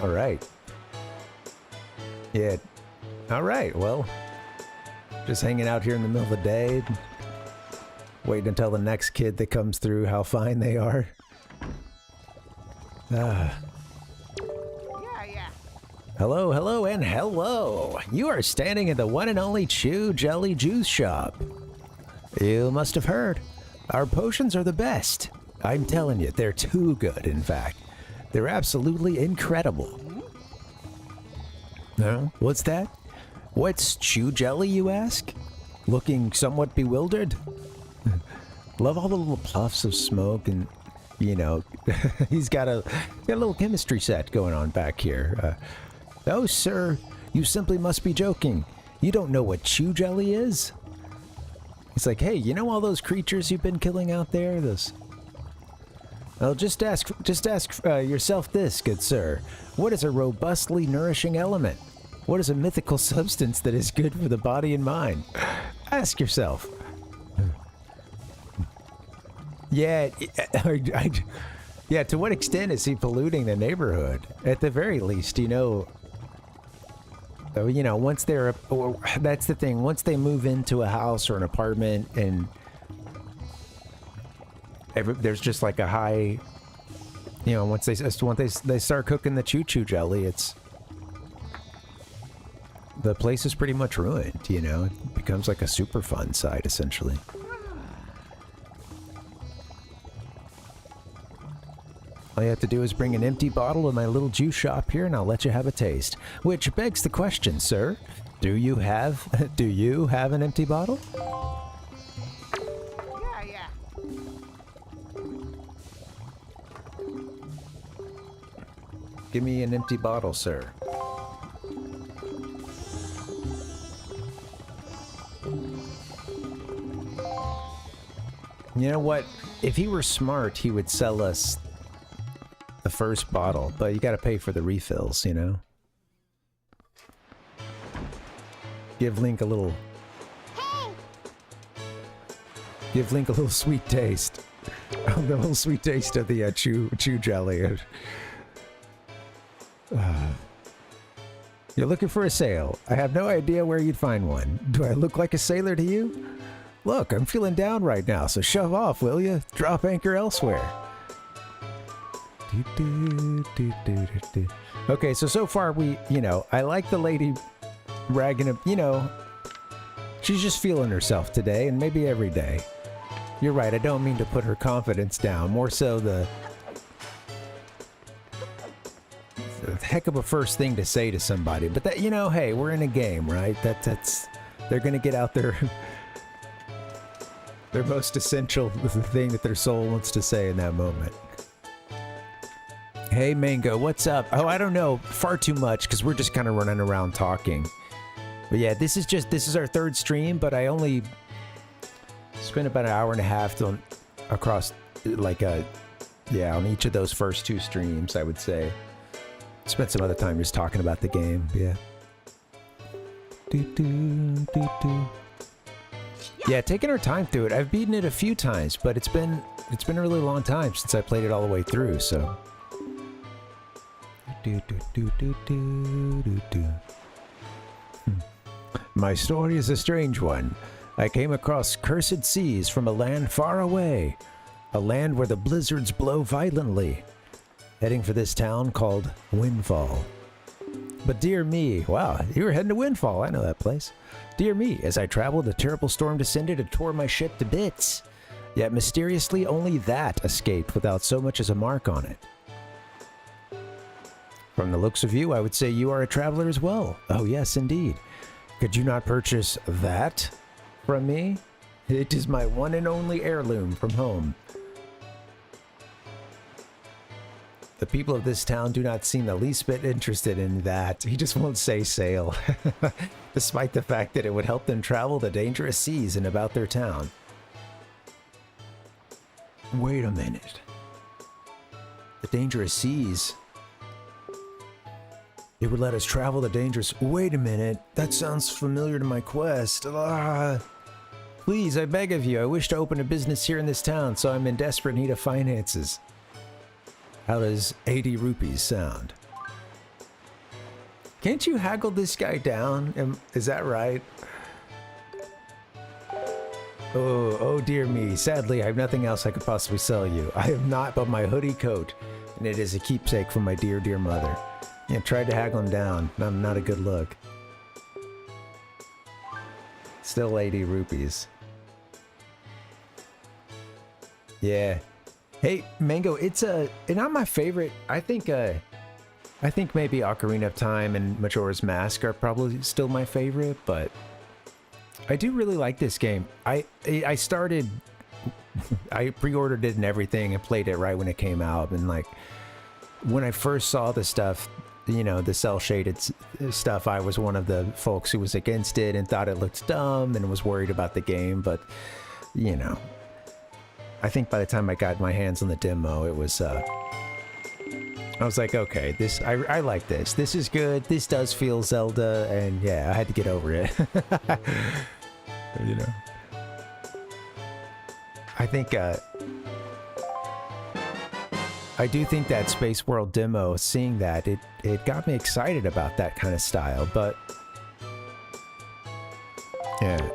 All right. Yeah. All right, well. Just hanging out here in the middle of the day. Waiting until the next kid that comes through how fine they are. Hello, hello, and hello! You are standing at the one and only Chew Jelly Juice Shop. You must have heard. Our potions are the best. I'm telling you, they're too good, in fact. They're absolutely incredible. Huh? What's that? What's Chew Jelly, you ask? Looking somewhat bewildered? Love all the little puffs of smoke and, you know, he's got a little chemistry set going on back here. Oh, sir, you simply must be joking. You don't know what Chew Jelly is? He's like, hey, you know all those creatures you've been killing out there? Those... Well, just ask yourself this, good sir. What is a robustly nourishing element? What is a mythical substance that is good for the body and mind? Ask yourself. Yeah, yeah, to what extent is he polluting the neighborhood? At the very least, you know... You know, once they're, or that's the thing, once they move into a house or an apartment and there's just like a high, you know, once they start cooking the choo-choo jelly, it's, the place is pretty much ruined, you know? It becomes like a super fun site, essentially. All you have to do is bring an empty bottle to my little juice shop here and I'll let you have a taste. Which begs the question, sir. Do you have an empty bottle? Yeah. Give me an empty bottle, sir. You know what? If he were smart, he would sell us the first bottle, but you gotta pay for the refills, you know? Give Link a little... Give Link a little sweet taste. The little sweet taste of the chew jelly. You're looking for a sail. I have no idea where you'd find one. Do I look like a sailor to you? Look, I'm feeling down right now, so shove off, will you? Drop anchor elsewhere. Okay, so far we, you know, I like the lady ragging, you know, she's just feeling herself today and maybe every day. You're right, I don't mean to put her confidence down, more so the heck of a first thing to say to somebody, but that, you know, hey, we're in a game, right? That's they're gonna get out their their most essential thing that their soul wants to say in that moment. Hey Mango, what's up? Oh, I don't know, far too much because we're just kind of running around talking. But yeah, this is our third stream, but I only spent about an hour and a half across like yeah, on each of those first two streams, I would say. Spent some other time just talking about the game, yeah. Yeah, taking our time through it. I've beaten it a few times, but it's been a really long time since I played it all the way through, so. My story is a strange one. I came across cursed seas from a land far away, a land where the blizzards blow violently, heading for this town called Windfall. But dear me, wow, you were heading to Windfall, I know that place. Dear me, as I traveled, a terrible storm descended and tore my ship to bits. Yet mysteriously, only that escaped without so much as a mark on it. From the looks of you, I would say you are a traveler as well. Oh yes, indeed. Could you not purchase that from me? It is my one and only heirloom from home. The people of this town do not seem the least bit interested in that. He just won't say sail, despite the fact that it would help them travel the dangerous seas and about their town. Wait a minute. The dangerous seas? It would let us travel the dangerous... Wait a minute. That sounds familiar to my quest. Please, I beg of you. I wish to open a business here in this town, so I'm in desperate need of finances. How does 80 rupees sound? Can't you haggle this guy down? Is that right? Oh dear me. Sadly, I have nothing else I could possibly sell you. I have not but my hoodie coat, and it is a keepsake from my dear, dear mother. Yeah, tried to haggle him down. Not a good look. Still 80 rupees. Yeah. Hey, Mango, it's not my favorite. I think maybe Ocarina of Time and Majora's Mask are probably still my favorite, but I do really like this game. I pre-ordered it and everything and played it right when it came out, and like when I first saw the stuff, you know, the cel-shaded stuff, I was one of the folks who was against it and thought it looked dumb and was worried about the game, but you know, I think by the time I got my hands on the demo, it was, I was like, okay, I like this. This is good. This does feel Zelda, and yeah, I had to get over it. You know. I think, I do think that Space World demo, seeing that, it got me excited about that kind of style, but Yeah.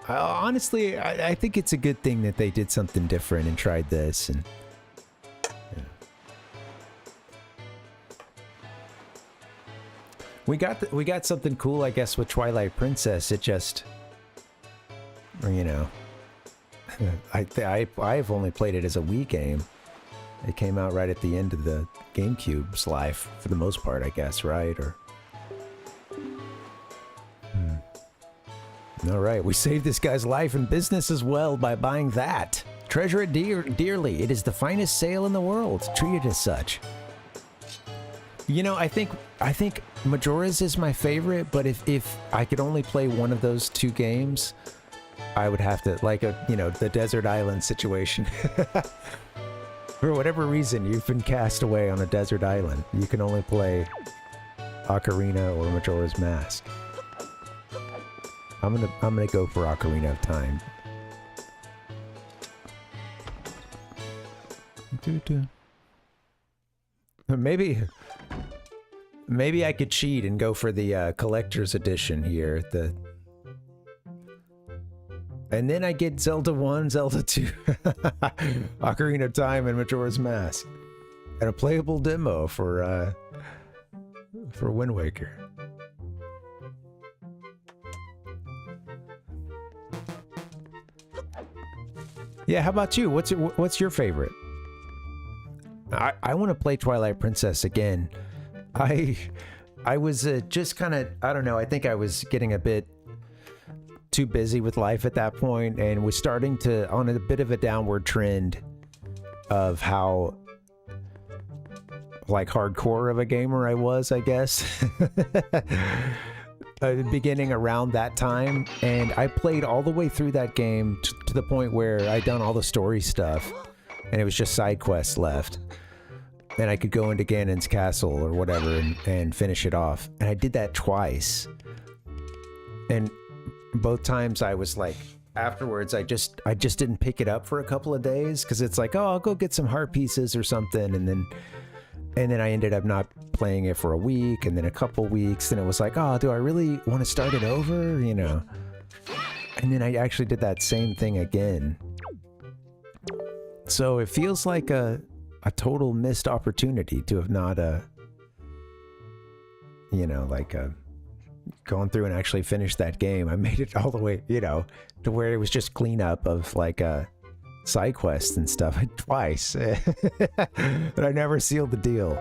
Honestly, I think it's a good thing that they did something different and tried this. And yeah. We got something cool, I guess, with Twilight Princess. It just, you know, I've only played it as a Wii game. It came out right at the end of the GameCube's life, for the most part, I guess, right? Or. All right, we saved this guy's life and business as well by buying that. Treasure it dearly. It is the finest sale in the world. Treat it as such. You know, I think Majora's is my favorite, but if I could only play one of those two games, I would have to, like the desert island situation. For whatever reason, you've been cast away on a desert island. You can only play Ocarina or Majora's Mask. I'm gonna go for Ocarina of Time. Maybe I could cheat and go for the collector's edition here. And then I get Zelda 1, Zelda 2, Ocarina of Time, and Majora's Mask, and a playable demo for Wind Waker. Yeah, how about you? What's your favorite? I want to play Twilight Princess again. I was just kind of, I don't know, I think I was getting a bit too busy with life at that point and was starting to on a bit of a downward trend of how like hardcore of a gamer I was, I guess. Beginning around that time, and I played all the way through that game to the point where I'd done all the story stuff and it was just side quests left, and I could go into Ganon's castle or whatever and finish it off. And I did that twice, and both times I was like, afterwards I just didn't pick it up for a couple of days because it's like, oh, I'll go get some heart pieces or something, and then I ended up not playing it for a week, and then a couple weeks, and it was like, oh, do I really want to start it over, you know? And then I actually did that same thing again. So it feels like a total missed opportunity to have not, gone through and actually finished that game. I made it all the way, to where it was just cleanup of like side quests and stuff twice. But I never sealed the deal.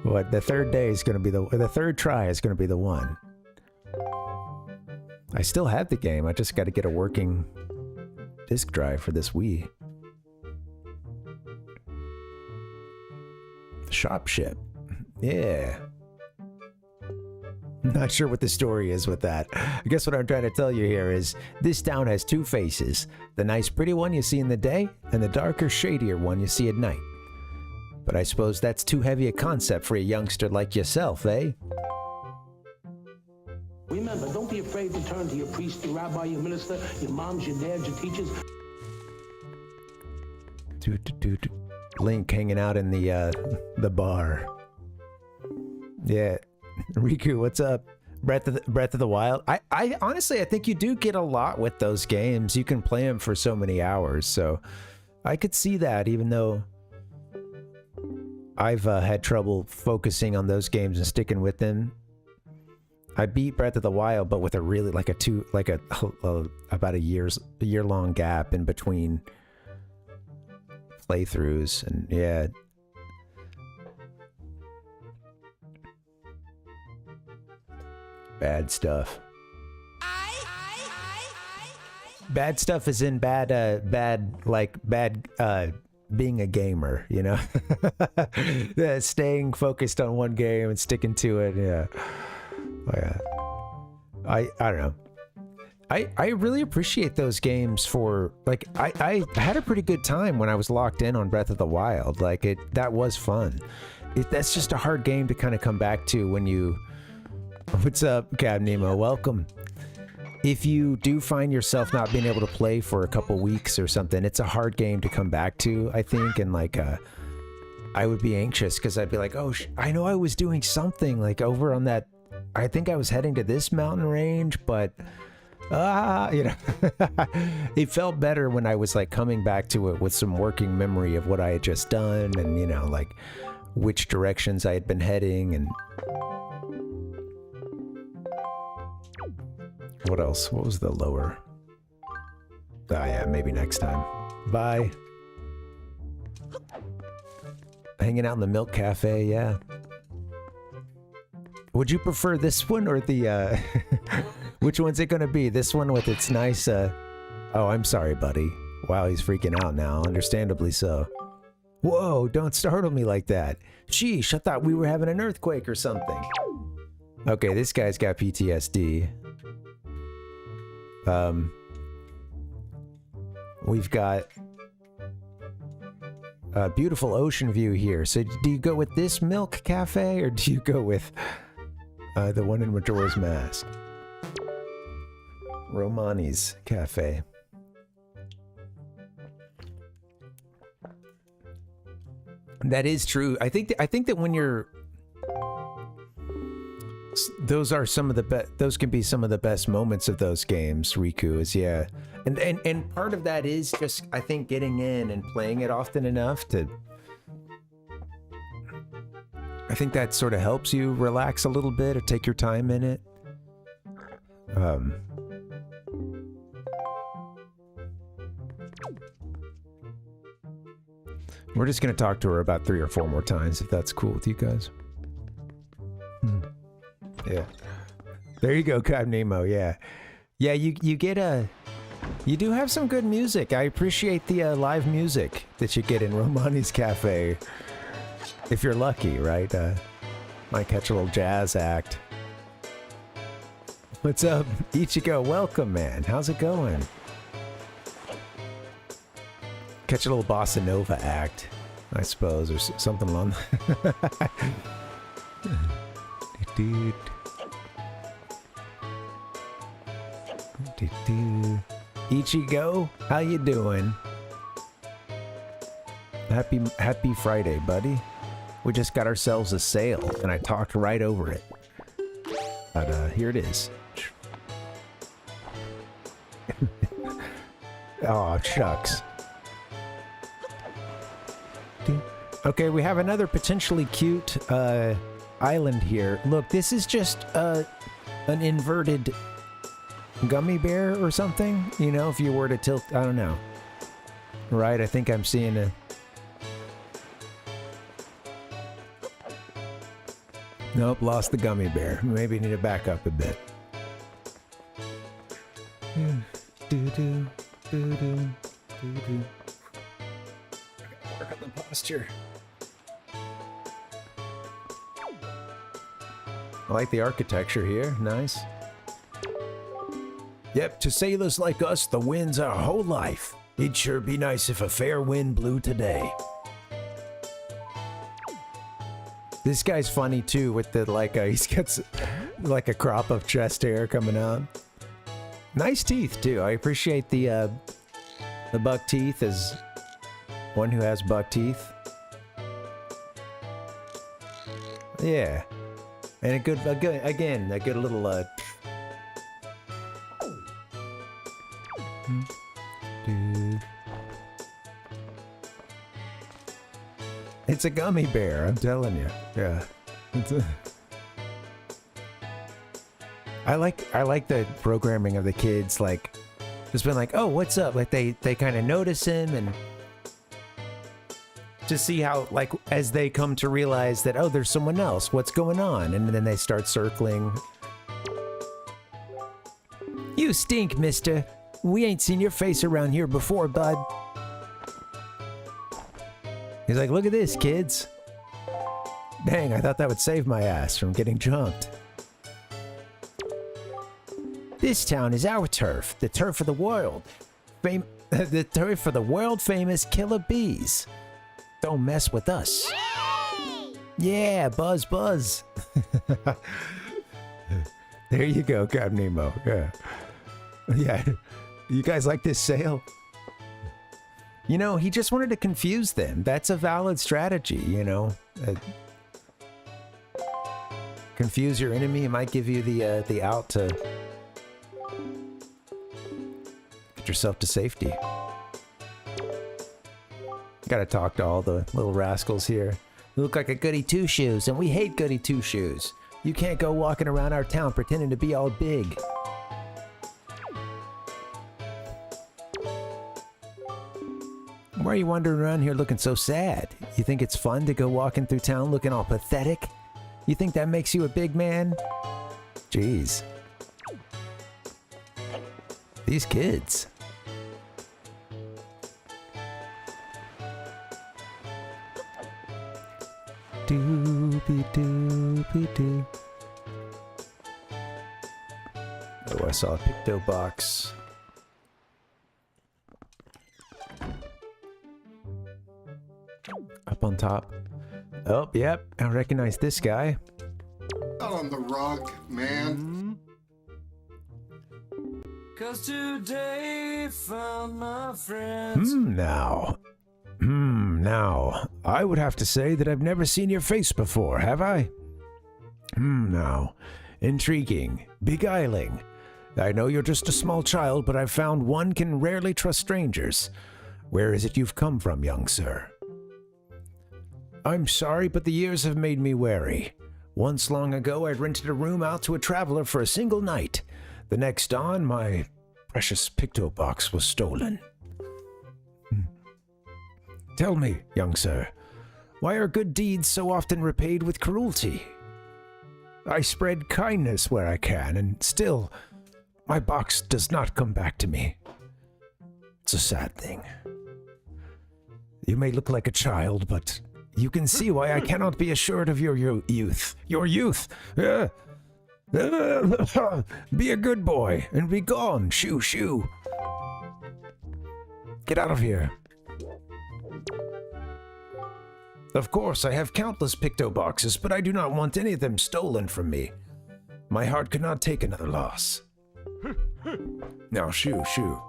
What, the third day is going to be the third try is going to be the one. I still have the game. I just got to get a working disk drive for this Wii. The shop ship. Yeah. Not sure what the story is with that. I guess what I'm trying to tell you here is this town has two faces. The nice pretty one you see in the day, and the darker, shadier one you see at night. But I suppose that's too heavy a concept for a youngster like yourself, eh? Remember, don't be afraid to turn to your priest, your rabbi, your minister, your moms, your dads, your teachers. Link hanging out in the bar. Yeah. Riku, what's up? Breath of the Wild. I honestly, I think you do get a lot with those games. You can play them for so many hours, so I could see that, even though I've had trouble focusing on those games and sticking with them. I beat Breath of the Wild, but with a really about a year-long gap in between playthroughs, and yeah. Bad stuff. Bad stuff is in bad being a gamer, you know? Yeah, staying focused on one game and sticking to it, yeah. Oh, yeah. I don't know. I really appreciate those games for, like, I had a pretty good time when I was locked in on Breath of the Wild. Like, that was fun. That's just a hard game to kind of come back to when you... What's up, Cab Nemo? Welcome. If you do find yourself not being able to play for a couple weeks or something, it's a hard game to come back to, I think, and like, I would be anxious because I'd be like, oh, I know I was doing something like over on that, I think I was heading to this mountain range, but You know, it felt better when I was like coming back to it with some working memory of what I had just done and, you know, like which directions I had been heading and what else? What was the lower? Oh yeah, maybe next time. Bye. Hanging out in the Milk Cafe, yeah. Would you prefer this one or the, which one's it gonna be? This one with its nice, oh, I'm sorry, buddy. Wow, he's freaking out now, understandably so. Whoa, don't startle me like that. Sheesh, I thought we were having an earthquake or something. Okay, this guy's got PTSD. We've got a beautiful ocean view here. So do you go with this Milk Cafe or do you go with the one in Majora's Mask? Romani's Cafe. That is true. I think that when you're, those are some of the those can be some of the best moments of those games, Riku, is yeah. And part of that is just, I think, getting in and playing it often enough to, I think that sort of helps you relax a little bit or take your time in it. We're just going to talk to her about 3 or 4 more times, if that's cool with you guys. Yeah. There you go, Cab Nemo, yeah. Yeah, you get a... You do have some good music. I appreciate the live music that you get in Romani's Cafe. If you're lucky, right? Might catch a little jazz act. What's up, Ichigo? Welcome, man. How's it going? Catch a little bossa nova act, I suppose, or something along. Ichigo, how you doing? Happy Friday, buddy. We just got ourselves a sale, and I talked right over it. But here it is. Oh, shucks. Okay, we have another potentially cute island here. Look, this is just an inverted gummy bear or something. You know, if you were to tilt, I don't know. Right, I think I'm seeing a... Nope, lost the gummy bear. Maybe need to back up a bit. Work on the posture. I like the architecture here. Nice. Yep, to sailors like us, the wind's our whole life. It'd sure be nice if a fair wind blew today. This guy's funny too with the he's got like a crop of chest hair coming out. Nice teeth too. I appreciate the buck teeth as one who has buck teeth. Yeah. And a good little It's a gummy bear, I'm telling you. Yeah. I like the programming of the kids, like just been like, oh, what's up? Like they kind of notice him and to see how, like, as they come to realize that, oh, there's someone else, what's going on? And then they start circling. You stink, mister. We ain't seen your face around here before, bud. He's like, look at this, kids. Dang, I thought that would save my ass from getting jumped. This town is our turf, the turf of the world. The turf of the world famous killer bees. Don't mess with us. Yay! Yeah, buzz, buzz. There you go, Cap Nemo. Yeah. Yeah. You guys like this sale? You know, he just wanted to confuse them. That's a valid strategy, you know. Confuse your enemy. It might give you the out to yourself to safety. Gotta talk to all the little rascals here. You look like a goody two-shoes, and we hate goody two-shoes. You can't go walking around our town pretending to be all big. Why are you wandering around here looking so sad? You think it's fun to go walking through town looking all pathetic? You think that makes you a big man? Jeez. These kids. Doobie-doobie-doo. Oh, I saw a picto box. Up on top. Oh, yep. I recognize this guy. Not on the rug, man. Cause today found my friends. Now, I would have to say that I've never seen your face before, have I? Now. Intriguing. Beguiling. I know you're just a small child, but I've found one can rarely trust strangers. Where is it you've come from, young sir? I'm sorry, but the years have made me wary. Once long ago, I rented a room out to a traveler for a single night. The next dawn, my precious picto box was stolen. Tell me, young sir, why are good deeds so often repaid with cruelty? I spread kindness where I can, and still, my box does not come back to me. It's a sad thing. You may look like a child, but you can see why I cannot be assured of your youth. Your youth! Be a good boy and be gone. Shoo, shoo. Get out of here. Of course, I have countless picto boxes, but I do not want any of them stolen from me. My heart could not take another loss. Now, shoo, shoo.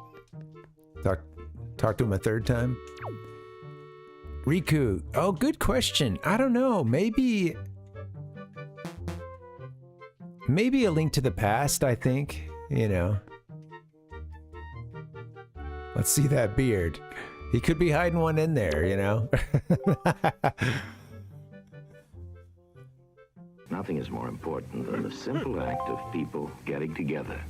Talk to him a third time. Riku. Oh, good question. I don't know. Maybe a Link to the Past, I think. You know. Let's see that beard. He could be hiding one in there, you know? Nothing is more important than the simple act of people getting together.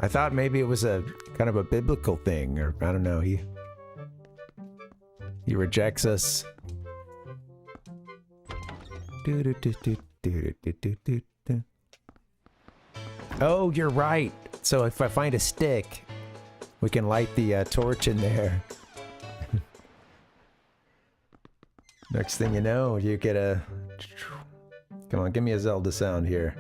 I thought maybe it was a kind of a biblical thing, or I don't know. He rejects us. Oh, you're right. So if I find a stick, we can light the torch in there. Next thing you know, you get a... Come on, give me a Zelda sound here.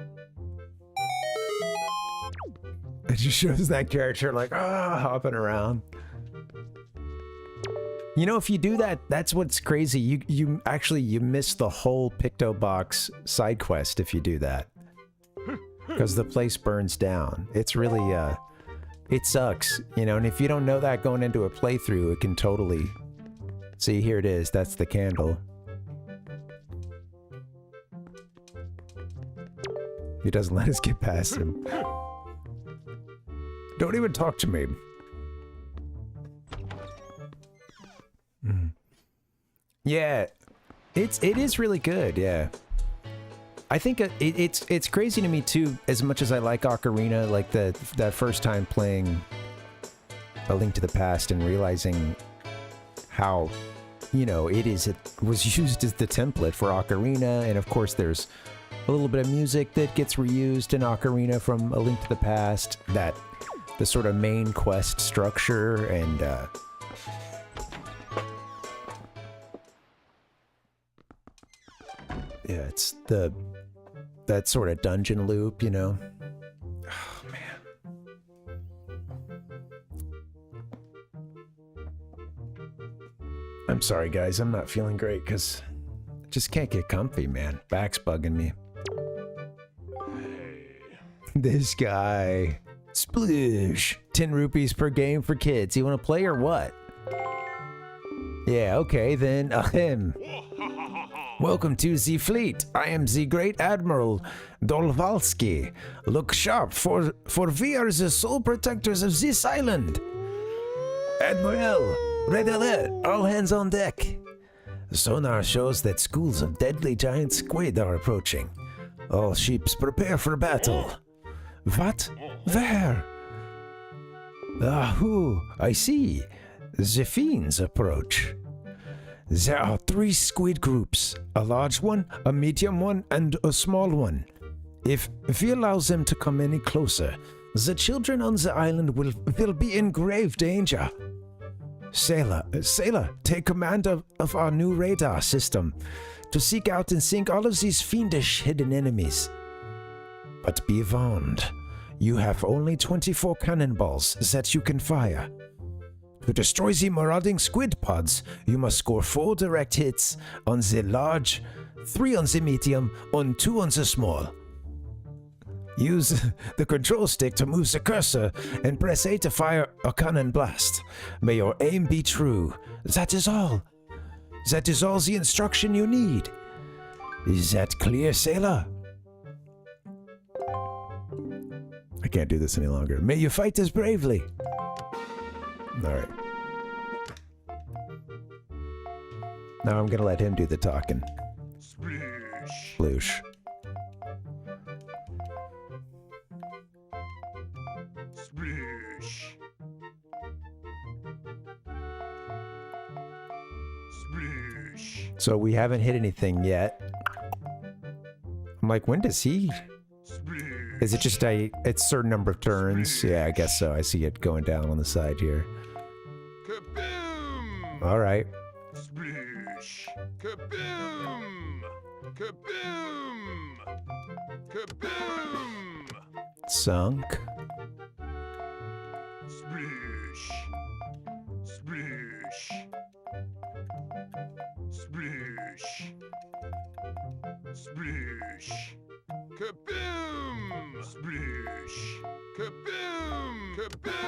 It just shows that character like, hopping around. You know, if you do that, that's what's crazy. You actually miss the whole picto box side quest if you do that. Because the place burns down. It's really, it sucks, you know, and if you don't know that going into a playthrough, it can totally... See, here it is. That's the candle. He doesn't let us get past him. Don't even talk to me. Yeah, it is really good. Yeah, I think it's crazy to me too. As much as I like Ocarina, like that first time playing A Link to the Past and realizing how, you know, it was used as the template for Ocarina, and of course there's a little bit of music that gets reused in Ocarina from A Link to the Past. That the sort of main quest structure and. Yeah, it's that sort of dungeon loop, you know? Oh, man. I'm sorry, guys. I'm not feeling great because I just can't get comfy, man. Back's bugging me. This guy. Sploosh. 10 rupees per game for kids. You want to play or what? Yeah, okay, then. Him. Welcome to the fleet. I am the Great Admiral Dolvalsky. Look sharp, for we are the sole protectors of this island. Admiral, red alert, all hands on deck. Sonar shows that schools of deadly giant squid are approaching. All ships prepare for battle. What? Where? Who? I see. The fiends approach. There are 3 squid groups, a large one, a medium one, and a small one. If we allow them to come any closer, the children on the island will be in grave danger. Sailor, take command of our new radar system to seek out and sink all of these fiendish hidden enemies. But be warned, you have only 24 cannonballs that you can fire. To destroy the marauding squid pods, you must score 4 direct hits on the large, 3 on the medium, and 2 on the small. Use the control stick to move the cursor and press A to fire a cannon blast. May your aim be true. That is all. That is all the instruction you need. Is that clear, sailor? I can't do this any longer. May you fight as bravely. Alright. Now I'm gonna let him do the talking. Sploosh. Sploosh. Sploosh. So we haven't hit anything yet. I'm like, when does he? Is it just a certain number of turns? Yeah, I guess so. I see it going down on the side here. Kaboom! All right. Sploosh. Kaboom! Kaboom! Kaboom! Sunk. Sploosh. Sploosh. Sploosh. Sploosh. Kaboom! Sploosh. Kaboom! Kaboom!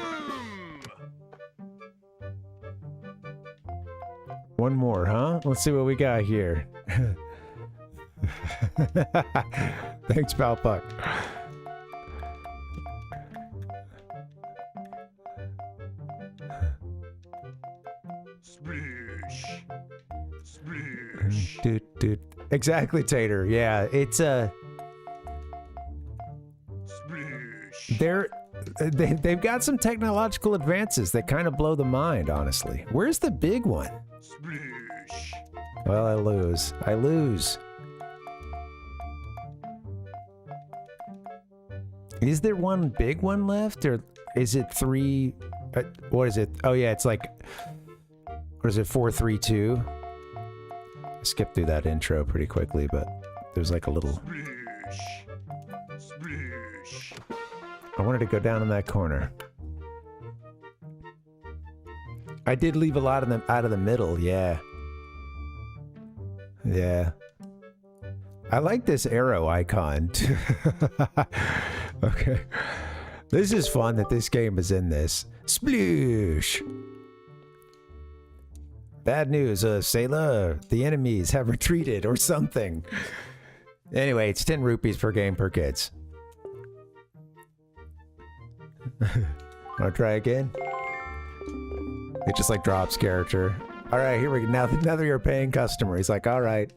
One more, huh? Let's see what we got here. Thanks, Palpuck. Sploosh. Sploosh. Dude. Exactly, Tater. Yeah, it's they've got some technological advances that kind of blow the mind, honestly. Where's the big one? Sploosh. Well, I lose. Is there one big one left, or is it 3? What is it? Oh yeah, it's like, what is it? 4, 3, 2. I skipped through that intro pretty quickly, but there's like a little. Sploosh. Sploosh. I wanted to go down in that corner. I did leave a lot of them out of the middle, yeah. Yeah. I like this arrow icon. Okay. This is fun that this game is in this. Sploosh! Bad news, sailor. The enemies have retreated or something. Anyway, it's 10 rupees per game per kids. Wanna try again? It just like drops character. Alright, here we go. Now that you're a paying customer, he's like, alright.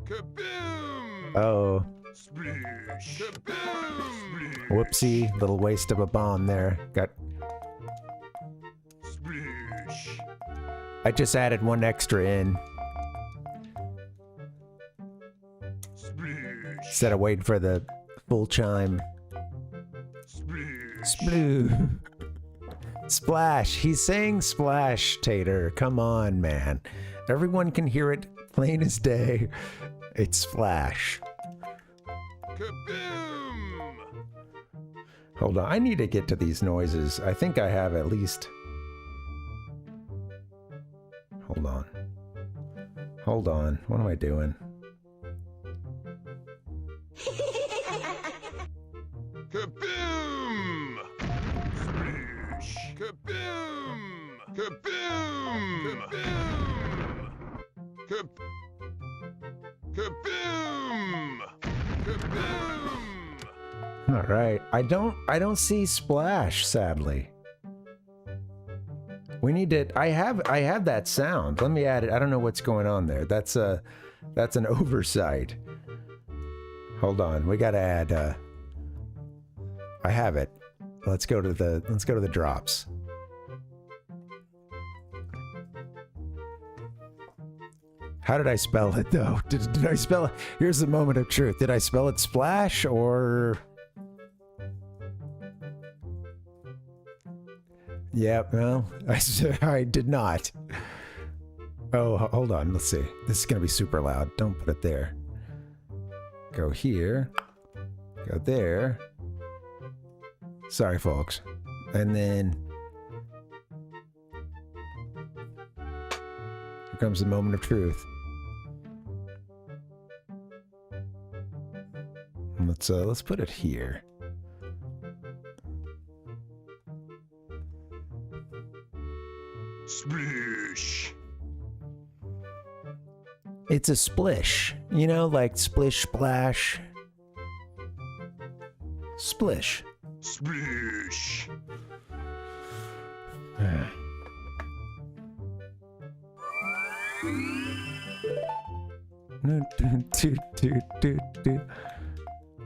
Kaboom! Oh. Sploosh. Kaboom! Whoopsie, little waste of a bomb there. Got. Sploosh. I just added 1 extra in. Sploosh. Instead of waiting for the full chime. Sploosh. Sploo. Splash. He's saying splash, Tater. Come on, man. Everyone can hear it plain as day. It's splash. Kaboom! Hold on. I need to get to these noises. I think I have at least. Hold on. Hold on. What am I doing? Kaboom! Kaboom! Kaboom! Kaboom! Kaboom! All right. I don't see splash, sadly. We need to. I have that sound. Let me add it. I don't know what's going on there. That's an oversight. Hold on. We got to add. I have it. Let's go to the drops. How did I spell it though? Did I spell it? Here's the moment of truth. Did I spell it splash or? Yeah, well, I did not. Oh, hold on. Let's see. This is going to be super loud. Don't put it there. Go here. Go there. Sorry, folks. And then... here comes the moment of truth. Let's put it here. Splish. It's a splish, you know, like splish splash. Splish. Splish.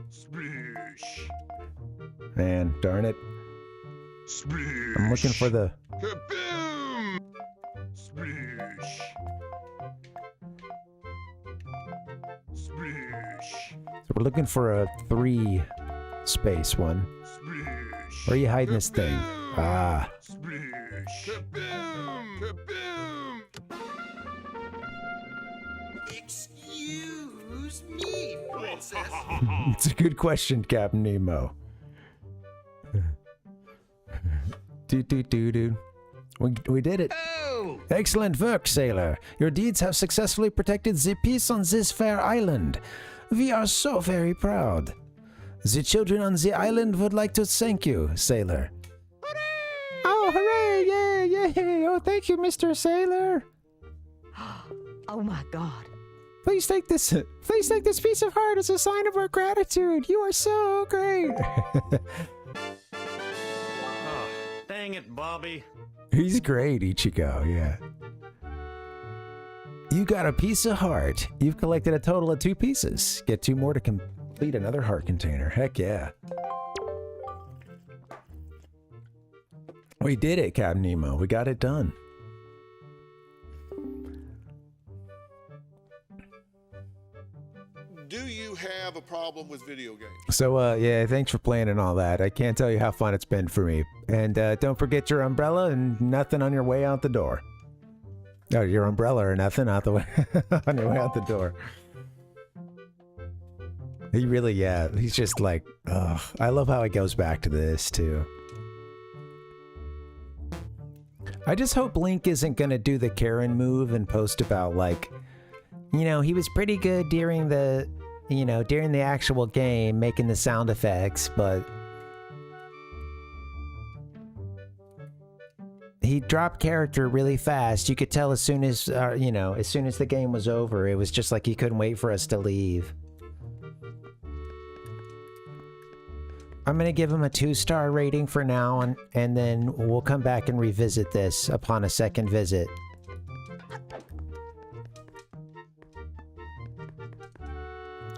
Splish. Man, darn it. Splish. I'm looking for the... Kaboom! Splish. Splish. So we're looking for a 3 space one. Splish. Where are you hiding this thing? Ah. Splish. Kaboom! Kaboom! Excuse me, princess. It's a good question, Captain Nemo. We did it. Oh! Excellent work, sailor. Your deeds have successfully protected the peace on this fair island. We are so very proud. The children on the island would like to thank you, sailor. Hooray! Oh, hooray! Yay! Yay! Oh, thank you, Mr. Sailor. Oh my God. Please take this piece of heart as a sign of our gratitude. You are so great. Dang it, Bobby. He's great, Ichigo, yeah. You got a piece of heart. You've collected a total of 2 pieces. Get 2 more to complete another heart container. Heck yeah. We did it, Captain Nemo. We got it done. Do you have a problem with video games? So, yeah, thanks for playing and all that. I can't tell you how fun it's been for me. And don't forget your umbrella and nothing on your way out the door. No, your umbrella or nothing out the way on your way out the door. He really, yeah, he's just like, ugh. I love how he goes back to this, too. I just hope Link isn't going to do the Karen move and post about, like, you know, he was pretty good during the, you know, during the actual game, making the sound effects, but he dropped character really fast. You could tell as soon as, you know, as soon as the game was over, it was just like he couldn't wait for us to leave. I'm gonna give him a 2-star rating for now, and then we'll come back and revisit this upon a second visit.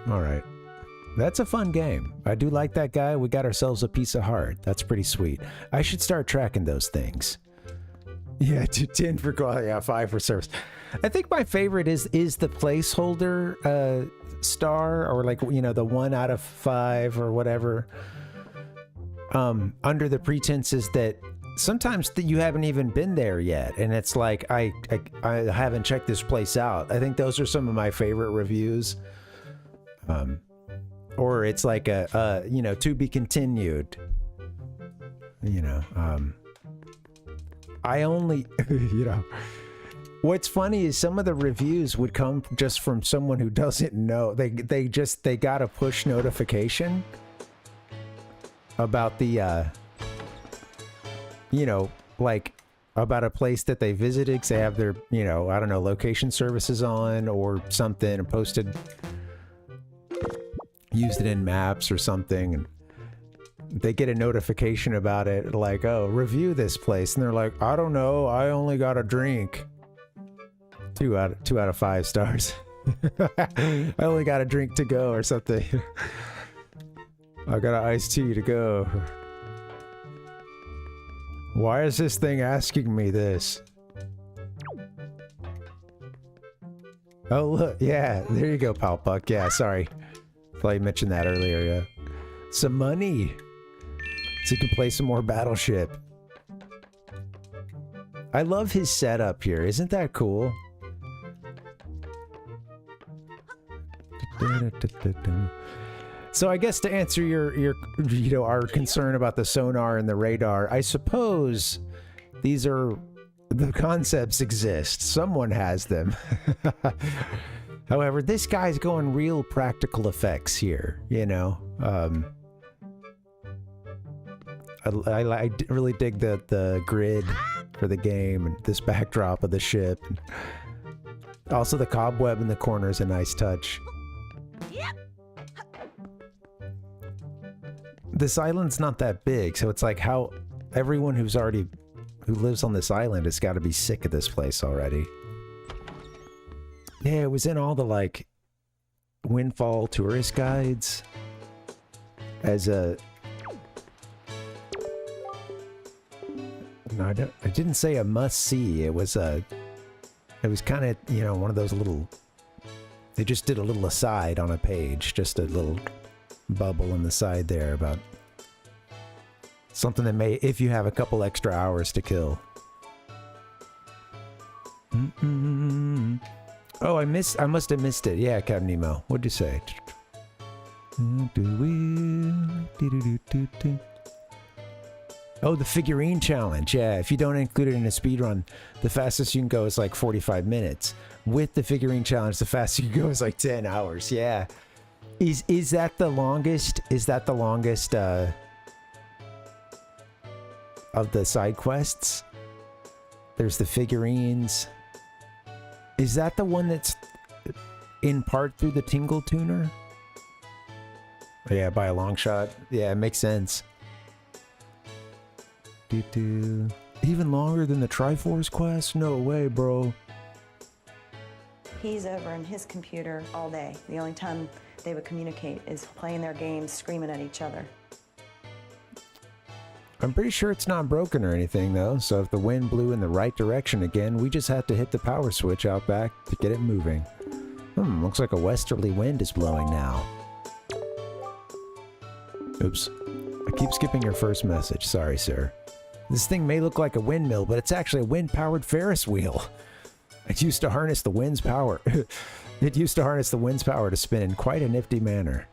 Alright. That's a fun game. I do like that guy. We got ourselves a piece of heart. That's pretty sweet. I should start tracking those things. Yeah, 10 for quality, yeah, 5 for service. I think my favorite is the placeholder star, or like, you know, the 1 out of 5 or whatever. Under the pretenses that sometimes you haven't even been there yet, and it's like I haven't checked this place out. I think those are some of my favorite reviews. Or it's like a you know, to be continued. You know, I only you know, what's funny is some of the reviews would come just from someone who doesn't know. They got a push notification about the you know, like about a place that they visited because they have their, you know, I don't know, location services on or something, and posted, used it in maps or something, and they get a notification about it, like, oh, review this place, and they're like, I don't know, I only got a drink. 2 out of 5 stars. I only got a drink to go or something. I got an iced tea to go. Why is this thing asking me this? Oh, look. Yeah, there you go, Pal Puck. Yeah, sorry. Thought you mentioned that earlier, yeah. Some money. So you can play some more Battleship. I love his setup here. Isn't that cool? So I guess to answer your you know, our concern about the sonar and the radar, I suppose these are, the concepts exist. Someone has them. However, this guy's going real practical effects here, you know. I really dig the grid for the game and this backdrop of the ship. Also, the cobweb in the corner is a nice touch. This island's not that big, so it's like how everyone who lives on this island has got to be sick of this place already. Yeah, it was in all the, like, Windfall tourist guides as a... No, I didn't say a must-see. It was kind of, you know, one of those little... They just did a little aside on a page, just a little bubble in the side there about something that may, if you have a couple extra hours to kill. Oh, I must have missed it. Yeah, Captain Nemo. What'd you say? Oh, the figurine challenge. Yeah, if you don't include it in a speedrun, the fastest you can go is like 45 minutes. With the figurine challenge, the fastest you can go is like 10 hours. Yeah. Is that the longest? Is that the longest of the side quests? There's the figurines. Is that the one that's in part through the Tingle Tuner? Yeah, by a long shot. Yeah, it makes sense. Even longer than the Triforce quest? No way, bro. He's over in his computer all day. The only time they would communicate is playing their games, screaming at each other. I'm pretty sure it's not broken or anything, though, so if the wind blew in the right direction again, we just have to hit the power switch out back to get it moving. Looks like a westerly wind is blowing now. Oops. I keep skipping your first message. Sorry, sir. This thing may look like a windmill, but it's actually a wind-powered Ferris wheel. It used to harness the wind's power. It used to harness the wind's power to spin in quite a nifty manner.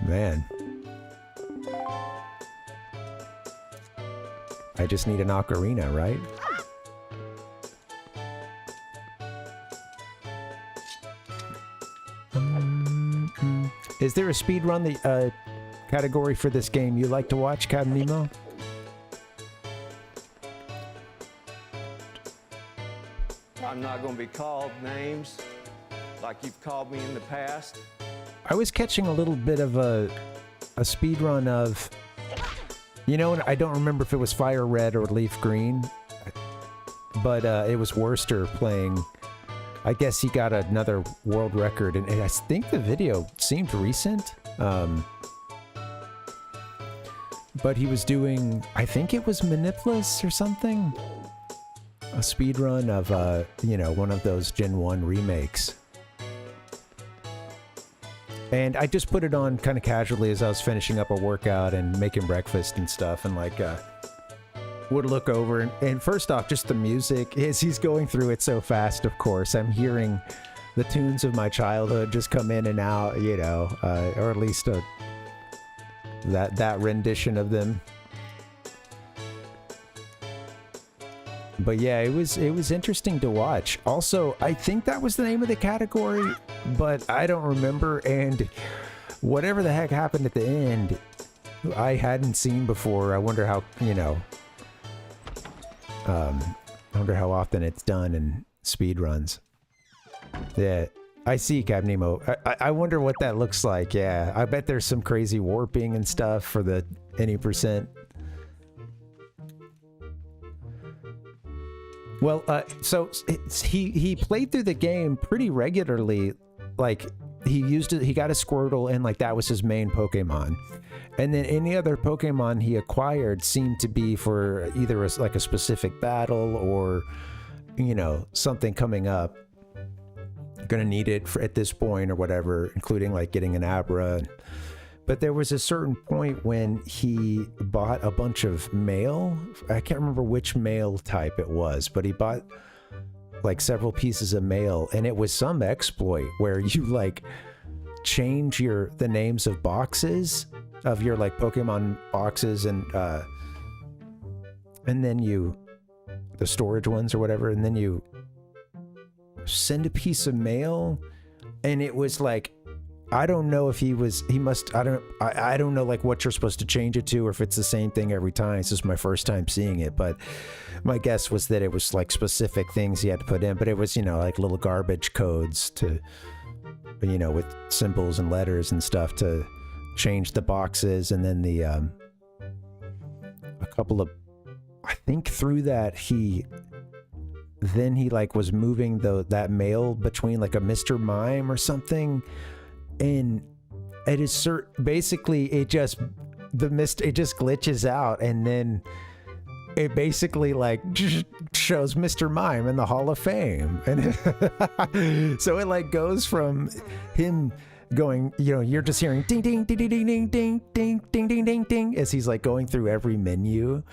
Man. I just need an ocarina, right? Is there a speedrun category for this game you like to watch, Captain Nemo? I'm not going to be called names like you've called me in the past. I was catching a little bit of a speedrun of... You know, I don't remember if it was Fire Red or Leaf Green, but it was Worcester playing. I guess he got another world record, and I think the video seemed recent. But he was doing, I think it was Manipulus or something? A speedrun of, you know, one of those Gen 1 remakes. And I just put it on kind of casually as I was finishing up a workout and making breakfast and stuff, and like would look over and first off, just the music, as he's going through it so fast, of course, I'm hearing the tunes of my childhood just come in and out, you know, or at least that rendition of them. But yeah, it was interesting to watch. Also, I think that was the name of the category, but I don't remember, and whatever the heck happened at the end, I hadn't seen before. I wonder how, you know, I wonder how often it's done in speed runs. Yeah, I see, Cap Nemo. I wonder what that looks like. Yeah, I bet there's some crazy warping and stuff for the any percent. Well, so he played through the game pretty regularly. Like he got a Squirtle, and like that was his main Pokemon. And then any other Pokemon he acquired seemed to be for either like a specific battle or, you know, something coming up. Gonna need it at this point or whatever, including like getting an Abra. But there was a certain point when he bought a bunch of mail. I can't remember which mail type it was, but he bought like several pieces of mail, and it was some exploit where you like change the names of boxes of your like Pokemon boxes, and then the storage ones or whatever, and then you send a piece of mail, and it was like, I don't know if I don't know like what you're supposed to change it to, or if it's the same thing every time. It's just my first time seeing it, but my guess was that it was like specific things he had to put in, but it was, you know, like little garbage codes to, you know, with symbols and letters and stuff to change the boxes. And then a couple of, I think through that he like was moving that mail between like a Mr. Mime or something, and it is basically it just glitches out, and then it basically like shows Mr. Mime in the Hall of Fame, and so it like goes from him going, you know, you're just hearing ding ding ding ding ding ding ding ding ding ding ding ding as he's like going through every menu,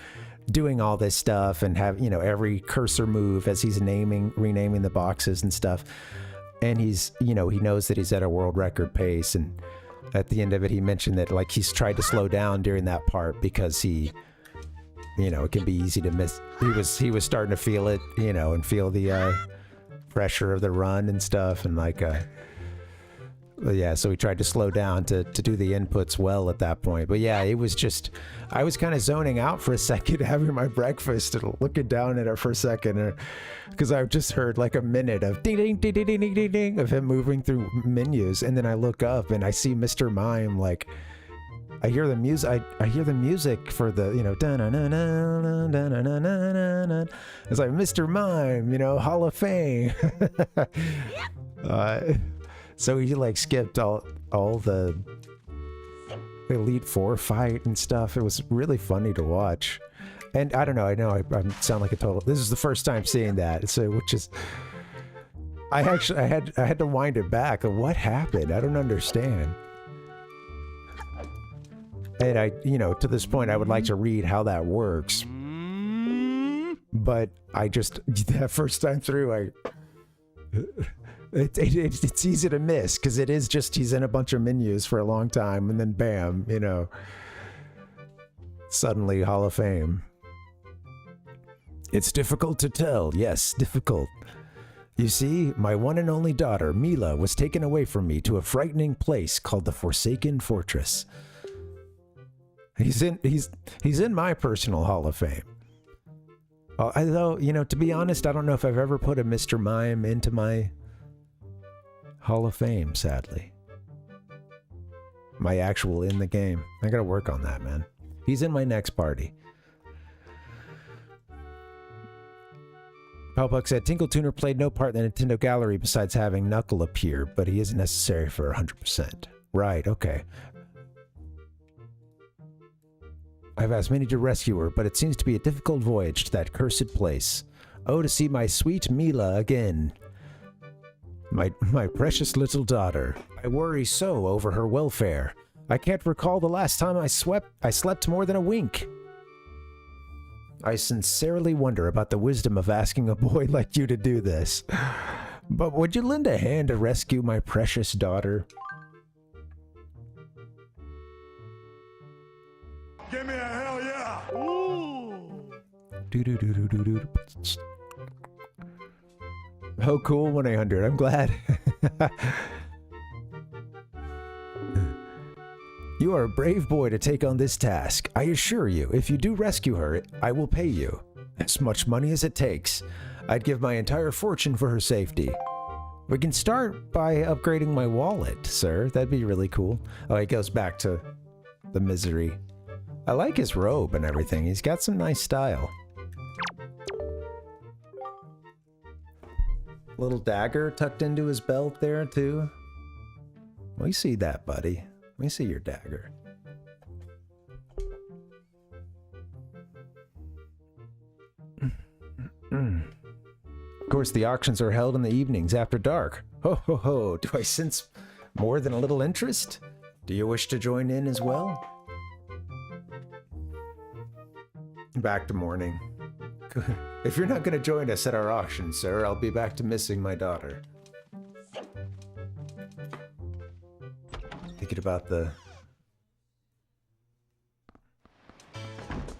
doing all this stuff, and have, you know, every cursor move as he's renaming the boxes and stuff. And he's, you know, he knows that he's at a world record pace, and at the end of it he mentioned that like he's tried to slow down during that part because he, you know, it can be easy to miss. He was starting to feel it, you know, and feel the pressure of the run and stuff, and like yeah, so he tried to slow down to do the inputs well at that point. But yeah, it was just, I was kind of zoning out for a second, having my breakfast and looking down at it for a second, because I just heard like a minute of ding ding ding ding ding ding ding of him moving through menus, and then I look up and I see Mr. Mime. Like I hear the music. I hear the music for the, you know, it's like Mr. Mime, you know, Hall of Fame. So he like skipped all the Elite Four fight and stuff. It was really funny to watch. And I don't know, I sound like a total, this is the first time seeing that, so which is, I had to wind it back. What happened? I don't understand. And I, you know, to this point I would like to read how that works, but I just, that first time through, it's easy to miss, because it is just, he's in a bunch of menus for a long time, and then bam, you know, suddenly Hall of Fame. It's difficult to tell. Yes, difficult. You see, my one and only daughter, Mila, was taken away from me to a frightening place called the Forsaken Fortress. He's in my personal Hall of Fame. Although, you know, to be honest, I don't know if I've ever put a Mr. Mime into my Hall of Fame, sadly. My actual in the game. I gotta work on that, man. He's in my next party. Palpuck said, Tinkle Tuner played no part in the Nintendo Gallery besides having Knuckle appear, but he isn't necessary for 100%. Right, okay. I've asked many to rescue her, but it seems to be a difficult voyage to that cursed place. Oh, to see my sweet Mila again. My precious little daughter. I worry so over her welfare. I can't recall the last time I slept more than a wink. I sincerely wonder about the wisdom of asking a boy like you to do this. But would you lend a hand to rescue my precious daughter? Give me a hell yeah! Ooh! Do-do-do-do-do-do. Oh, cool, 1-800. I'm glad. You are a brave boy to take on this task. I assure you, if you do rescue her, I will pay you. As much money as it takes. I'd give my entire fortune for her safety. We can start by upgrading my wallet, sir. That'd be really cool. Oh, he goes back to the misery. I like his robe and everything. He's got some nice style. Little dagger tucked into his belt there, too. We see that, buddy. We see your dagger. Of course, the auctions are held in the evenings after dark. Ho ho ho, do I sense more than a little interest? Do you wish to join in as well? Back to mourning. If you're not going to join us at our auction, sir, I'll be back to missing my daughter. Thinking about the...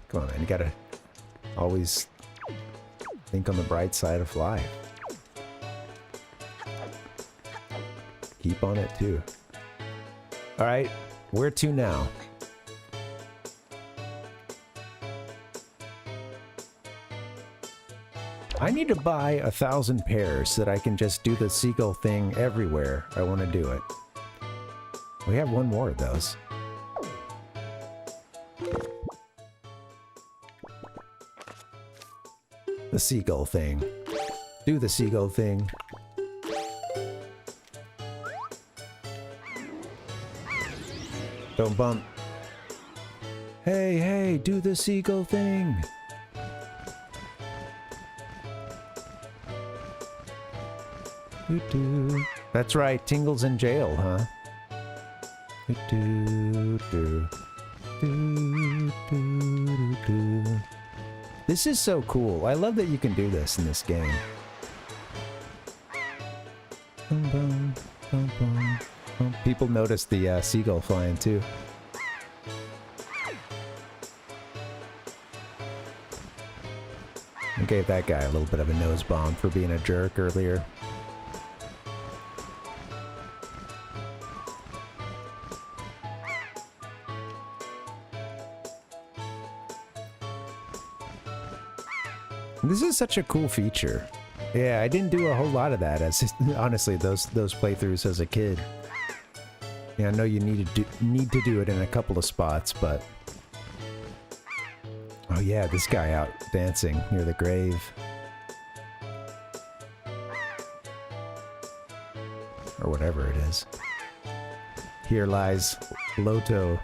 Come on, man, you gotta always think on the bright side of life. Keep on it, too. Alright, where to now? I need to buy 1,000 pairs so that I can just do the seagull thing everywhere I want to do it. We have one more of those. The seagull thing. Do the seagull thing. Don't bump. Hey, hey, do the seagull thing. Doo-doo. That's right, Tingle's in jail, huh? Doo-doo-doo. Doo-doo-doo-doo. This is so cool. I love that you can do this in this game. Bum, bum, bum, bum, bum. People notice the seagull flying too. I gave that guy a little bit of a nose bomb for being a jerk earlier. This is such a cool feature. Yeah, I didn't do a whole lot of that as honestly those playthroughs as a kid. Yeah, I know you need to do it in a couple of spots, but oh yeah, this guy out dancing near the grave. Or whatever it is. Here lies Loto.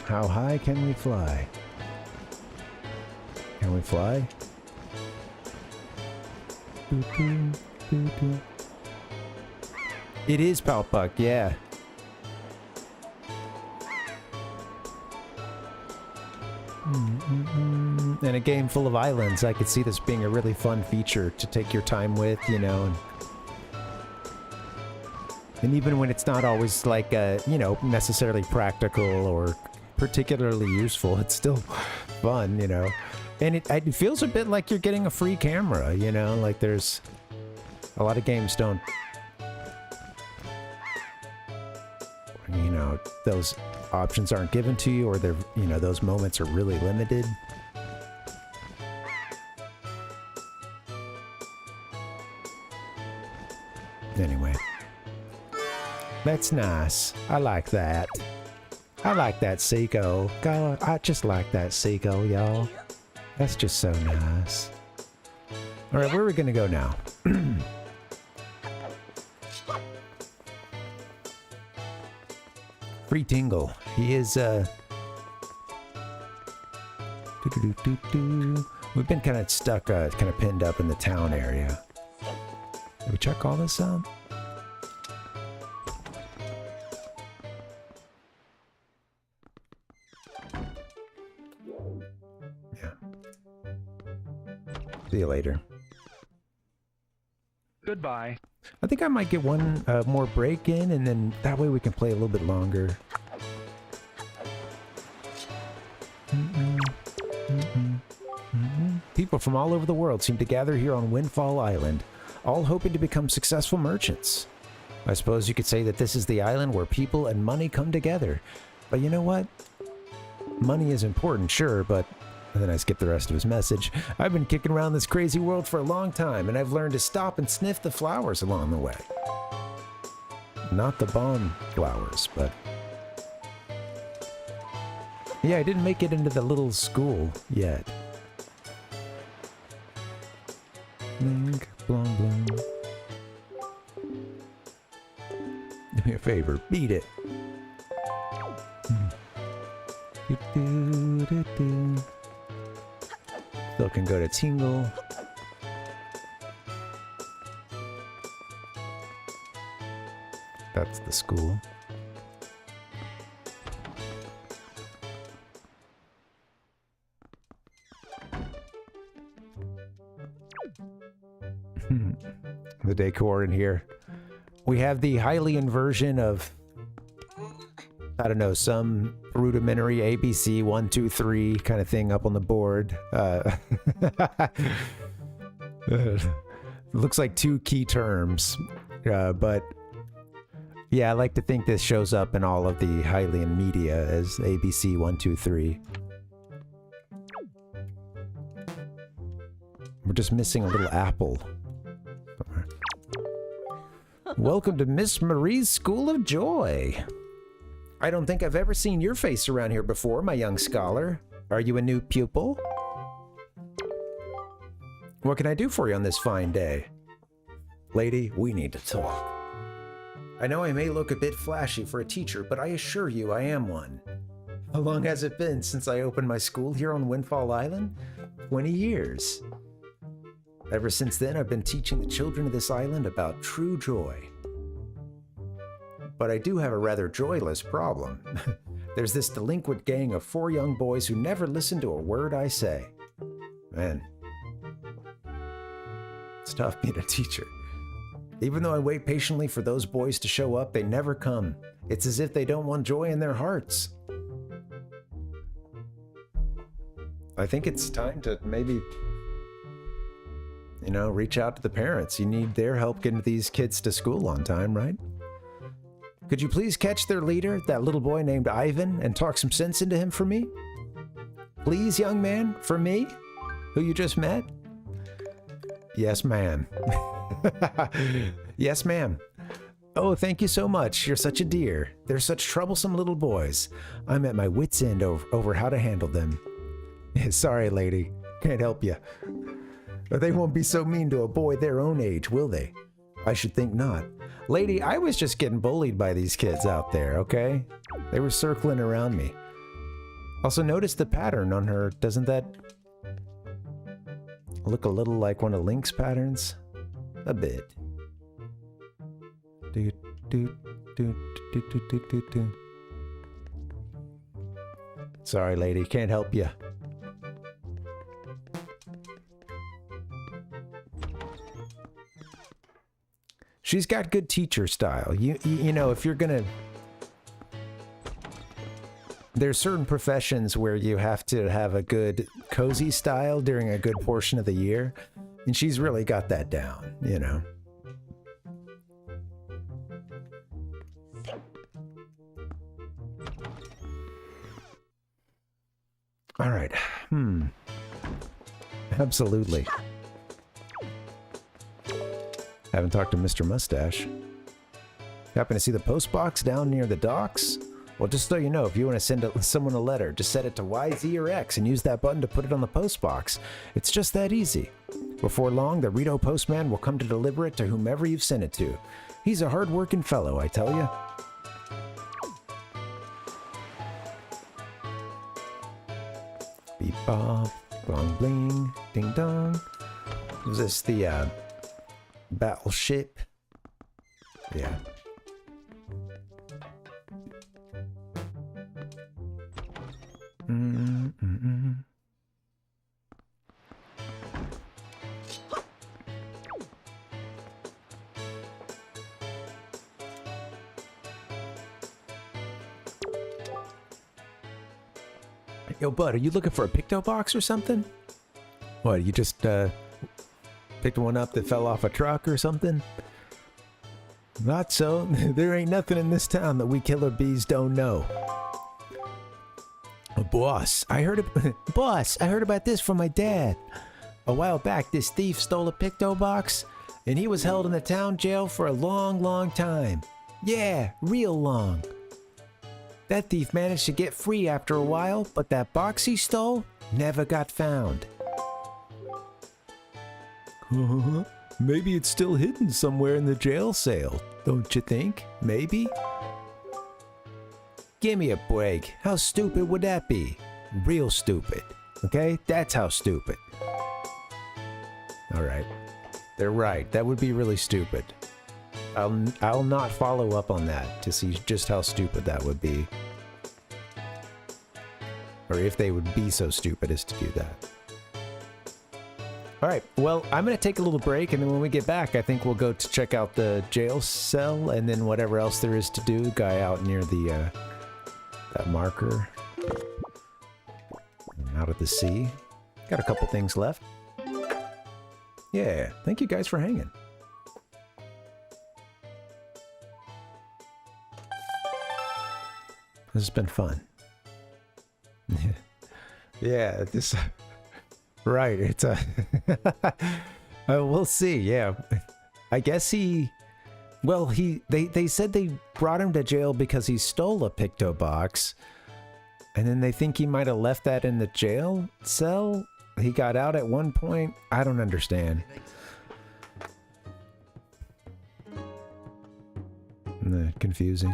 How high can we fly? Can we fly? It is Palpuck, yeah. In a game full of islands, I could see this being a really fun feature to take your time with, you know. And even when it's not always like, you know, necessarily practical or particularly useful, it's still fun, you know. And it feels a bit like you're getting a free camera, you know, like there's a lot of games don't, you know, those options aren't given to you, or they're, you know, those moments are really limited. Anyway, that's nice. I like that. I like that seagull. God, I just like that seagull, y'all. That's just so nice. Alright, where are we gonna go now? Free Tingle. He is, we've been kind of stuck, kind of pinned up in the town area. Did we check all this out? See you later. Goodbye. I think I might get one more break in, and then that way we can play a little bit longer. People from all over the world seem to gather here on Windfall Island. all hoping to become successful merchants. I suppose you could say that this is the island where people and money come together. But you know what? Money is important, sure, but... And then I skipped the rest of his message. I've been kicking around this crazy world for a long time, and I've learned to stop and sniff the flowers along the way. Not the bomb flowers, but... Yeah, I didn't make it into the little school yet. Blink, blong, blong. Do me a favor, beat it. Do, do, do, do. Still can go to Tingle. That's the school. The decor in here. We have the Hylian version of, I don't know, some rudimentary ABC 1, 2, 3 kind of thing up on the board. Looks like 2 key terms, but yeah, I like to think this shows up in all of the Hylian media as ABC 1, 2, 3. We're just missing a little apple. Welcome to Miss Marie's School of Joy. I don't think I've ever seen your face around here before, my young scholar. Are you a new pupil? What can I do for you on this fine day? Lady, we need to talk. I know I may look a bit flashy for a teacher, but I assure you I am one. How long has it been since I opened my school here on Windfall Island? 20 years. Ever since then, I've been teaching the children of this island about true joy. But I do have a rather joyless problem. There's this delinquent gang of 4 young boys who never listen to a word I say. Man, it's tough being a teacher. Even though I wait patiently for those boys to show up, they never come. It's as if they don't want joy in their hearts. I think it's time to maybe, you know, reach out to the parents. You need their help getting these kids to school on time, right? Could you please catch their leader, that little boy named Ivan, and talk some sense into him for me? Please, young man, for me, who you just met? Yes, ma'am. Yes, ma'am. Oh, thank you so much. You're such a dear. They're such troublesome little boys. I'm at my wit's end over how to handle them. Sorry, lady. Can't help you. But they won't be so mean to a boy their own age, will they? I should think not. Lady, I was just getting bullied by these kids out there, okay? They were circling around me. Also, notice the pattern on her. Doesn't that look a little like one of Link's patterns? A bit. Do, do, do, do, do, do, do, do. Sorry, lady. Can't help you. She's got good teacher style. You know, if you're gonna... There's certain professions where you have to have a good cozy style during a good portion of the year. And she's really got that down, you know. All right. Absolutely. Haven't talked to Mr. Mustache. Happen to see the post box down near the docks? Well, just so you know, if you want to send someone a letter, just set it to Y, Z, or X and use that button to put it on the post box. It's just that easy. Before long, the Rito postman will come to deliver it to whomever you've sent it to. He's a hard-working fellow, I tell you. Beep bop, bling bling, ding dong. Is this the battleship? Yeah. Yo, bud, are you looking for a picto box or something? What, you just Picked one up that fell off a truck or something? Not so. There ain't nothing in this town that we killer bees don't know. Boss, I heard about this from my dad. A while back, this thief stole a picto box, and he was held in the town jail for a long, long time. Yeah, real long. That thief managed to get free after a while, but that box he stole never got found. Maybe it's still hidden somewhere in the jail cell, don't you think? Maybe? Give me a break. How stupid would that be? Real stupid. Okay? That's how stupid. Alright. They're right. That would be really stupid. I'll not follow up on that to see just how stupid that would be. Or if they would be so stupid as to do that. Alright, well, I'm going to take a little break, and then when we get back, I think we'll go to check out the jail cell, and then whatever else there is to do. Guy out near the, that marker. Out at the sea. Got a couple things left. Yeah, thank you guys for hanging. This has been fun. Yeah, this... Right, it's a... we'll see, yeah. I guess he... Well, they said they brought him to jail because he stole a picto box. And then they think he might have left that in the jail cell? He got out at one point? I don't understand. Confusing.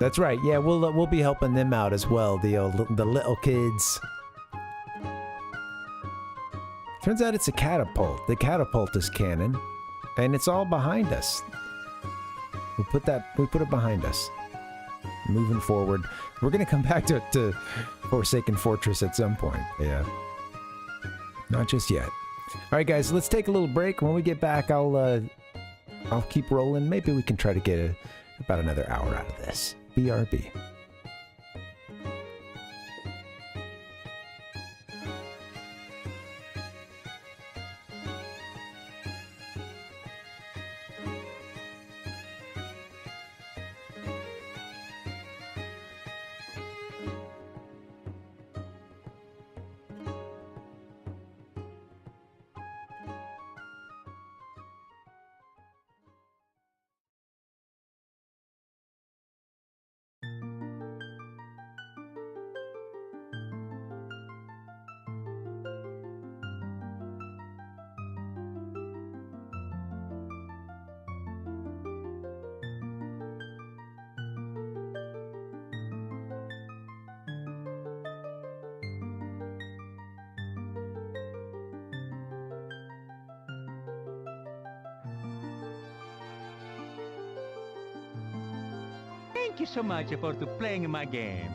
That's right, yeah, we'll be helping them out as well, the little kids. Turns out it's a catapult. The catapult is canon, and it's all behind us. We put it behind us. Moving forward, we're gonna come back to Forsaken Fortress at some point. Yeah, not just yet. All right, guys, let's take a little break. When we get back, I'll keep rolling. Maybe we can try to get about another hour out of this. BRB. Thank you so much for playing my game.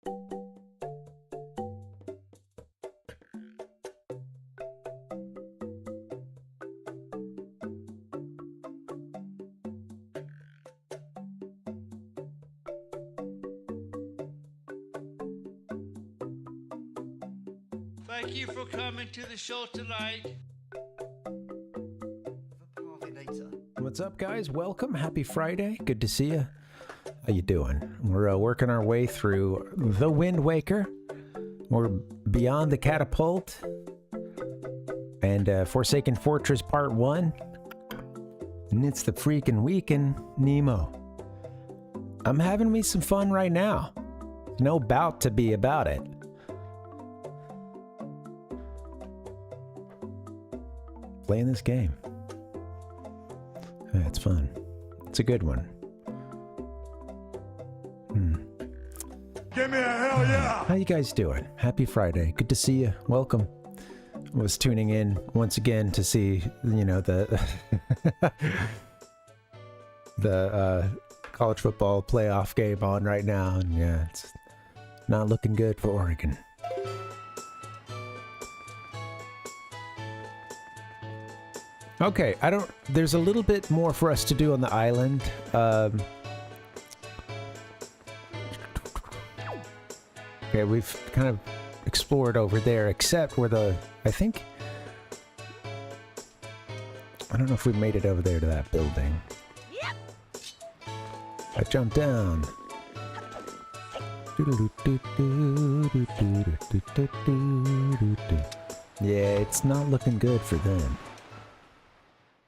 Thank you for coming to the show tonight. What's up, guys? Welcome. Happy Friday. Good to see you. How you doing? We're working our way through the Wind Waker. We're beyond the catapult and Forsaken Fortress Part 1. And it's the freaking weekend, Nemo. I'm having me some fun right now. No bout to be about it. Playing this game. Yeah, it's fun. It's a good one. Give me a hell yeah! How you guys doing? Happy Friday. Good to see you. Welcome. I was tuning in once again to see, you know, the the college football playoff game on right now, and yeah, it's not looking good for Oregon. Okay, there's a little bit more for us to do on the island. Okay, we've kind of explored over there, except where I don't know if we made it over there to that building. Yep. I jumped down. Yeah, it's not looking good for them.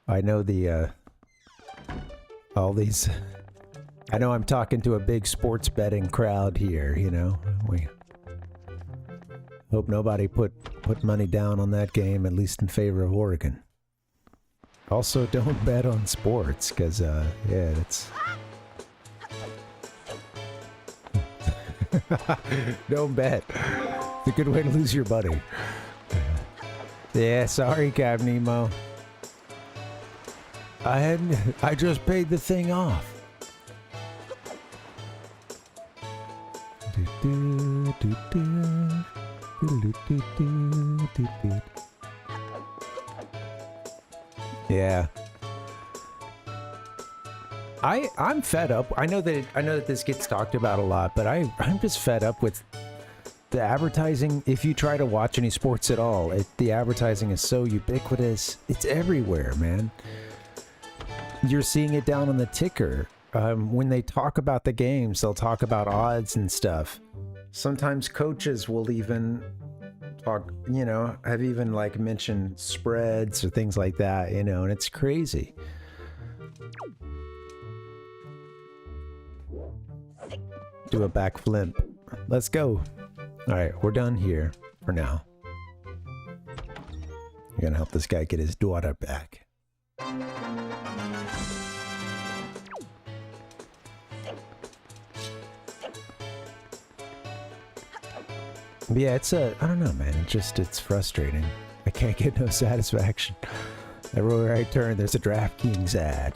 I know all these, I know I'm talking to a big sports betting crowd here, you know. We hope nobody put money down on that game, at least in favor of Oregon. Also, don't bet on sports, because, yeah, it's... Don't bet. It's a good way to lose your money. Yeah, sorry, Cap Nemo. I just paid the thing off. Yeah. I'm fed up. I know that this gets talked about a lot, but I'm just fed up with the advertising. If you try to watch any sports at all, the advertising is so ubiquitous. It's everywhere, man. You're seeing it down on the ticker. When they talk about the games, they'll talk about odds and stuff. Sometimes coaches will even talk, you know, have even like mentioned spreads or things like that, you know, and it's crazy. Do a backflip. Let's go. All right, we're done here for now. You're gonna help this guy get his daughter back. Yeah, I don't know, man. It's frustrating. I can't get no satisfaction. Everywhere I turn, there's a DraftKings ad.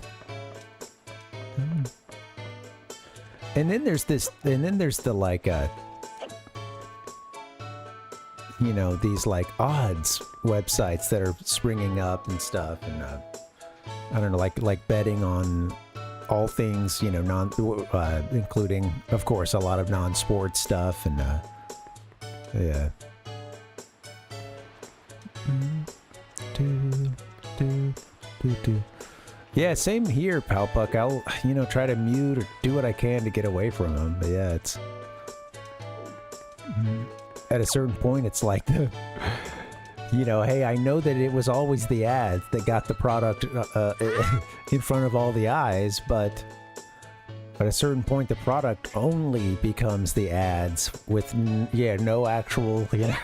And then there's the like, you know, these like odds websites that are springing up and stuff, and I don't know, like betting on all things, you know, including, of course, a lot of non-sports stuff, and yeah. Yeah, same here, Palpuck. I'll, you know, try to mute or do what I can to get away from them. But yeah, it's... At a certain point, it's like, you know, hey, I know that it was always the ads that got the product in front of all the eyes, but at a certain point, the product only becomes the ads with, yeah, no actual, you know,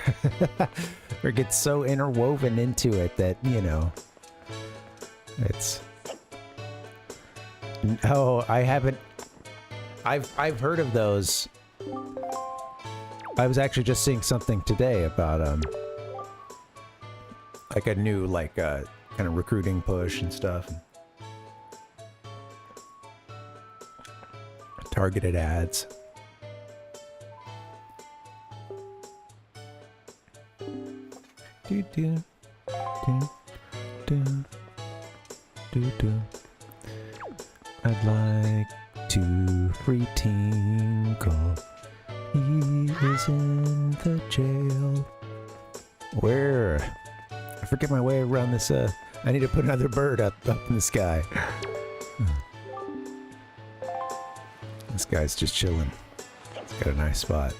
or gets so interwoven into it that, you know, it's... Oh, I haven't... I've heard of those. I was actually just seeing something today about, like a new, like, kind of recruiting push and stuff. Targeted ads. do do do do do do. I'd like to free Tinkle. He is in the jail. Where? I forget my way around this. I need to put another bird up in the sky. This guy's just chilling. He's got a nice spot.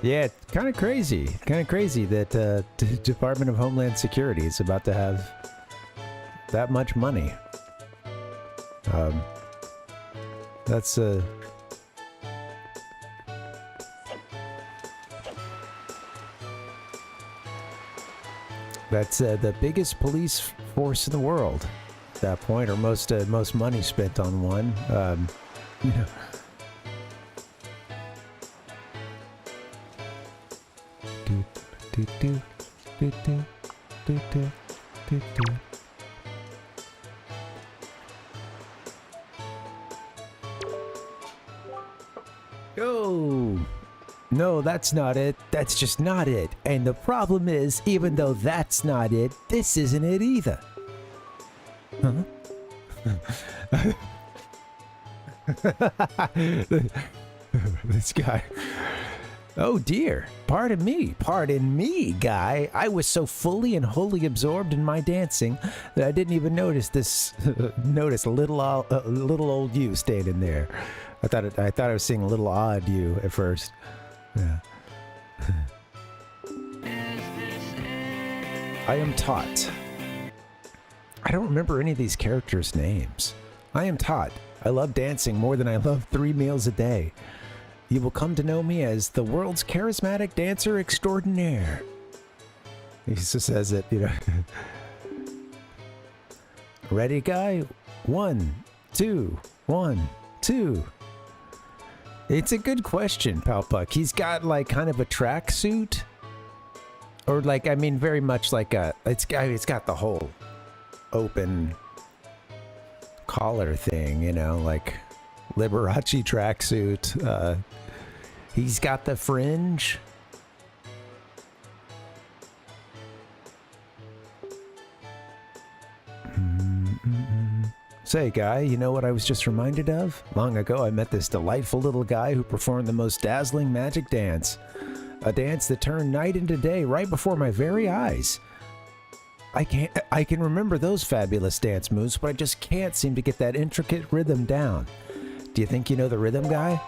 Yeah, it's kind of crazy. Kind of crazy that the Department of Homeland Security is about to have that much money. That's the biggest police force in the world at that point, or most money spent on one. You know. Oh, no, that's not it. That's just not it. And the problem is, even though that's not it, this isn't it either. Huh? This guy. Oh dear, pardon me, guy. I was so fully and wholly absorbed in my dancing that I didn't even notice this. Notice a little old you standing there. I thought I was seeing a little odd you at first. Yeah. I am taught. I don't remember any of these characters' names. I am taught. I love dancing more than I love 3 meals a day. You will come to know me as the world's charismatic dancer extraordinaire. He just says it, you know. Ready, guy? 1, 2, 1, 2. It's a good question, Palpuck. He's got like kind of a tracksuit, or like, I mean, very much like it's got the whole open collar thing, you know, like Liberace tracksuit. He's got the fringe. Say, guy, you know what I was just reminded of? Long ago, I met this delightful little guy who performed the most dazzling magic dance. A dance that turned night into day right before my very eyes. I can remember those fabulous dance moves, but I just can't seem to get that intricate rhythm down. Do you think you know the rhythm, guy?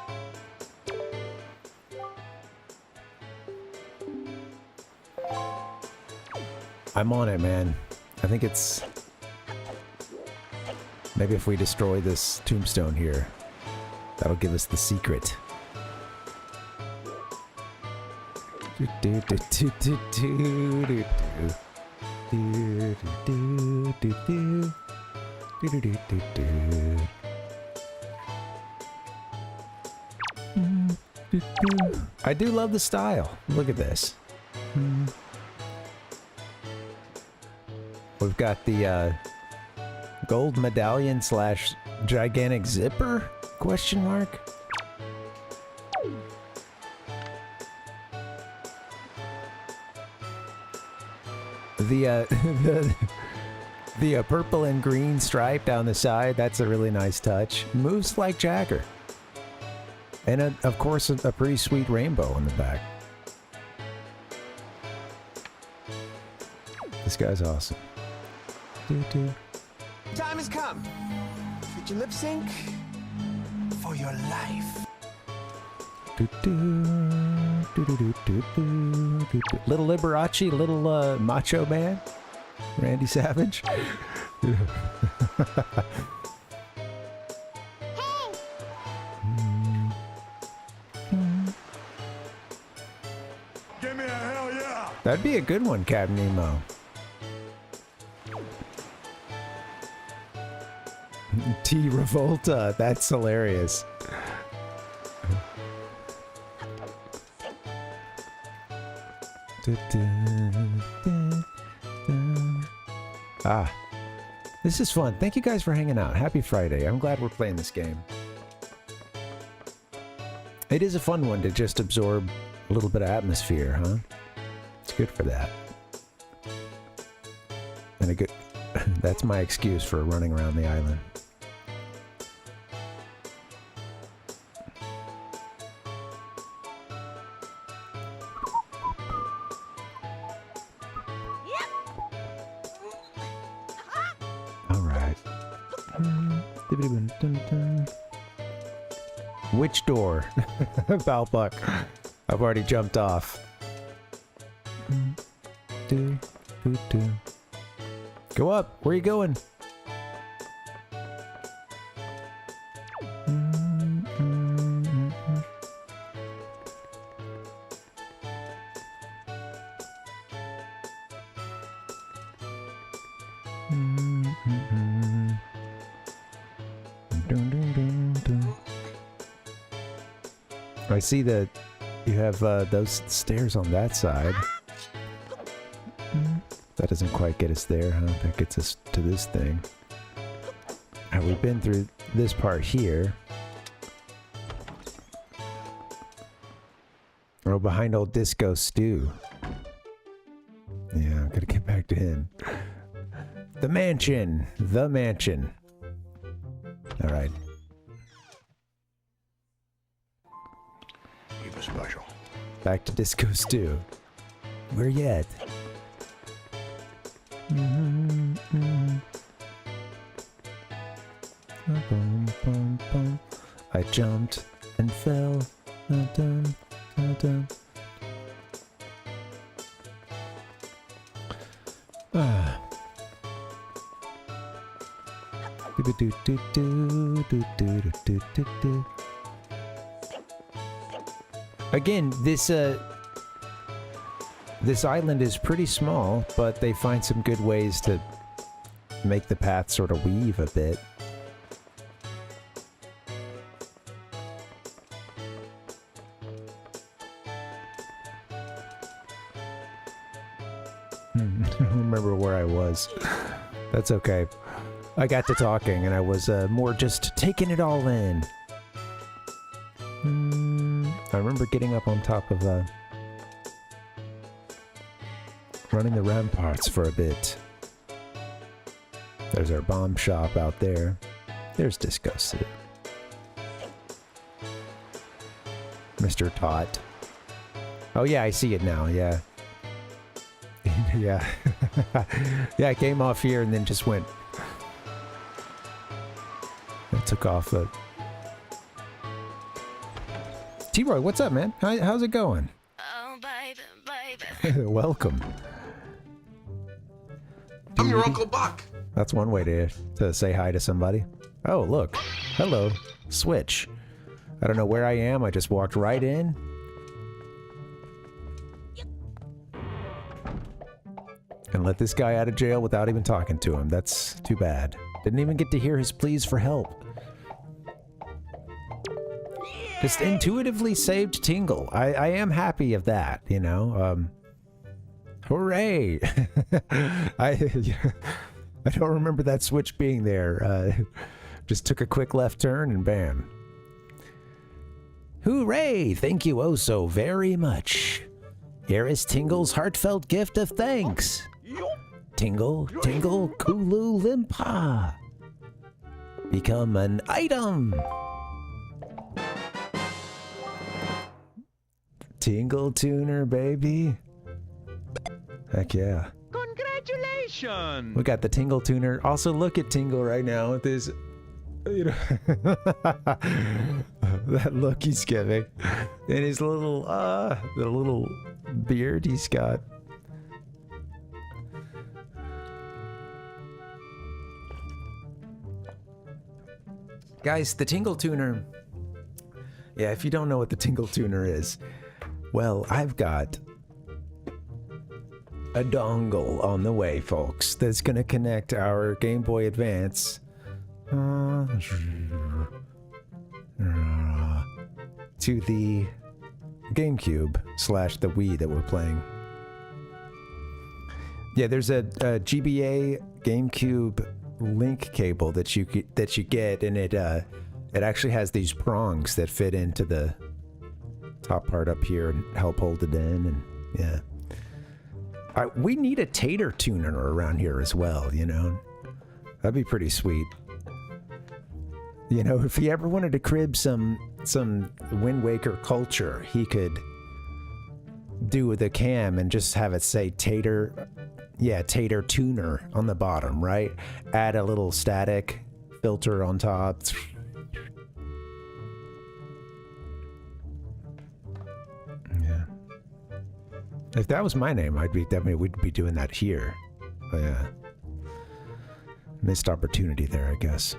I'm on it, man. I think it's... Maybe if we destroy this tombstone here, that'll give us the secret. I do love the style. Look at this. We've got the gold medallion / gigantic zipper? Question mark? The purple and green stripe down the side, that's a really nice touch. Moves like Jagger. And of course a pretty sweet rainbow on the back. This guy's awesome. Time has come. Did you lip sync for your life? Little Liberace, little Macho Man, Randy Savage. That'd be a good one, Captain Nemo. T Revolta, that's hilarious. Ah, this is fun. Thank you guys for hanging out. Happy Friday. I'm glad we're playing this game. It is a fun one to just absorb a little bit of atmosphere, huh? It's good for that. And a good... That's my excuse for running around the island. Alright. Which door? Balbuck. I've already jumped off. Go up. Where are you going? I see that you have those stairs on that side. That doesn't quite get us there, huh? That gets us to this thing. Now, we've been through this part here. Oh, behind old Disco Stew. Yeah, I'm gonna get back to him. The mansion! The mansion. Alright. Keep it special. Back to Disco Stew. Where you at? I jumped and fell. Again, this island is pretty small, but they find some good ways to make the path sort of weave a bit. I don't remember where I was. That's okay. I got to talking and I was more just taking it all in. I remember getting up on top of running the ramparts for a bit. There's our bomb shop out there. There's Disco Stew. Mr. Tot. Oh yeah, I see it now, yeah. Yeah. Yeah, I came off here and then just went. I took off. T-Roy, what's up, man? How's it going? Oh, baby, baby. Welcome. I'm your Uncle Buck. That's one way to say hi to somebody. Oh, look. Hello. Switch. I don't know where I am. I just walked right in. And let this guy out of jail without even talking to him. That's too bad. Didn't even get to hear his pleas for help. Just intuitively saved Tingle. I am happy of that, you know. Hooray! I don't remember that switch being there. Just took a quick left turn and bam. Hooray! Thank you oh so very much. Here is Tingle's heartfelt gift of thanks. Tingle, Tingle, Kulu Limpa. Become an item. Tingle tuner, baby. Heck yeah. Congratulations! We got the Tingle tuner. Also, look at Tingle right now with his, you know, that look he's giving. And his little, the little beard he's got. Guys, the Tingle tuner. Yeah, if you don't know what the Tingle tuner is, well, I've got a dongle on the way, folks, that's going to connect our Game Boy Advance to the GameCube / the Wii that we're playing. Yeah, there's a GBA GameCube link cable that you get, and it actually has these prongs that fit into the top part up here and help hold it in, and yeah. We need a tater tuner around here as well, you know? That'd be pretty sweet. You know, if he ever wanted to crib some windwaker culture, he could do with a cam and just have it say tater tuner on the bottom, right? Add a little static filter on top. Yeah. If that was my name, we'd be doing that here. But yeah. Missed opportunity there, I guess.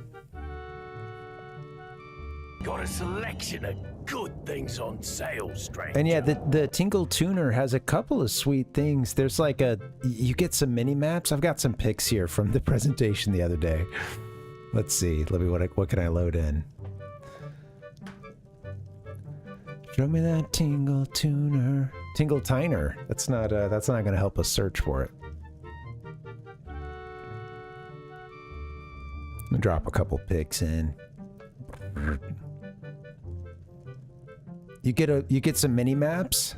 Got a selection of good things on sale, stranger. And yeah, the Tingle Tuner has a couple of sweet things. There's like you get some mini maps. I've got some pics here from the presentation the other day. Let's see. What can I load in? Show me that Tingle Tuner. Tingle Tiner. That's not gonna help us search for it. I'm gonna drop a couple pics in. You get some mini maps.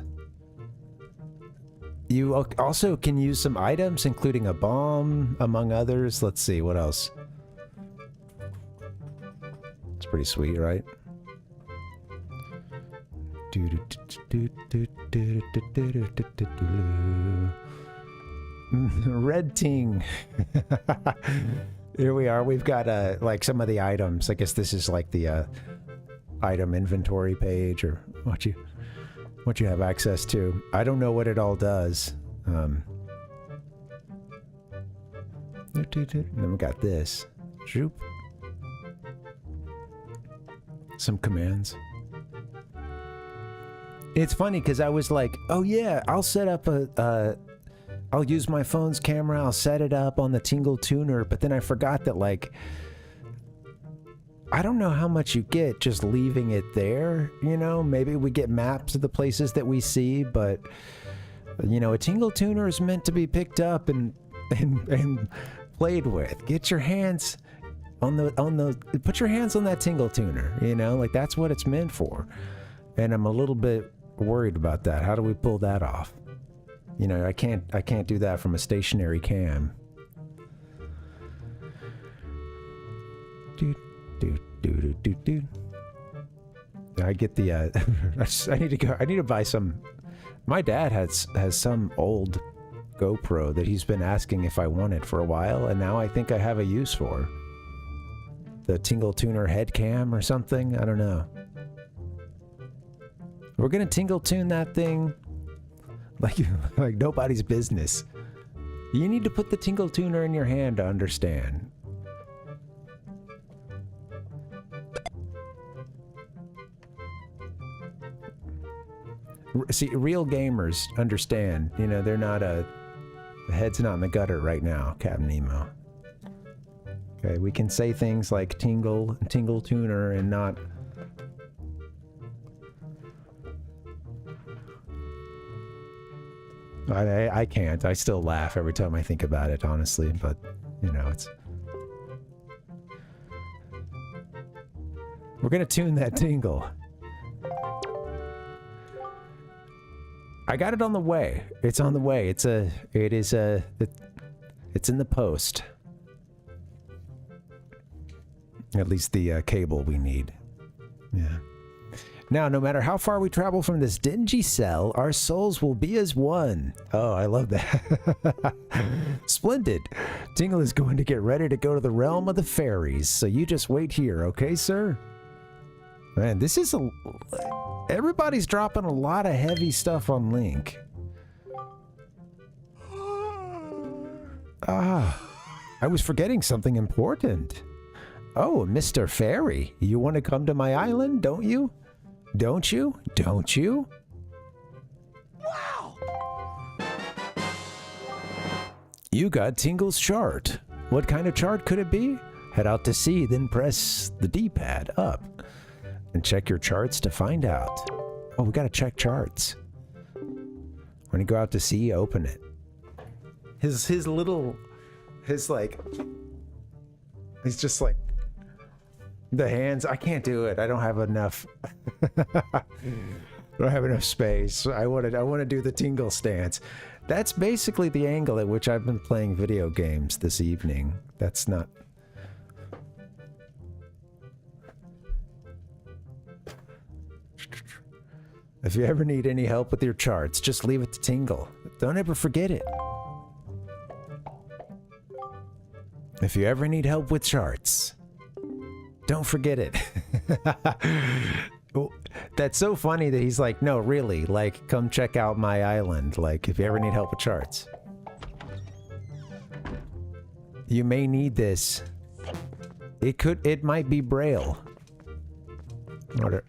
You also can use some items, including a bomb, among others. Let's see, what else? It's pretty sweet, right? Red ting. Here we are. We've got like some of the items. I guess this is like the item inventory page, or what you have access to. I don't know what it all does. And then we got this. Shoop. Some commands. It's funny because I was like, oh yeah, I'll set up I'll use my phone's camera, I'll set it up on the Tingle Tuner, but then I forgot that, like, I don't know how much you get just leaving it there, you know? Maybe we get maps of the places that we see, but, you know, a Tingle Tuner is meant to be picked up and played with. Get your hands put your hands on that Tingle Tuner, you know? Like, that's what it's meant for. And I'm a little bit worried about that. How do we pull that off? You know, I can't do that from a stationary cam. I get the I need to buy some. My dad has some old GoPro that he's been asking if I wanted for a while, and now I think I have a use for. The Tingle Tuner head cam or something, I don't know. We're gonna Tingle Tune that thing like nobody's business. You need to put the Tingle Tuner in your hand to understand. See, real gamers understand. You know, they're not the head's not in the gutter right now, Captain Nemo. Okay, we can say things like Tingle Tuner and not. I can't. I still laugh every time I think about it, honestly, but, you know, it's... We're gonna tune that Tingle. I got it on the way. It's on the way. It's in the post. At least the cable we need. Yeah. Now, no matter how far we travel from this dingy cell, our souls will be as one. Oh, I love that. Splendid. Tingle is going to get ready to go to the realm of the fairies, so you just wait here, okay, sir? Man, this is everybody's dropping a lot of heavy stuff on Link. I was forgetting something important. Oh, Mr. Fairy, you want to come to my island, don't you? Don't you? Don't you? Wow! You got Tingle's chart. What kind of chart could it be? Head out to C, then press the D-pad up. And check your charts to find out. Oh, we gotta check charts. When you go out to C, open it. His like, he's just like, the hands, I can't do it. I don't have enough. I don't have enough space. I want to do the Tingle stance. That's basically the angle at which I've been playing video games this evening. That's not... If you ever need any help with your charts, just leave it to Tingle. Don't ever forget it. If you ever need help with charts, don't forget it. That's so funny that he's like, no, really, like, come check out my island. Like, if you ever need help with charts. You may need this. It might be Braille. What?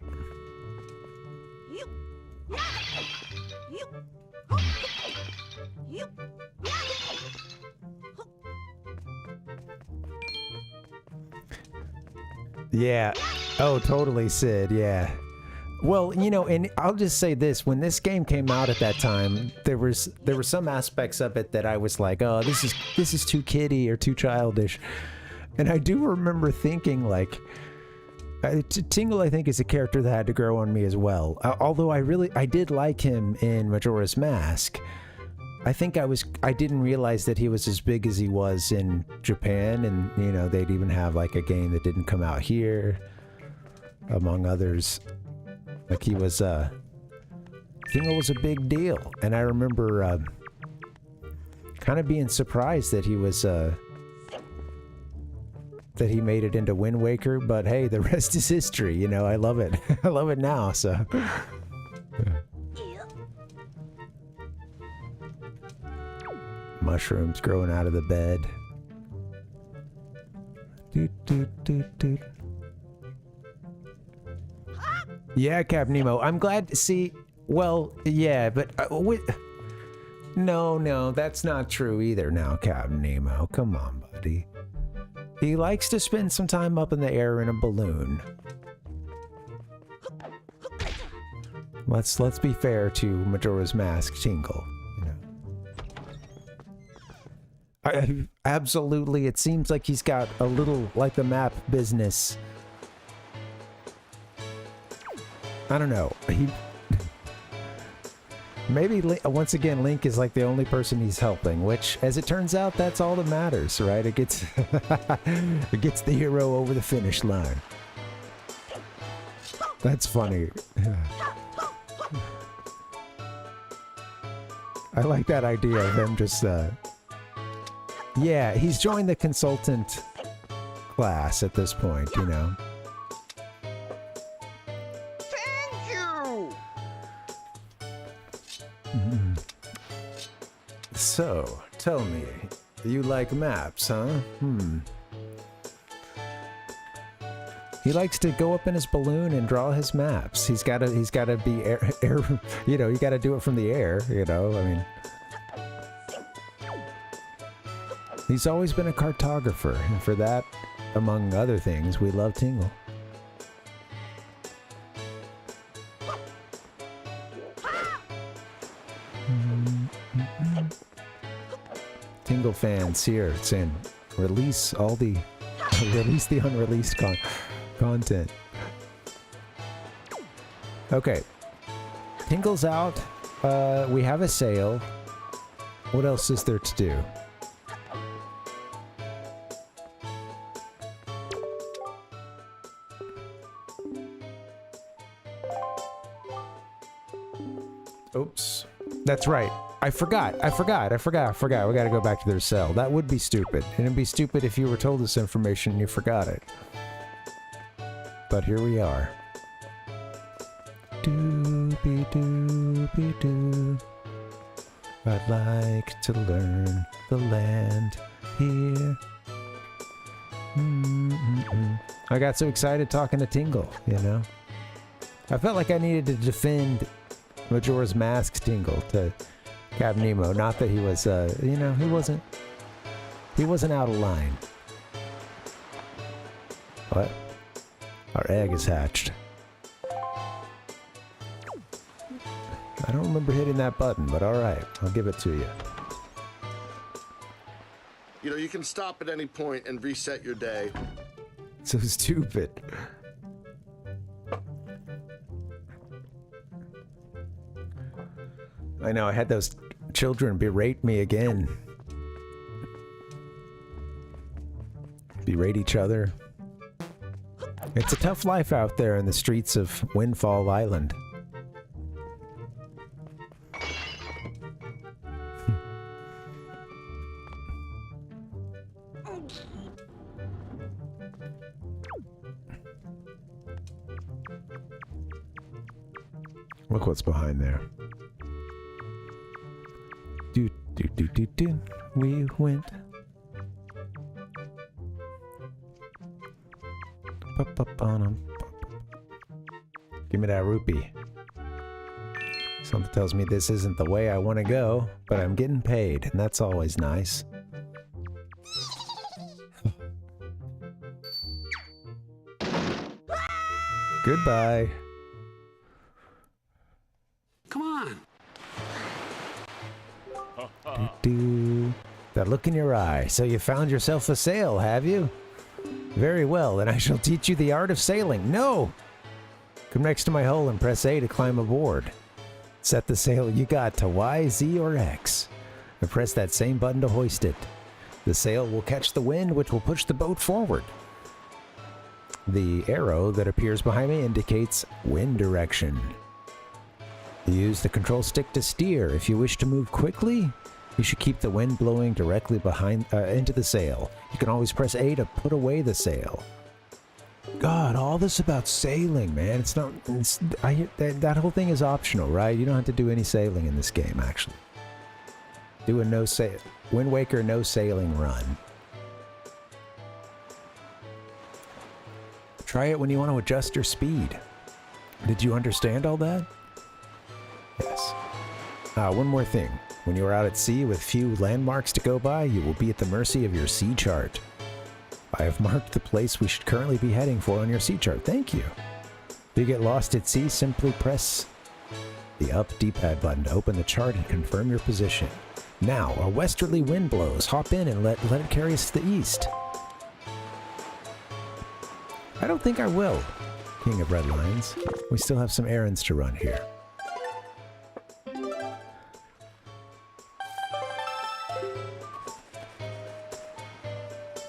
Yeah. Oh, totally, Sid. Yeah. Well, you know, and I'll just say this: when this game came out at that time, there were some aspects of it that I was like, oh, this is too kiddie or too childish. And I do remember thinking, like, Tingle, I think, is a character that had to grow on me as well. Although I did like him in Majora's Mask. I think I didn't realize that he was as big as he was in Japan, and, you know, they'd even have like a game that didn't come out here, among others. Like, he was, Tingle was a big deal, and I remember, kind of being surprised that he was, that he made it into Wind Waker, but hey, the rest is history, you know, I love it. I love it now, so. Mushrooms growing out of the bed. Doot, doot, doot, doot. Yeah, Cap Nemo. I'm glad to see. Well, yeah, but no, that's not true either. Now, Cap Nemo, come on, buddy. He likes to spend some time up in the air in a balloon. Let's be fair to Majora's Mask Tingle. Absolutely, it seems like he's got a little, like, the map business. I don't know. Maybe, once again, Link is like the only person he's helping, which, as it turns out, that's all that matters, right? It gets, it gets the hero over the finish line. That's funny. I like that idea of him just, yeah, he's joined the consultant class at this point, you know. Thank you! So, tell me, you like maps, huh? He likes to go up in his balloon and draw his maps. He's gotta be air, you know, you gotta do it from the air, you know, I mean. He's always been a cartographer, and for that, among other things, we love Tingle. Tingle fans here saying, release the unreleased content. Okay, Tingle's out. We have a sale. What else is there to do? Oops. That's right. I forgot. We gotta go back to their cell. That would be stupid. And it'd be stupid if you were told this information and you forgot it. But here we are. Doobie-doobie-doo. I'd like to learn the land here. I got so excited talking to Tingle, you know? I felt like I needed to defend Majora's Mask Tingle to Cap Nemo. Not that he was, you know, he wasn't He wasn't out of line. What? Our egg is hatched. I don't remember hitting that button, but alright, I'll give it to you. You know, you can stop at any point and reset your day. So stupid. I know, I had those children berate me again. Berate each other. It's a tough life out there in the streets of Windfall Island. Look what's behind there. Do do do do do. We went. Give me that rupee. Something tells me this isn't the way I want to go, but I'm getting paid, and that's always nice. Goodbye. Come on. Do. That look in your eye. So you found yourself a sail, have you? Very well, then I shall teach you the art of sailing. No! Come next to my hull and press A to climb aboard. Set the sail you got to Y, Z, or X. And press that same button to hoist it. The sail will catch the wind, which will push the boat forward. The arrow that appears behind me indicates wind direction. Use the control stick to steer. If you wish to move quickly, you should keep the wind blowing directly behind into the sail. You can always press A to put away the sail. God, all this about sailing, man. It's not. That whole thing is optional, right? You don't have to do any sailing in this game, actually. Do a no sail, Windwaker no sailing run. Try it when you want to adjust your speed. Did you understand all that? Yes. One more thing. When you are out at sea with few landmarks to go by, you will be at the mercy of your sea chart. I have marked the place we should currently be heading for on your sea chart. Thank you. If you get lost at sea, simply press the up D-pad button to open the chart and confirm your position. Now, a westerly wind blows. Hop in and let it carry us to the east. I don't think I will, King of Red Lions. We still have some errands to run here.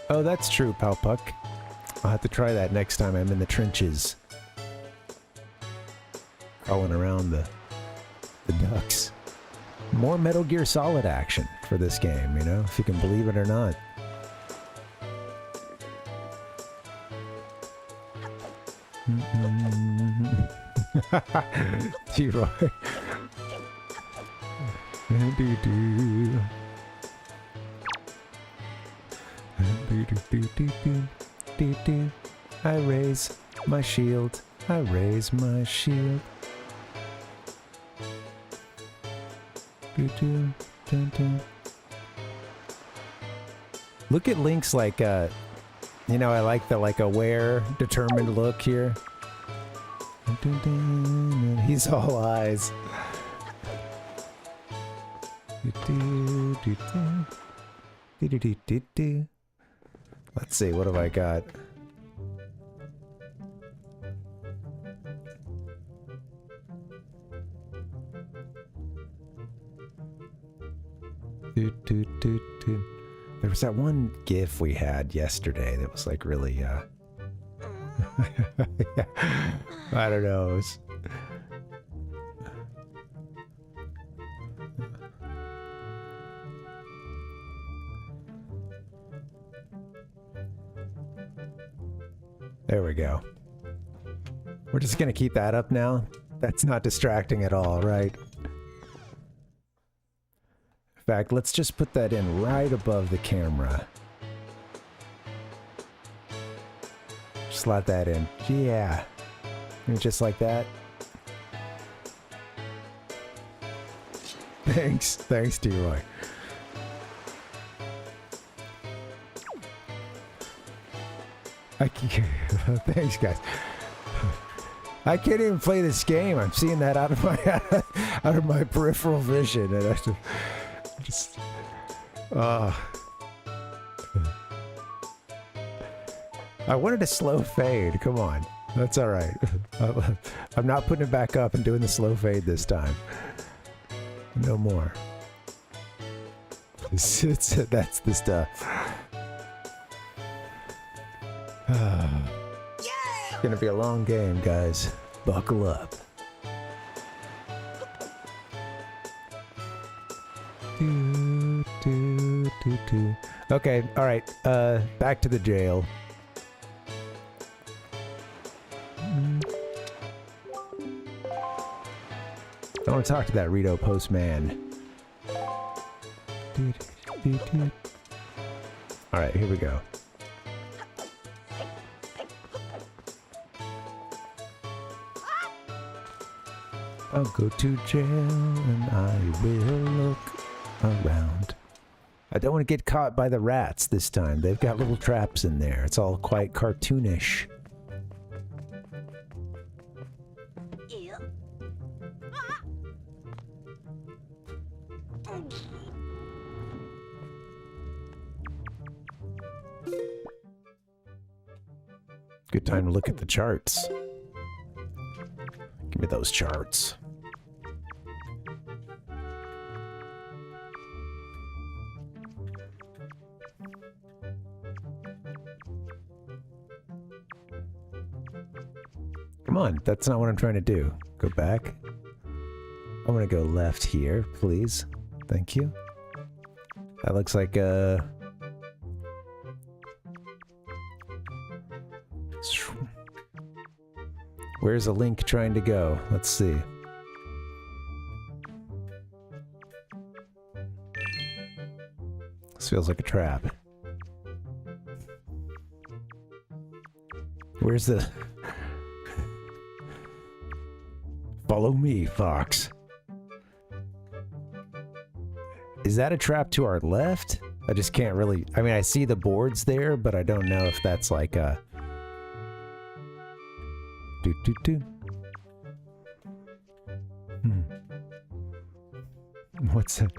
Oh, that's true, Palpuck. I'll have to try that next time I'm in the trenches. Crawling around the ducks. More Metal Gear Solid action for this game, you know, if you can believe it or not. T-Roy. I raise my shield. I raise my shield. Look at Link's like you know, I like the like aware, determined look here. He's all eyes. Let's see, what have I got? There was that one GIF we had yesterday that was like really, I don't know. It was... There we go. We're just gonna keep that up now. That's not distracting at all, right? In fact, let's just put that in right above the camera. Slot that in. Yeah. Just like that. Thanks. Thanks, T-Roy. I can't. Thanks, guys. I can't even play this game. I'm seeing that out of my peripheral vision, and I just. I wanted a slow fade. Come on, that's all right. I'm not putting it back up and doing the slow fade this time. No more. That's the stuff. It's gonna be a long game, guys. Buckle up. Okay, all right. Back to the jail. I want to talk to that Rito postman. All right, here we go. I'll go to jail and I will look around. I don't want to get caught by the rats this time. They've got little traps in there. It's all quite cartoonish. Good time to look at the charts. Give me those charts. Come on, that's not what I'm trying to do. Go back. I'm gonna go left here, please. Thank you. That looks like where's the link trying to go? Let's see. This feels like a trap. Where's the... Follow me, Fox. Is that a trap to our left? I just can't really... I mean, I see the boards there, but I don't know if that's like a... What's that?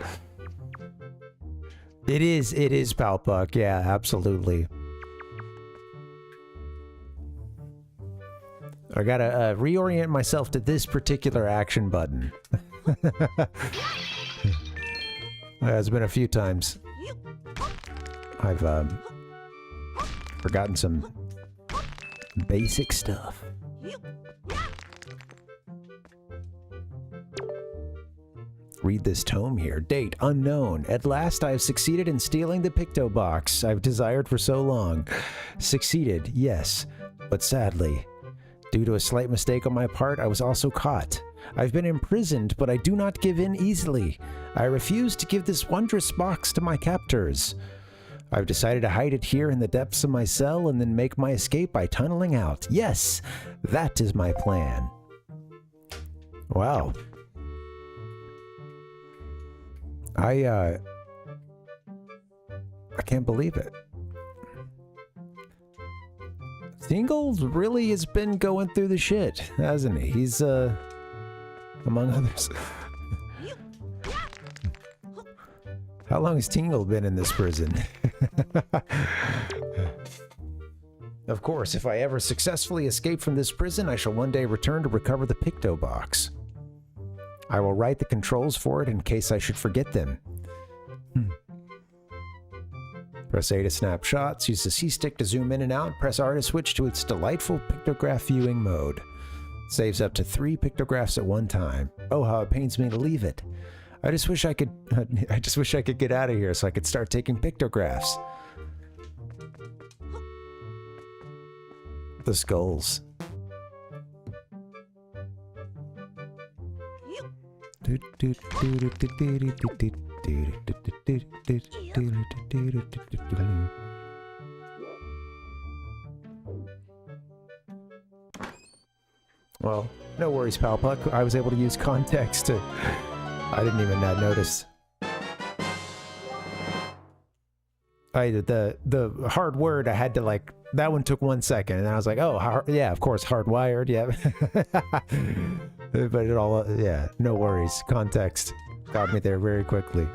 It is Palpuck, yeah, absolutely. I gotta reorient myself to this particular action button. It's been a few times. I've forgotten some basic stuff. Read this tome here. Date unknown. At last I have succeeded in stealing the picto box I've desired for so long. Succeeded, yes, but sadly, due to a slight mistake on my part, I was also caught. I've been imprisoned, but I do not give in easily. I refuse to give this wondrous box to my captors. I've decided to hide it here in the depths of my cell and then make my escape by tunneling out. Yes, that is my plan. Wow. I can't believe it. Singles really has been going through the shit, hasn't he? He's, among others. How long has Tingle been in this prison? Of course, if I ever successfully escape from this prison, I shall one day return to recover the Picto Box. I will write the controls for it in case I should forget them. Press A to snap shots, use the C-stick to zoom in and out, press R to switch to its delightful pictograph viewing mode. Saves up to 3 pictographs at one time. Oh, how it pains me to leave it. I just wish I could get out of here so I could start taking pictographs. The skulls. Well, no worries, Palpuck. I was able to use context to... I didn't even notice. the hard word, I had to like, that one took 1 second, and then I was like, oh, yeah, of course, hardwired, yeah. But it all, yeah, no worries. Context got me there very quickly.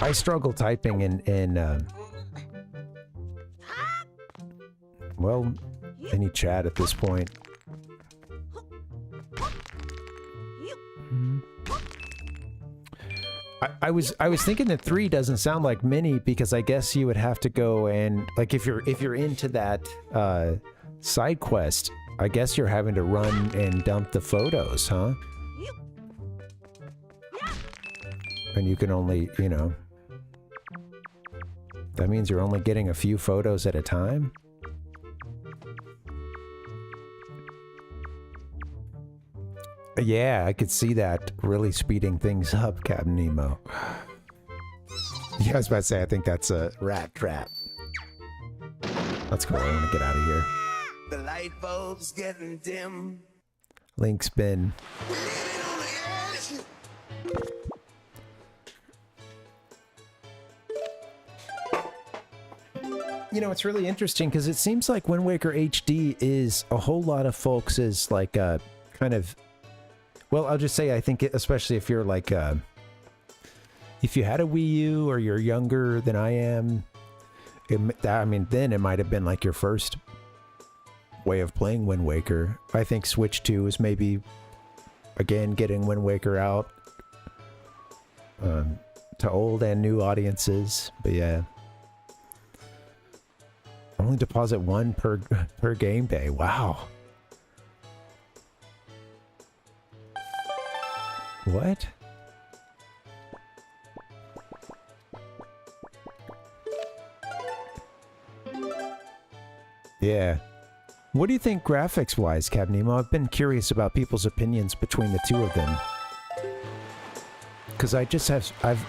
I struggle typing in well, any chat at this point. I was thinking that 3 doesn't sound like mini because I guess you would have to go and like if you're into that side quest, I guess you're having to run and dump the photos, huh? And you can only, you know, that means you're only getting a few photos at a time? Yeah, I could see that really speeding things up, Captain Nemo. Yeah, I was about to say, I think that's a rat trap. Let's go, I want to get out of here. The light bulb's getting dim. Link's been... You know, it's really interesting because it seems like Wind Waker HD is a whole lot of folks is like a kind of... Well, I'll just say, I think, especially if you're like, if you had a Wii U or you're younger than I am, I mean, then it might have been like your first way of playing Wind Waker. I think Switch 2 is maybe, again, getting Wind Waker out to old and new audiences, but yeah. Only deposit 1 per game day. Wow. What? Yeah. What do you think graphics-wise, Cab Nemo? I've been curious about people's opinions between the two of them. Because I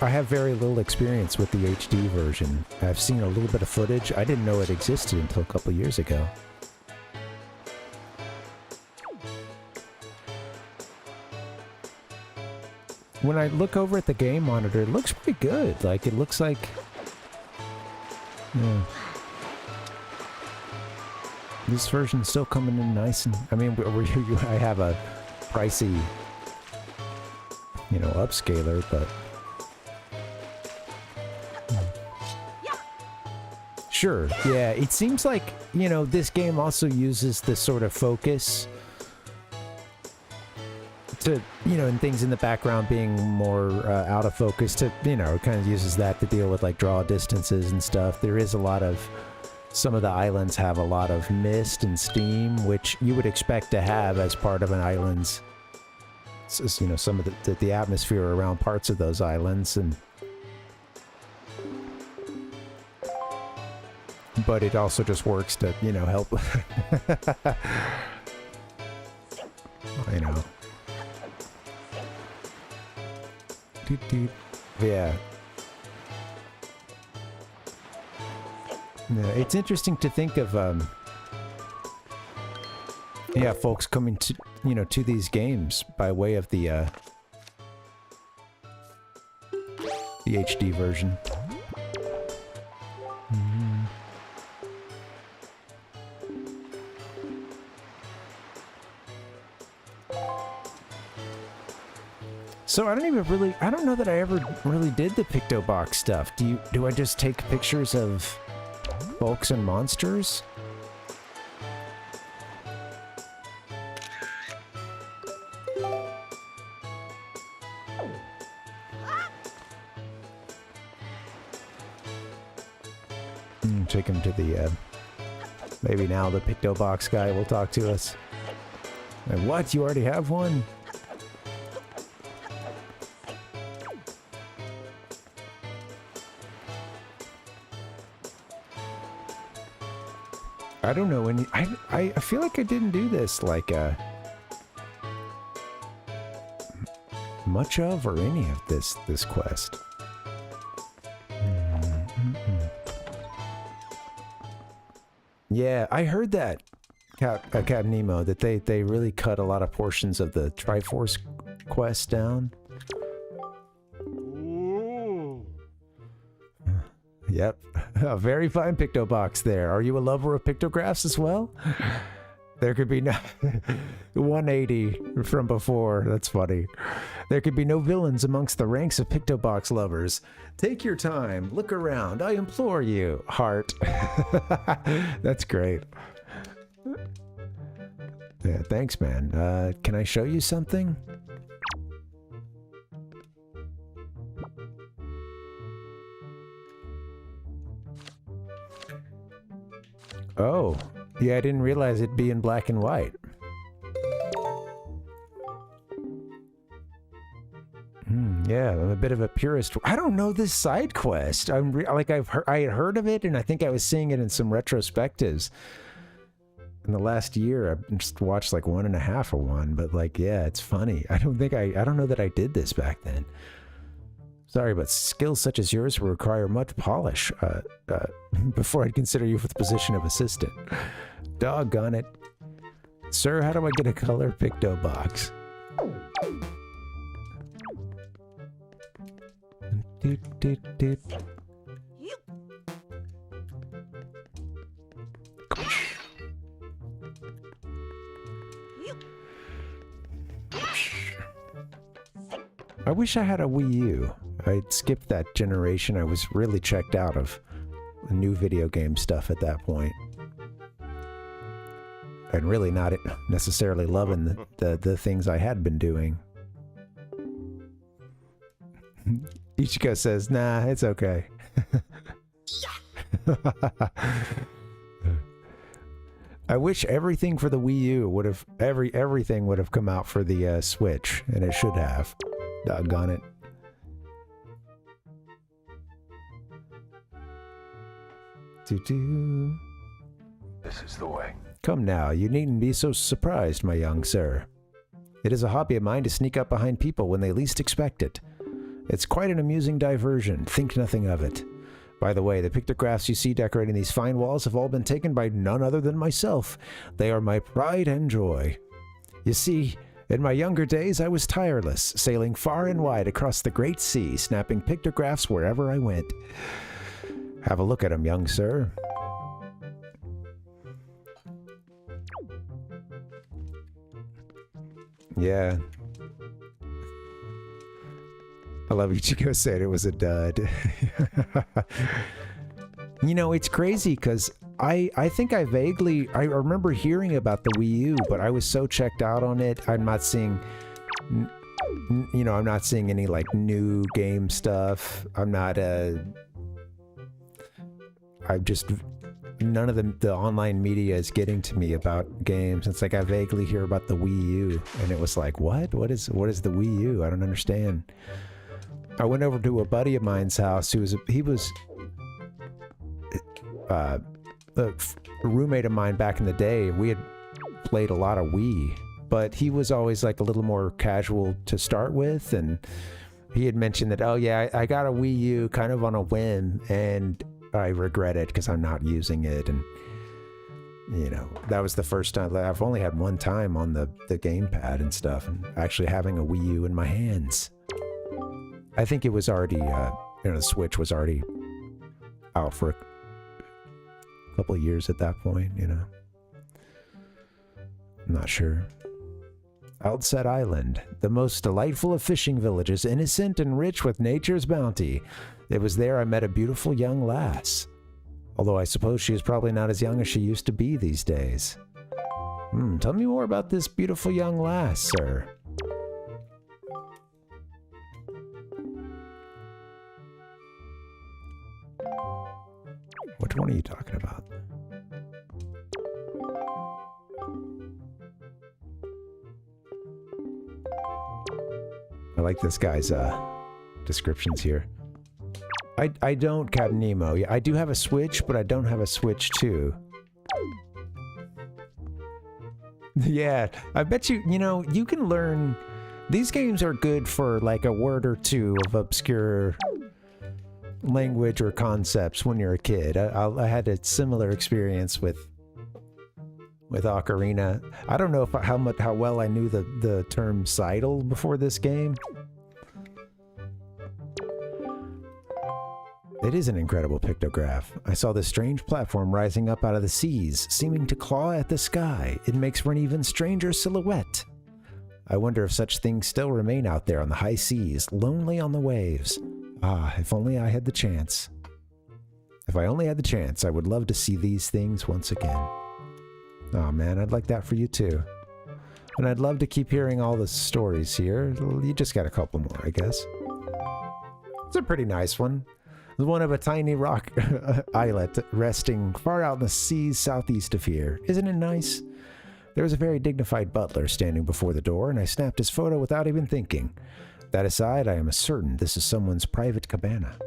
have very little experience with the HD version. I've seen a little bit of footage. I didn't know it existed until a couple years ago. When I look over at the game monitor, it looks pretty good. Like, it looks like... Yeah. This version's still coming in nice and... I mean, I have a pricey, you know, upscaler, but... Sure, yeah. It seems like, you know, this game also uses this sort of focus... to, you know, and things in the background being more out of focus to, you know, it kind of uses that to deal with like draw distances and stuff. There is a lot of, some of the islands have a lot of mist and steam, which you would expect to have as part of an island's, you know, some of the atmosphere around parts of those islands. And but it also just works to, you know, help, you know. Yeah. Yeah, it's interesting to think of, yeah, folks coming to, you know, to these games by way of the HD version. So I don't know that I ever really did the Pictobox stuff. Do I just take pictures of folks and monsters? Take him to the, maybe now the Pictobox guy will talk to us. And what? You already have one? I don't know any. I feel like I didn't do this like much of or any of this quest. Yeah, I heard that, Captain Nemo, that they really cut a lot of portions of the Triforce quest down. Yep. A very fine pictobox there. Are you a lover of pictographs as well? There could be no 180 from before. That's funny. There could be no villains amongst the ranks of pictobox lovers. Take your time. Look around. I implore you. Heart. That's great. Yeah, thanks, man. Can I show you something? Oh, yeah, I didn't realize it'd be in black and white. Yeah, I'm a bit of a purist. I don't know this side quest. I had heard of it, and I think I was seeing it in some retrospectives. In the last year, I just watched like 1.5 of one, but like, yeah, it's funny. I don't know that I did this back then. Sorry, but skills such as yours will require much polish before I'd consider you for the position of assistant. Doggone it. Sir, how do I get a color picto box? I wish I had a Wii U. I skipped that generation. I was really checked out of new video game stuff at that point. And really not necessarily loving the things I had been doing. Ichiko says, nah, it's okay. I wish everything for the Wii U would have, everything would have come out for the Switch, and it should have. Doggone it. This is the way. Come now, you needn't be so surprised, my young sir. It is a hobby of mine to sneak up behind people when they least expect it. It's quite an amusing diversion, think nothing of it. By the way, the pictographs you see decorating these fine walls have all been taken by none other than myself. They are my pride and joy. You see, in my younger days I was tireless, sailing far and wide across the great sea, snapping pictographs wherever I went. Have a look at 'em, young sir. Yeah. I love Ichigo said it was a dud. You know, it's crazy because I think I remember hearing about the Wii U, but I was so checked out on it. I'm not seeing, you know, I'm not seeing any like new game stuff. I'm not, none of the online media is getting to me about games. It's like I vaguely hear about the Wii U, and it was like, what is the Wii U? I don't understand. I went over to a buddy of mine's house who was a roommate of mine back in the day. We had played a lot of Wii, but he was always like a little more casual to start with, and he had mentioned that, oh yeah, I got a Wii U kind of on a whim, and I regret it because I'm not using it. And you know, that was the first time. I've only had one time on the gamepad and stuff, and actually having a Wii U in my hands. I think it was already, you know, the Switch was already out for a couple of years at that point, you know. I'm not sure. Outset Island, the most delightful of fishing villages, innocent and rich with nature's bounty. It was there I met a beautiful young lass. Although I suppose she is probably not as young as she used to be these days. Tell me more about this beautiful young lass, sir. Which one are you talking about? I like this guy's descriptions here. I don't, Captain Nemo. Yeah, I do have a Switch, but I don't have a Switch 2. Yeah, I bet you know, you can learn... These games are good for like a word or two of obscure language or concepts when you're a kid. I had a similar experience with Ocarina. I don't know if how well I knew the term Seidel before this game. It is an incredible pictograph. I saw this strange platform rising up out of the seas, seeming to claw at the sky. It makes for an even stranger silhouette. I wonder if such things still remain out there on the high seas, lonely on the waves. Ah, if only I had the chance. If I only had the chance, I would love to see these things once again. Oh man, I'd like that for you too. And I'd love to keep hearing all the stories here. You just got a couple more, I guess. It's a pretty nice one. The one of a tiny rock islet resting far out in the seas southeast of here. Isn't it nice? There was a very dignified butler standing before the door, and I snapped his photo without even thinking. That aside, I am certain this is someone's private cabana.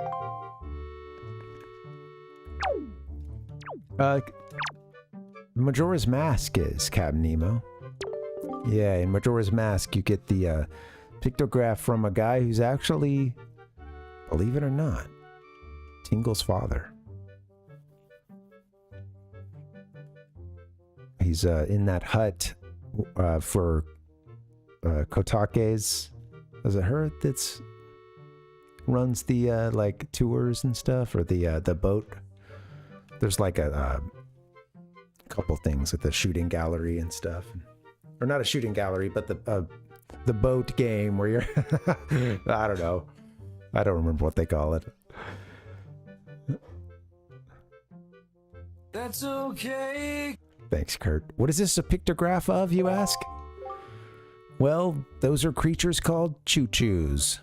Majora's Mask is, Captain Nemo. Yeah, in Majora's Mask, you get the pictograph from a guy who's actually, believe it or not, Tingle's father. He's in that hut for Kotake's. Is it her that's runs the like tours and stuff, or the boat? There's like a couple things at the shooting gallery and stuff, or not a shooting gallery, but the boat game where you're I don't know. I don't remember what they call it. That's okay. Thanks, Kurt. What is this a pictograph of, you ask? Well, those are creatures called choo-choos.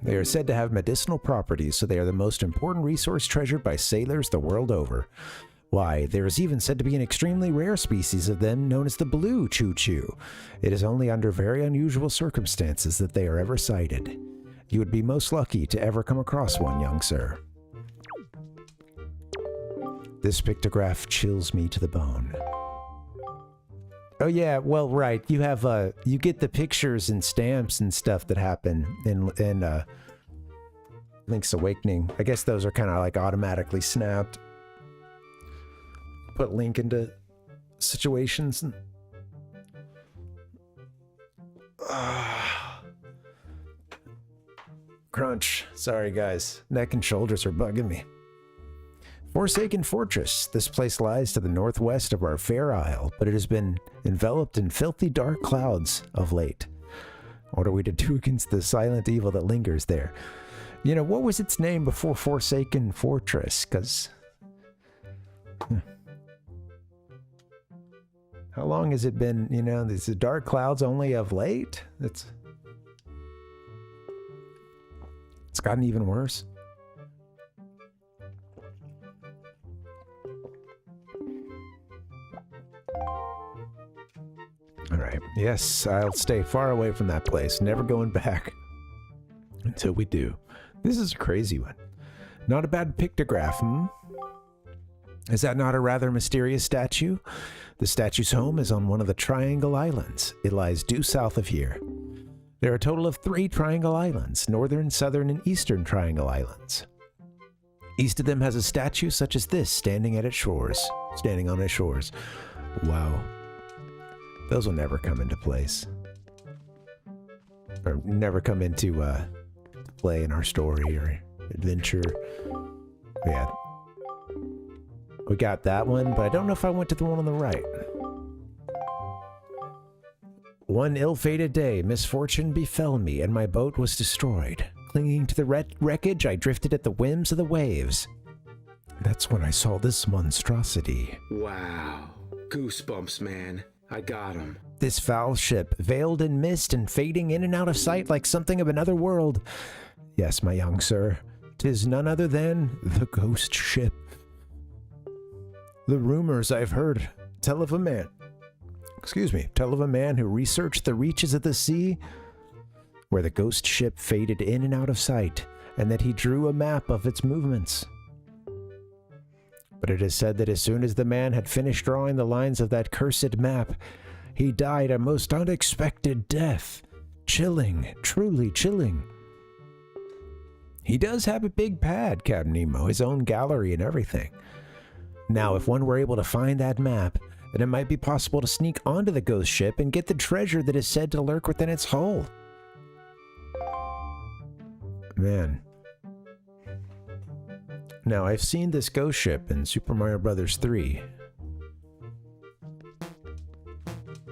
They are said to have medicinal properties, so they are the most important resource treasured by sailors the world over. Why, there is even said to be an extremely rare species of them known as the blue choo-choo. It is only under very unusual circumstances that they are ever sighted. You would be most lucky to ever come across one, young sir. This pictograph chills me to the bone. Oh yeah, well, right. You have you get the pictures and stamps and stuff that happen in Link's Awakening. I guess those are kind of like automatically snapped. Put Link into situations. And... Crunch. Sorry guys, neck and shoulders are bugging me. Forsaken Fortress. This place lies to the northwest of our fair isle, but it has been enveloped in filthy dark clouds of late. What are we to do against the silent evil that lingers there? You know, what was its name before Forsaken Fortress? Because... How long has it been, you know, these dark clouds only of late? It's gotten even worse. All right. Yes, I'll stay far away from that place. Never going back until we do. This is a crazy one. Not a bad pictograph, hmm? Is that not a rather mysterious statue? The statue's home is on one of the Triangle Islands. It lies due south of here. There are a total of 3 Triangle Islands, northern, southern, and eastern Triangle Islands. East of them has a statue such as this standing on its shores. Wow. Those will never come into place. Or never come into play in our story or adventure. Yeah. We got that one, but I don't know if I went to the one on the right. One ill-fated day, misfortune befell me, and my boat was destroyed. Clinging to the wreckage, I drifted at the whims of the waves. That's when I saw this monstrosity. Wow. Goosebumps, man. I got him. This foul ship, veiled in mist and fading in and out of sight like something of another world. Yes, my young sir, 'tis none other than the ghost ship. The rumors I've heard tell of a man who researched the reaches of the sea, where the ghost ship faded in and out of sight, and that he drew a map of its movements. But it is said that as soon as the man had finished drawing the lines of that cursed map, he died a most unexpected death. Chilling, truly chilling. He does have a big pad, Captain Nemo, his own gallery and everything. Now, if one were able to find that map, then it might be possible to sneak onto the ghost ship and get the treasure that is said to lurk within its hull. Man. Now, I've seen this ghost ship in Super Mario Bros. 3.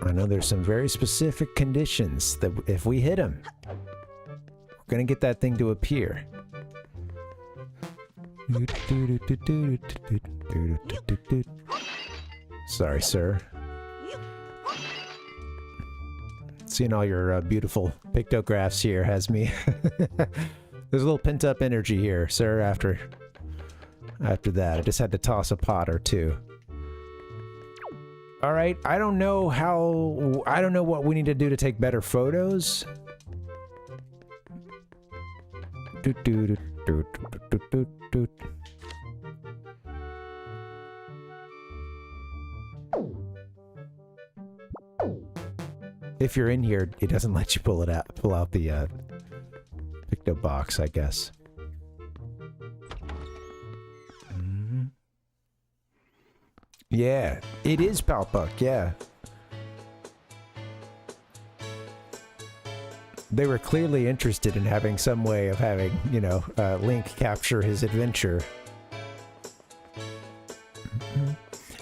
I know there's some very specific conditions that if we hit them, we're gonna get that thing to appear. Sorry, sir. Seeing all your beautiful pictographs here has me... There's a little pent-up energy here, sir, after that. I just had to toss a pot or two. Alright, I don't know what we need to do to take better photos. If you're in here, it doesn't let you pull out the picto box, I guess. Yeah, it is Palpuck, yeah. They were clearly interested in having some way of having, you know, Link capture his adventure.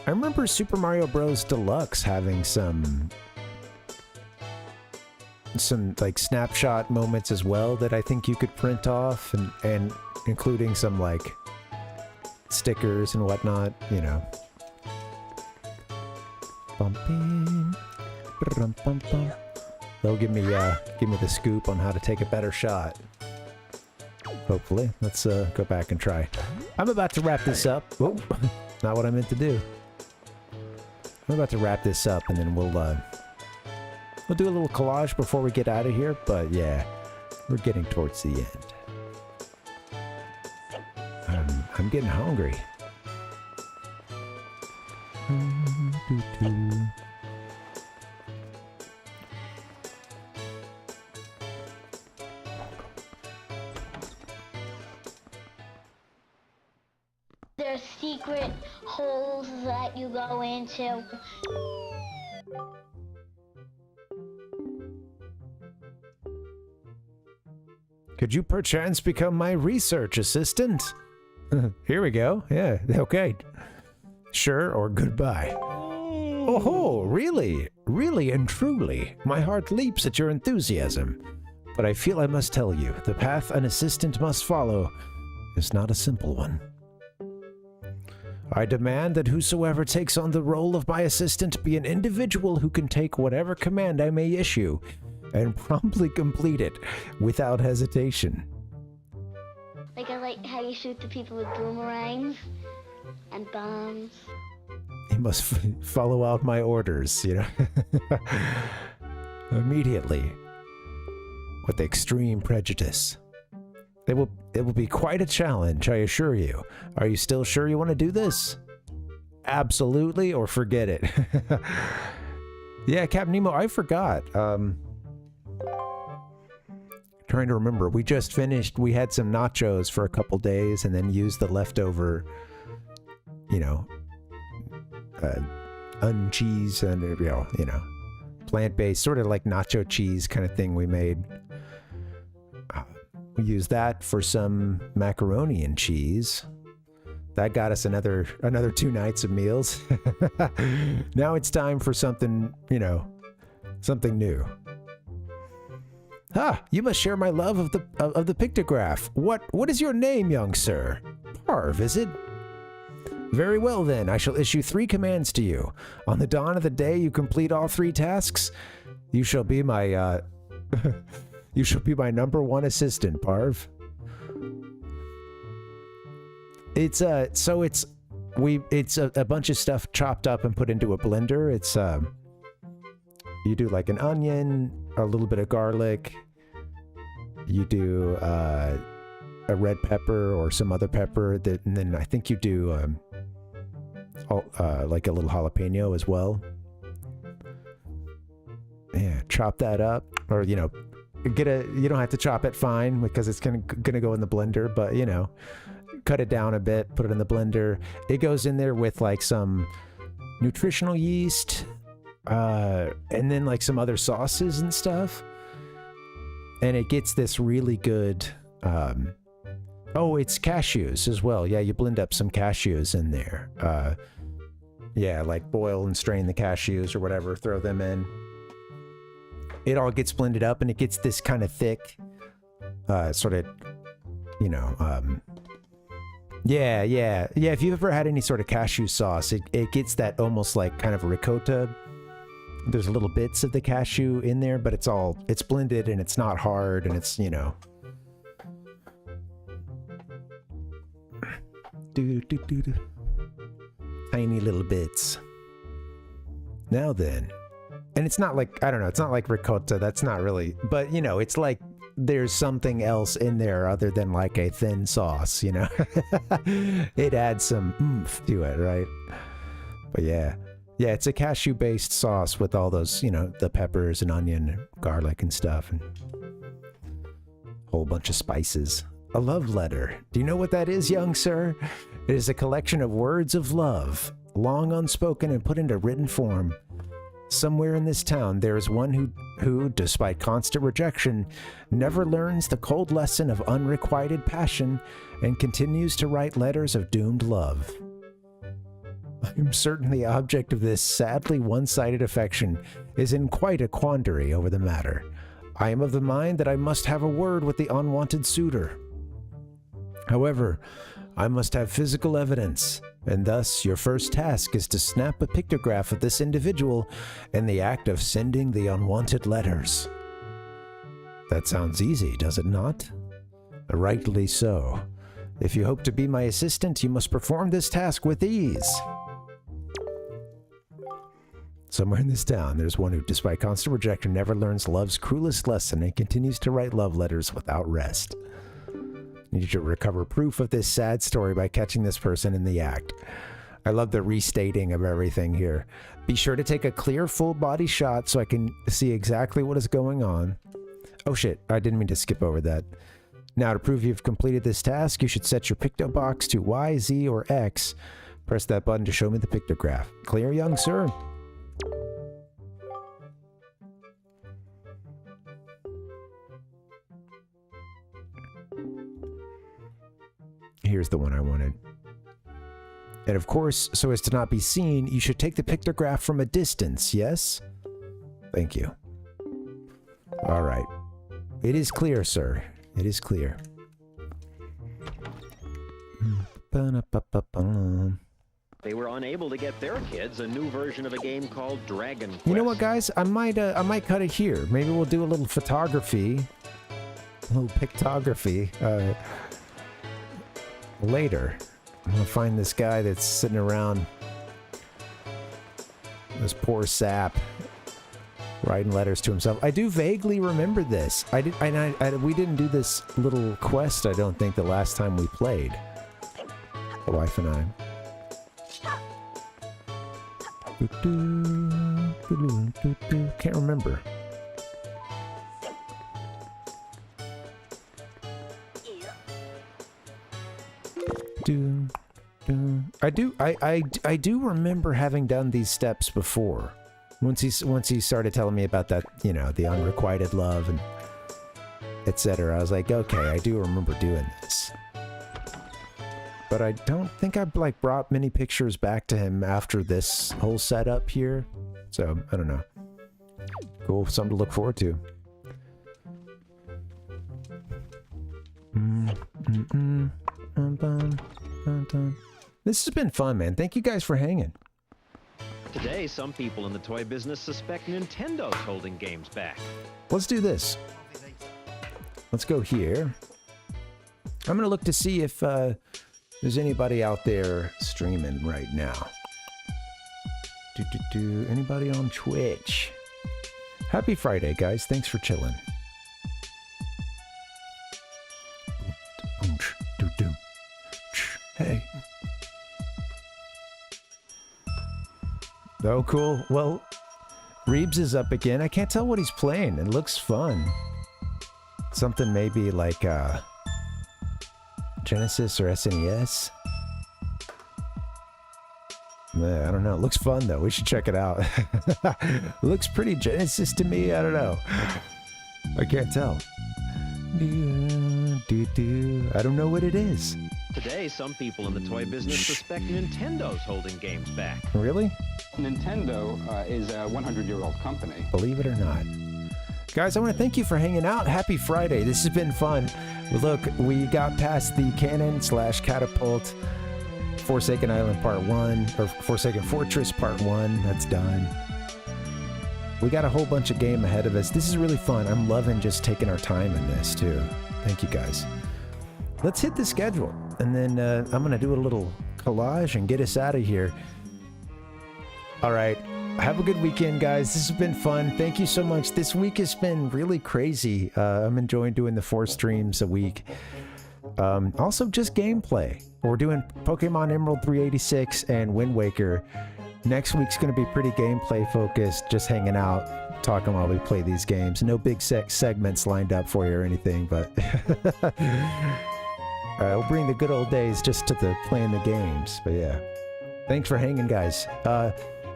I remember Super Mario Bros. Deluxe having some like snapshot moments as well that I think you could print off, and including some like stickers and whatnot, you know. They'll give me the scoop on how to take a better shot. Hopefully. Let's go back and try. I'm about to wrap this up. Oh, not what I meant to do. I'm about to wrap this up, and then we'll do a little collage before we get out of here. But yeah, we're getting towards the end. I'm getting hungry. There's secret holes that you go into. Could you perchance become my research assistant? Here we go. Yeah, okay. Sure or goodbye. Oh, really? Really and truly. My heart leaps at your enthusiasm. But I feel I must tell you, the path an assistant must follow is not a simple one. I demand that whosoever takes on the role of my assistant be an individual who can take whatever command I may issue and promptly complete it without hesitation. Like I like how you shoot the people with boomerangs and bombs. You must follow out my orders, you know. Immediately. With extreme prejudice. It will be quite a challenge, I assure you. Are you still sure you want to do this? Absolutely, or forget it. Yeah, Captain Nemo, I forgot. Trying to remember. We just finished. We had some nachos for a couple days and then used the leftover, you know, uncheese and, you know, plant-based, sort of like nacho cheese kind of thing we made. We used that for some macaroni and cheese. That got us another 2 nights of meals. Now it's time for something, you know, something new. Ah, you must share my love of the pictograph. What is your name, young sir? Parv, is it? Very well then, I shall issue 3 commands to you. On the dawn of the day you complete all 3 tasks, you shall be my you shall be my #1 assistant, Parv. It's a bunch of stuff chopped up and put into a blender. It's you do like an onion, a little bit of garlic. You do a red pepper or some other pepper, and then I think you do like a little jalapeno as well. Yeah, chop that up, or you know, you don't have to chop it fine because it's gonna go in the blender, but you know, cut it down a bit, put it in the blender. It goes in there with like some nutritional yeast, and then like some other sauces and stuff, and it gets this really good Oh, it's cashews as well. Yeah, you blend up some cashews in there. Yeah, like boil and strain the cashews or whatever, throw them in. It all gets blended up and it gets this kind of thick, sort of, you know, yeah, if you've ever had any sort of cashew sauce, it gets that almost like kind of ricotta. There's little bits of the cashew in there, but it's blended and it's not hard and it's, you know. Tiny little bits. Now then. And it's not like, I don't know, it's not like ricotta, that's not really, but you know, it's like there's something else in there other than like a thin sauce, you know? It adds some oomph to it, right? But yeah. Yeah, it's a cashew-based sauce with all those, you know, the peppers and onion and garlic and stuff and a whole bunch of spices. A love letter. Do you know what that is, young sir? It is a collection of words of love, long unspoken and put into written form. Somewhere in this town, there is one who, despite constant rejection, never learns the cold lesson of unrequited passion and continues to write letters of doomed love. I am certain the object of this sadly one-sided affection is in quite a quandary over the matter. I am of the mind that I must have a word with the unwanted suitor. However, I must have physical evidence, and thus your first task is to snap a pictograph of this individual in the act of sending the unwanted letters. That sounds easy, does it not? Rightly so. If you hope to be my assistant, you must perform this task with ease. Somewhere in this town, there's one who, despite constant rejection, never learns love's cruelest lesson and continues to write love letters without rest. You need to recover proof of this sad story by catching this person in the act. I love the restating of everything here. Be sure to take a clear full body shot so I can see exactly what is going on. Oh shit, I didn't mean to skip over that. Now, to prove you've completed this task, you should set your picto box to Y, Z, or X. Press that button to show me the pictograph. Clear, young sir? Here's the one I wanted. And of course, so as to not be seen, you should take the pictograph from a distance, yes? Thank you. All right. It is clear, sir. It is clear. They were unable to get their kids a new version of a game called Dragon Quest. You know what, guys? I might cut it here. Maybe we'll do a little photography, a little pictography, later. I'm gonna find this guy that's sitting around, this poor sap, writing letters to himself. I do vaguely remember this. We didn't do this little quest, I don't think, the last time we played. The wife and I. Can't remember. I do remember having done these steps before. Once he started telling me about that, you know, the unrequited love and etc. I was like, okay, I do remember doing this. But I don't think I've like brought many pictures back to him after this whole setup here. So I don't know. Cool, something to look forward to. This has been fun, man. Thank you guys for hanging. Today, some people in the toy business suspect Nintendo's holding games back. Let's do this. Let's go here. I'm gonna look to see if there's anybody out there streaming right now. Anybody on Twitch? Happy Friday, guys. Thanks for chilling. Hey. Oh, cool. Well, Reeves is up again. I can't tell what he's playing. It looks fun. Something maybe like Genesis or SNES. I don't know. It looks fun, though. We should check it out. It looks pretty Genesis to me. I don't know. I can't tell. I don't know what it is. Today, some people in the toy business suspect Nintendo's holding games back. Really? Nintendo is a 100-year-old company. Believe it or not. Guys, I want to thank you for hanging out. Happy Friday. This has been fun. Look, we got past the cannon/catapult Forsaken Island Part 1, or Forsaken Fortress Part 1. That's done. We got a whole bunch of game ahead of us. This is really fun. I'm loving just taking our time in this, too. Thank you, guys. Let's hit the schedule, and then I'm going to do a little collage and get us out of here. All right. Have a good weekend, guys. This has been fun. Thank you so much. This week has been really crazy. I'm enjoying doing the 4 streams a week. Also, just gameplay. We're doing Pokemon Emerald 386 and Wind Waker. Next week's going to be pretty gameplay focused, just hanging out, talking while we play these games. No big segments lined up for you or anything, but we'll bring the good old days just to the playing the games. But yeah, thanks for hanging, guys.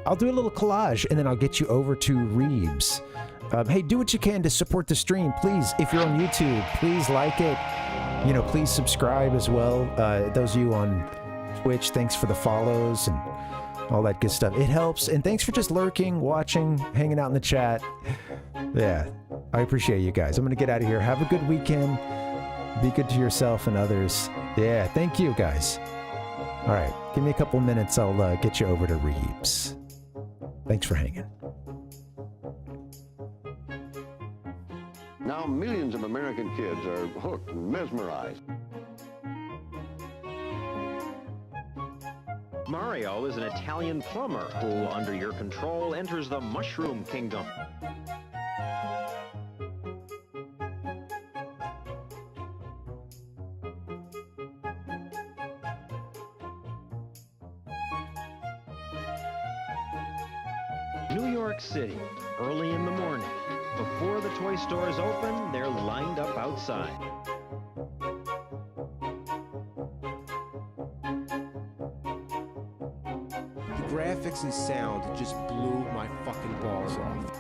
I'll do a little collage and then I'll get you over to Reebs. Hey, do what you can to support the stream. Please, if you're on YouTube, please like it. You know, please subscribe as well. Those of you on Twitch, thanks for the follows and all that good stuff. It helps. And thanks for just lurking, watching, hanging out in the chat. Yeah, I appreciate you guys. I'm going to get out of here. Have a good weekend. Be good to yourself and others. Yeah, thank you, guys. All right, give me a couple minutes. I'll get you over to Reebs. Thanks for hanging. Now millions of American kids are hooked and mesmerized. Mario is an Italian plumber who, under your control, enters the Mushroom Kingdom. New York City, early in the morning. Before the toy stores open, they're lined up outside. The graphics and sound just blew my fucking balls off.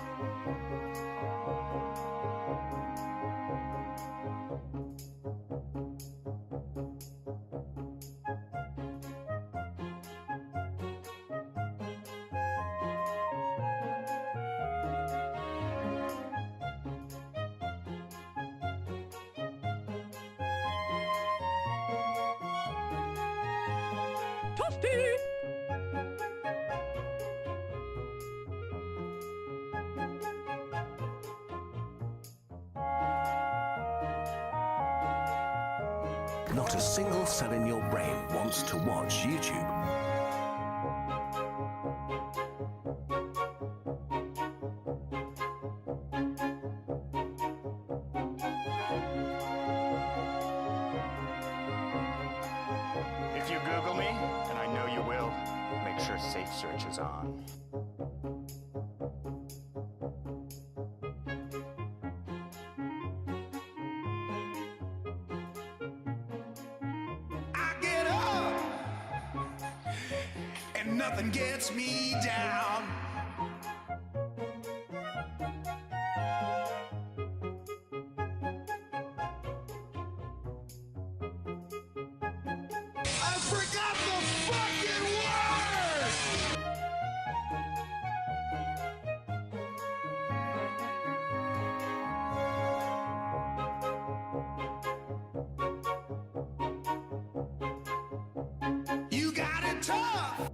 Not a single cell in your brain wants to watch YouTube. If you Google me, and I know you will, make sure Safe Search is on. Nothing gets me down. I forgot the fucking word! You got it tough!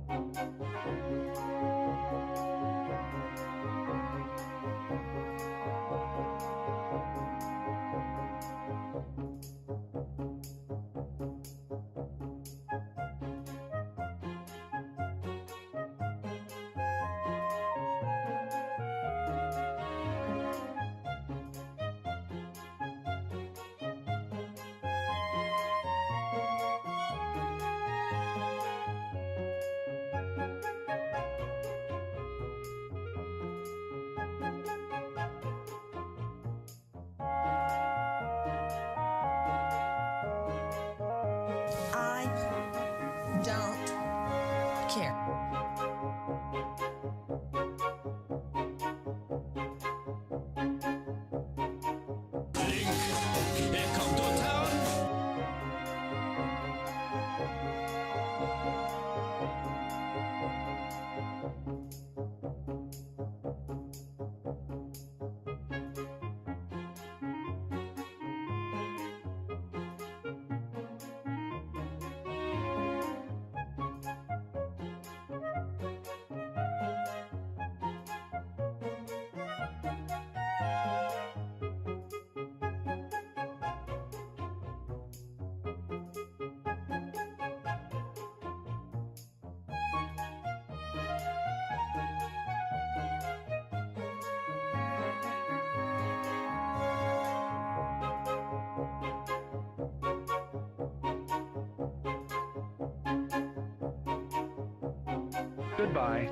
Goodbye.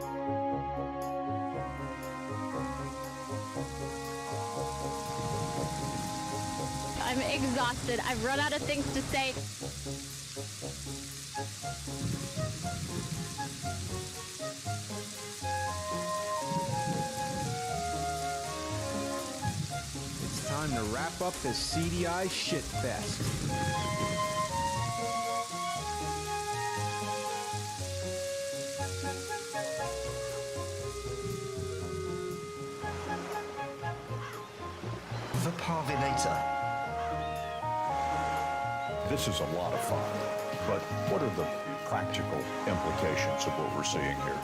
I'm exhausted. I've run out of things to say. It's time to wrap up this CDI shitfest. The Parvinator. This is a lot of fun, but what are the practical implications of what we're seeing here?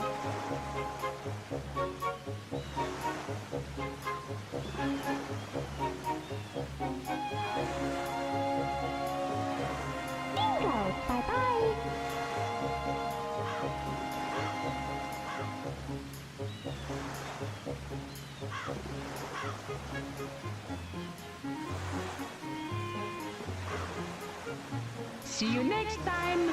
Bingo! Bye-bye! See you next time.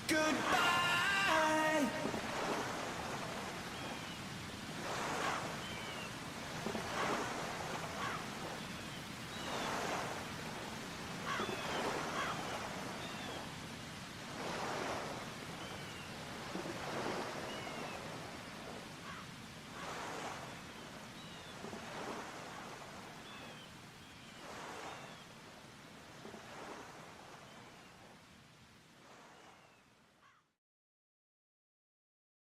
Goodbye!